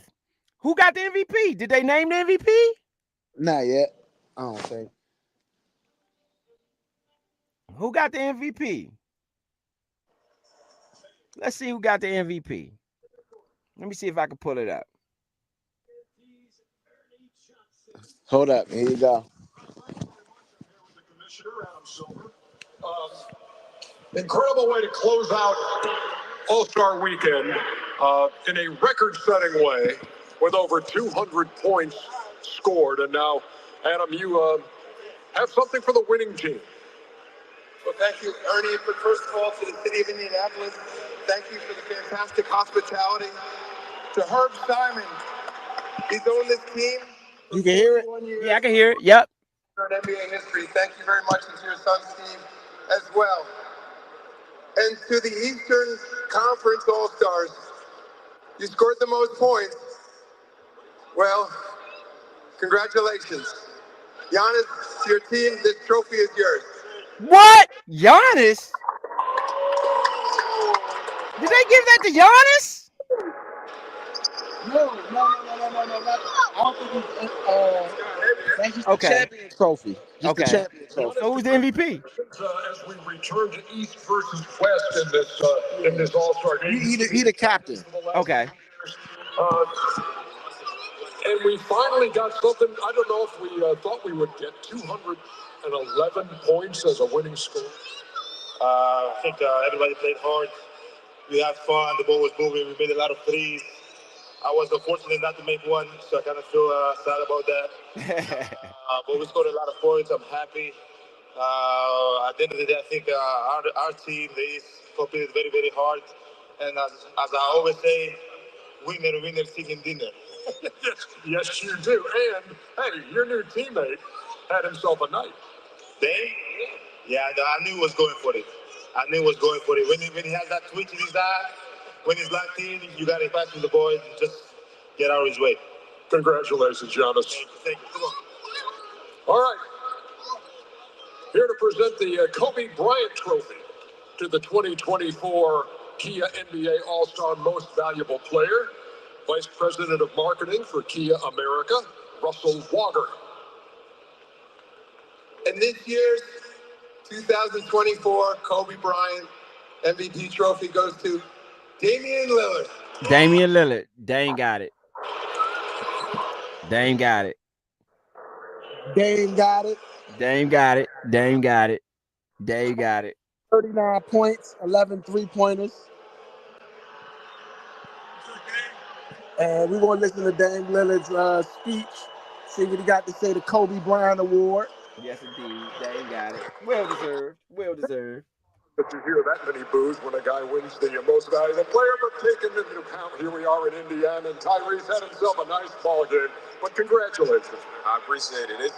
Who got the MVP? Did they name the MVP? Not yet. I don't think. Who got the MVP? Let's see who got the MVP. Let me see if I can pull it up. Hold up. Here you go. Incredible way to close out All-Star Weekend in a record-setting way with over 200 points scored. And now, Adam, you have something for the winning team. Well, thank you, Ernie. But first of all, to the city of Indianapolis, thank you for the fantastic hospitality. To Herb Simon, he's owned this team for You can hear it? 41 years. Yeah, I can hear it. Yep. In NBA history, thank you very much, and to your son Steve as well. And to the Eastern Conference All-Stars, you scored the most points. Well, congratulations. Giannis, to your team, this trophy is yours. What? Giannis? Did they give that to Giannis? I don't think he's, that's just the Okay. champion trophy. Just the Okay. champion trophy. So who's the MVP? As we return to East versus West in this All Star game. He the captain. Okay. Uh, and we finally got something. I don't know if we thought we would get 211 points as a winning score. I think everybody played hard. We had fun. The ball was moving. We made a lot of threes. I was unfortunate not to make one, so I kind of feel sad about that. But we scored a lot of points. I'm happy. At the end of the day, I think our team, the East, competed very, very hard. And as I always say, winner, chicken dinner. Yes, you do. And hey, your new teammate had himself a night. Dame? Yeah, I knew he was going for it. I knew he was going for it. When he has that twitch in his eye, when he's locked in, you got to pass to the boys and just get out of his way. Congratulations, Giannis. Thank you. Come on. All right. Here to present the Kobe Bryant Trophy to the 2024 Kia NBA All-Star Most Valuable Player, Vice President of Marketing for Kia America, Russell Wager. And this year's 2024 Kobe Bryant MVP trophy goes to Damian Lillard. Damian Lillard. Dame got it. Dame got it. Dame got it. Dame got it. Dame got it. Dame got it. 39 points, 11 3-pointers. And we're going to listen to Dame Lillard's speech, see what he got to say, the Kobe Bryant Award. Yes, indeed. Dame got it. Well deserved. Well deserved. That you hear that many boos when a guy wins the most valuable player, but taking into account, here we are in Indiana, and Tyrese had himself a nice ball game. But congratulations. I appreciate it.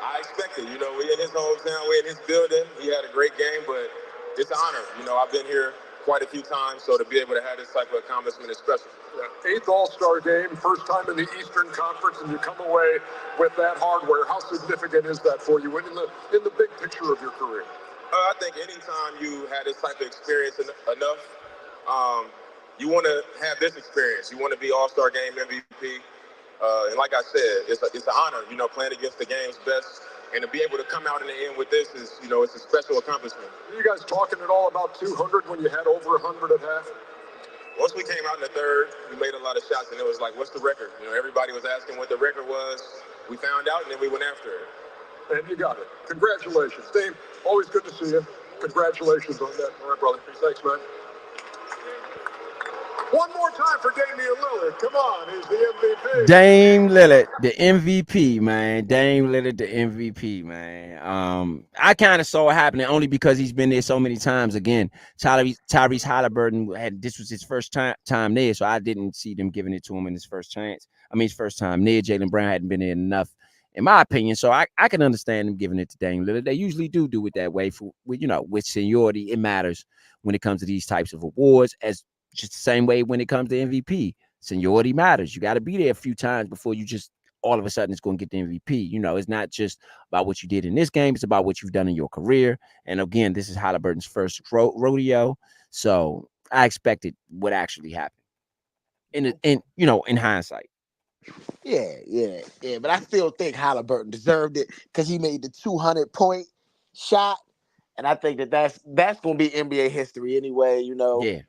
I expected, we in his hometown, we in his building. He had a great game, but it's an honor. I've been here quite a few times, so to be able to have this type of accomplishment is special. Yeah. Eighth All-Star game, first time in the Eastern Conference, and you come away with that hardware. How significant is that for you in the big picture of your career? I think anytime you had this type of experience enough, you want to have this experience. You want to be All-Star Game MVP. And like I said, it's an honor, playing against the game's best. And to be able to come out in the end with this is, it's a special accomplishment. Are you guys talking at all about 200 when you had over 100 at half? Once we came out in the third, we made a lot of shots, and it was like, what's the record? Everybody was asking what the record was. We found out, and then we went after it. And you got it. Congratulations. Dave, always good to see you. Congratulations on that. All right, brother. Thanks, man. One more time for Damian Lillard. Come on, he's the MVP. Dame Lillard, the MVP, man. Dame Lillard, the MVP, man. I kind of saw it happening only because he's been there so many times. Again, Tyrese Halliburton this was his first time there, so I didn't see them giving it to him in his first chance. His first time there. Jaylen Brown hadn't been there enough, in my opinion. So I can understand them giving it to Dame Lillard. They usually do it that way with seniority. It matters when it comes to these types of awards, as just the same way when it comes to MVP. Seniority matters. You got to be there a few times before you just all of a sudden it's going to get the MVP. It's not just about what you did in this game. It's about what you've done in your career. And again, this is Halliburton's first rodeo. So I expected what actually happened in hindsight. Yeah. But I still think Halliburton deserved it because he made the 200-point shot. And I think that's going to be NBA history anyway, Yeah.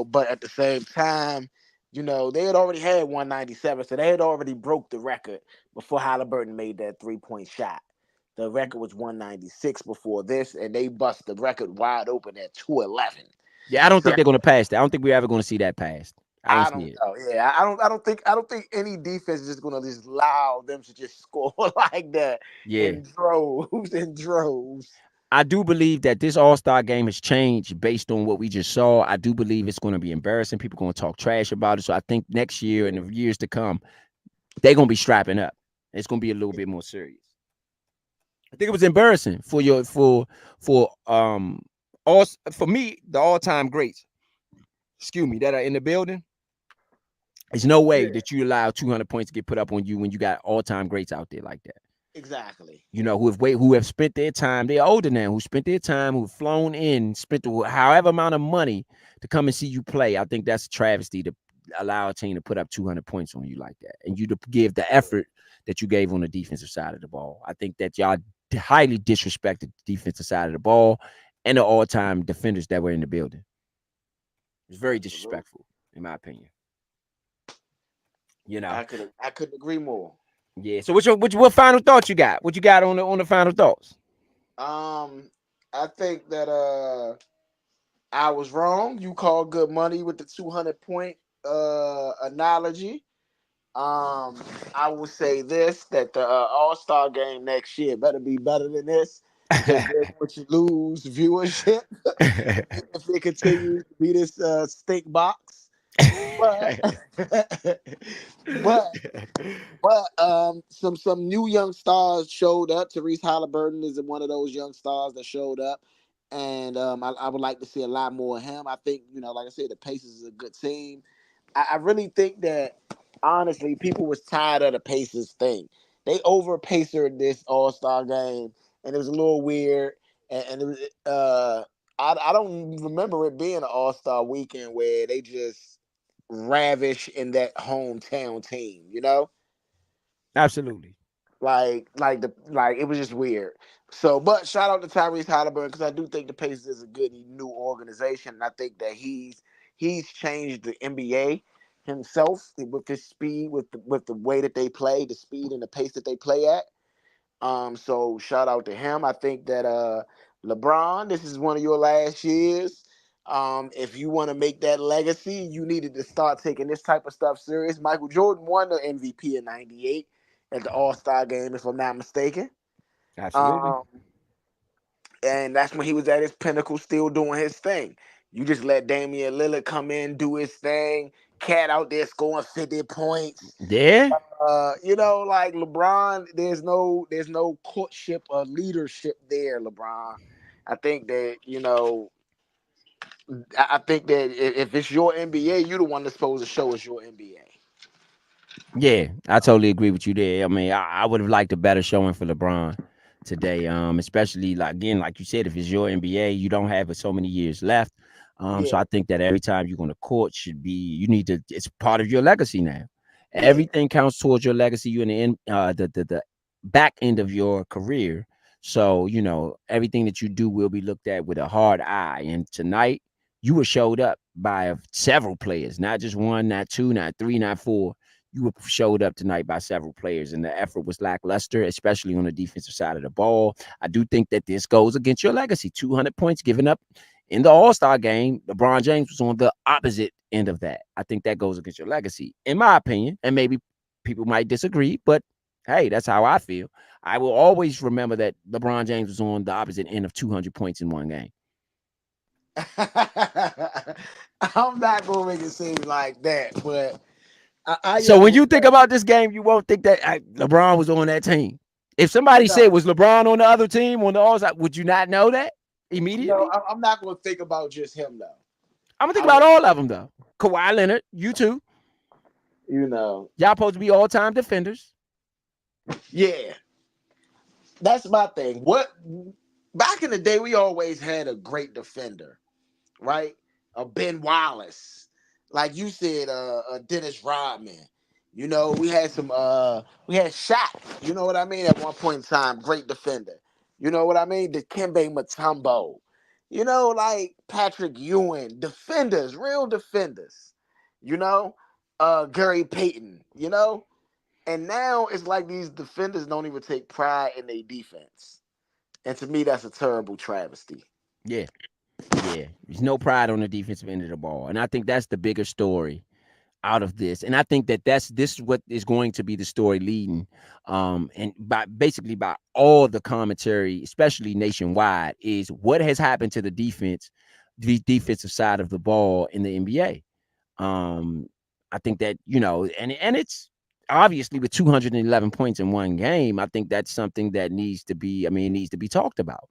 But at the same time, they had already had 197, so they had already broke the record before Halliburton made that 3-point shot. The record was 196 before this, and they bust the record wide open at 211. Yeah, I don't think they're going to pass that. I don't think we're ever going to see that passed. I don't see it. Know. Yeah, I don't think any defense is just going to just allow them to just score like that in droves. I do believe that this All-Star game has changed based on what we just saw. I do believe it's going to be embarrassing. People are going to talk trash about it. So I think next year and the years to come, they're going to be strapping up. It's going to be a little bit more serious. I think it was embarrassing for me, the all-time greats, that are in the building. There's no way that you allow 200 points to get put up on you when you got all-time greats out there like that. Exactly. Who have spent their time. They're older now, who spent their time, who've flown in, spent however amount of money to come and see you play. I think that's a travesty to allow a team to put up 200 points on you like that, and you to give the effort that you gave on the defensive side of the ball. I think that y'all highly disrespected the defensive side of the ball and the all-time defenders that were in the building. It was very Absolutely. disrespectful, in my opinion. You know. I couldn't agree more. Yeah. So what final thoughts you got? What you got on the final thoughts? Um, I think that I was wrong. You called good money with the 200 point analogy. I will say this, that the All Star game next year better be better than this, because they're going to lose viewership if it continues to be this stink box. But but some new young stars showed up. Therese Halliburton is one of those young stars that showed up, and I would like to see a lot more of him. I think, like I said, the Pacers is a good team. I really think that, honestly, people was tired of the Pacers thing. They over pacered this All Star game, and it was a little weird. And it was, I don't remember it being an All Star weekend where they just ravish in that hometown team. Absolutely. Like it was just weird. So, but shout out to Tyrese Halliburton, because I do think the Pacers is a good new organization, and I think that he's changed the NBA himself with his speed, with the way that they play, the speed and the pace that they play at. So shout out to him. I think that LeBron, this is one of your last years. If you want to make that legacy, you needed to start taking this type of stuff serious. Michael Jordan won the MVP in '98 at the All Star game, if I'm not mistaken. Absolutely. Um, and that's when he was at his pinnacle, still doing his thing. You just let Damian Lillard come in, do his thing. Cat out there scoring 50 points. Yeah. Like LeBron, there's no courtship or leadership there, LeBron. I think that, I think that if it's your NBA, you the one that's supposed to show us your NBA. Yeah, I totally agree with you there. I mean, I would have liked a better showing for LeBron today. Especially like again, like you said, if it's your NBA, you don't have so many years left. So Yeah, I think that every time you're going to court should be you need to. It's part of your legacy now. yeah. Everything counts towards your legacy. You're in the end, the back end of your career. So everything that you do will be looked at with a hard eye. And tonight, you were showed up by several players, not just one, not two, not three, not four. You were showed up tonight by several players, and the effort was lackluster, especially on the defensive side of the ball. I do think that this goes against your legacy. 200 points given up in the All-Star game. LeBron James was on the opposite end of that. I think that goes against your legacy, in my opinion. And maybe people might disagree, but hey, that's how I feel. I will always remember that LeBron James was on the opposite end of 200 points in one game. I'm not gonna make it seem like that, but I So when you think understand. about this game, you won't think that LeBron was on that team. If somebody No, said was LeBron on the other team on the All Star, would you not know that no, immediately? I'm not gonna think about just him though. I'm gonna think I about would, all of them though. Kawhi Leonard, you too. you know, Y'all supposed to be all time defenders. yeah, that's my thing. What back in the day, we always had a great defender, right? A Ben Wallace, like you said, Dennis Rodman. We had Shaq. You know what I mean? At one point in time, great defender. You know what I mean? The Dikembe Mutombo. Like Patrick Ewing, defenders, real defenders. You know, Gary Payton. And now it's like these defenders don't even take pride in their defense. And to me, that's a terrible travesty. Yeah, yeah. There's no pride on the defensive end of the ball, and I think that's the bigger story out of this. And I think that this is what is going to be the story leading, and by all the commentary, especially nationwide, is what has happened to the defensive side of the ball in the NBA. Um, I think that and it's obviously with 211 points in one game. I think that's something that needs to be. I mean, it needs to be talked about.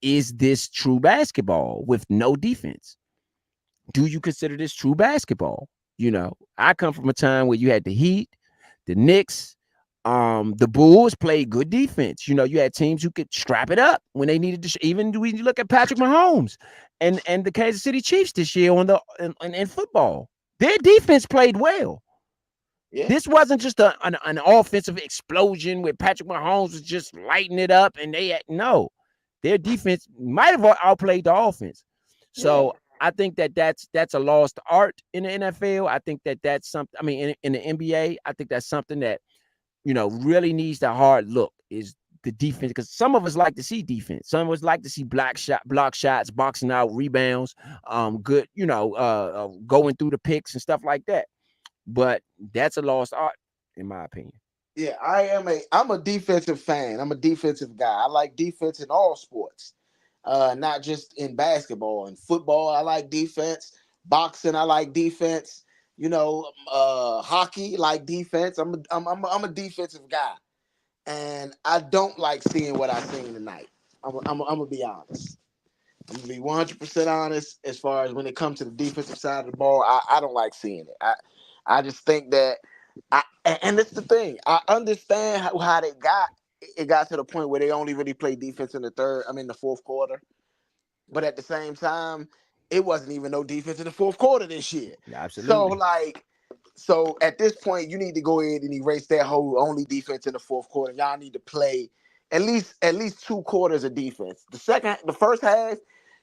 Is this true basketball with no defense? Do you consider this true basketball? I come from a time where you had the Heat, the Knicks. The Bulls played good defense. You had teams who could strap it up when they needed to. Even when you look at Patrick Mahomes and the Kansas City Chiefs this year in football, their defense played well. Yeah, This wasn't just an offensive explosion where Patrick Mahomes was just lighting it up and no, their defense might have outplayed the offense. yeah, So I think that's a lost art in the NFL. I think that's something. I mean, in the NBA, I think that's something that really needs the hard look is the defense, because some of us like to see defense. Some of us like to see block shots, boxing out, rebounds, good, going through the picks and stuff like that. But that's a lost art, in my opinion. yeah. I'm a defensive fan. I'm a defensive guy. I like defense in all sports, not just in basketball. In football, I like defense. Boxing, I like defense. Hockey, like defense. I'm a defensive guy, and I don't like seeing what I seen tonight. I'm gonna be honest. I'm gonna be 100% honest as far as when it comes to the defensive side of the ball. I don't like seeing it. I just think that and it's the thing. I understand how they got to the point where they only really play defense in the third. I mean the fourth quarter. But at the same time, it wasn't even no defense in the fourth quarter this year. Yeah, So absolutely. like, so at this point, you need to go ahead and erase that whole only defense in the fourth quarter. Y'all need to play at least 2 quarters of defense. The first half,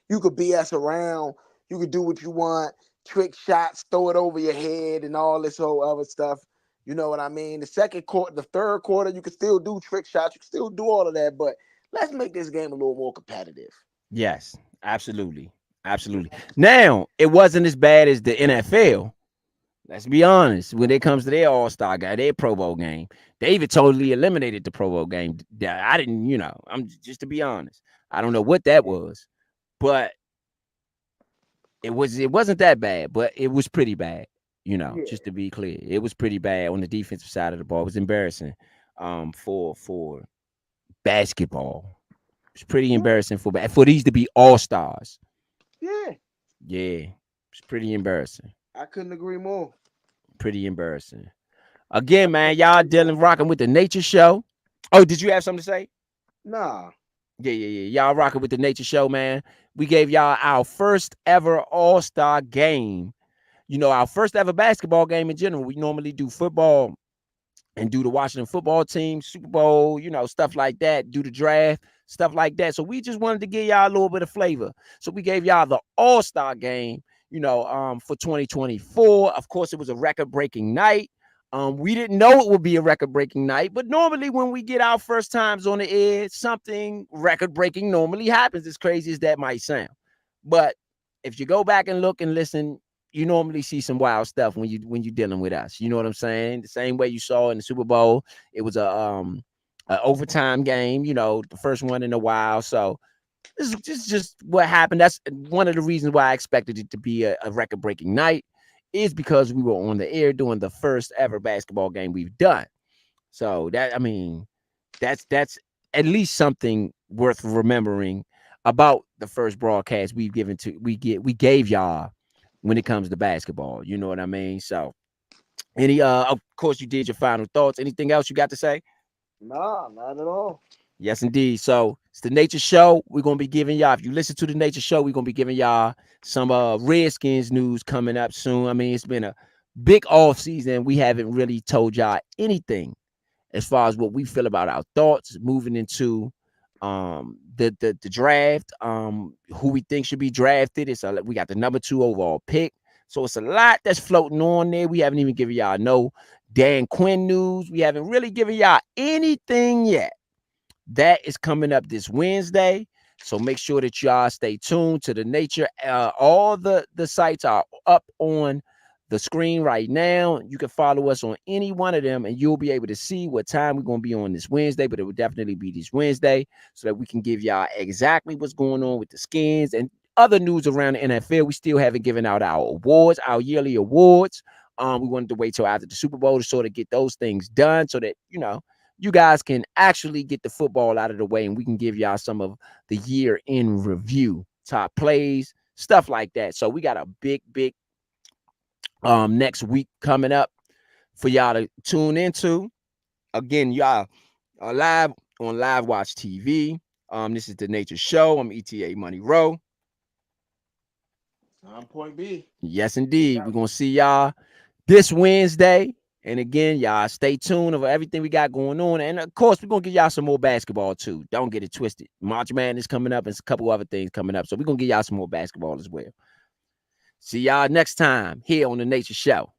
you could BS around. You could do what you want, trick shots, throw it over your head, and all this whole other stuff. You know what I mean? The second quarter, the third quarter, you can still do trick shots. You can still do all of that, but let's make this game a little more competitive. Yes, absolutely. Absolutely. Now, it wasn't as bad as the NFL. Let's be honest. When it comes to their All-Star guy, their Pro Bowl game, they even totally eliminated the Pro Bowl game. I didn't, I'm just to be honest. I don't know what that was, but it wasn't that bad, but it was pretty bad. Yeah. Just to be clear, it was pretty bad on the defensive side of the ball. It was embarrassing, for basketball. It's pretty Yeah. embarrassing for these to be all stars. Yeah. Yeah, it's pretty embarrassing. I couldn't agree more. Pretty embarrassing. I Again, man, couldn't y'all agree more. dealing rocking with the Nature Show. Oh, did you have something to say? Nah. Yeah, yeah, yeah. Y'all rocking with the Nature Show, man. We gave y'all our first ever All Star game. Our first ever basketball game in general. We normally do football and do the Washington football team, Super Bowl, stuff like that, do the draft, stuff like that. So we just wanted to give y'all a little bit of flavor. So we gave y'all the All-Star game, for 2024. Of course, it was a record-breaking night. We didn't know it would be a record-breaking night, but normally when we get our first times on the air, something record-breaking normally happens, as crazy as that might sound. But if you go back and look and listen, you normally see some wild stuff when you're dealing with us. You know what I'm saying? The same way you saw in the Super Bowl, it was a overtime game. The first one in a while. So this is just what happened. That's one of the reasons why I expected it to be a record breaking night, is because we were on the air doing the first ever basketball game we've done. So that's at least something worth remembering about the first broadcast we gave y'all when it comes to basketball. You know what I mean? So of course you did your final thoughts. Anything else you got to say? Nah, not at all. Yes, indeed. So it's the Nature Show. We're gonna be giving y'all, if you listen to the Nature Show, we're gonna be giving y'all some Redskins news coming up soon. I mean, it's been a big off season. We haven't really told y'all anything as far as what we feel about our thoughts moving into the draft, who we think should be drafted. We got the number 2 overall pick. So it's a lot that's floating on there. We haven't even given y'all no Dan Quinn news. We haven't really given y'all anything yet. That is coming up this Wednesday. So make sure that y'all stay tuned to the Nature. All the sites are up on the screen right now. You can follow us on any one of them, and you'll be able to see what time we're going to be on this Wednesday. But it will definitely be this Wednesday, so that we can give y'all exactly what's going on with the Skins and other news around the NFL. We still haven't given out our awards, our yearly awards. We wanted to wait till after the Super Bowl to sort of get those things done, so that you guys can actually get the football out of the way, and we can give y'all some of the year in review, top plays, stuff like that. So we got a big next week coming up for y'all to tune into. Again, y'all are live on Live Watch TV. This is the Nature Show. I'm ETA Money Row. I'm Point B. Yes, indeed. We're gonna see y'all this Wednesday. And again, y'all stay tuned over everything we got going on. And of course, we're gonna give y'all some more basketball too. Don't get it twisted. March Madness coming up and a couple other things coming up. So we're gonna give y'all some more basketball as well. See y'all next time here on the Nature Show.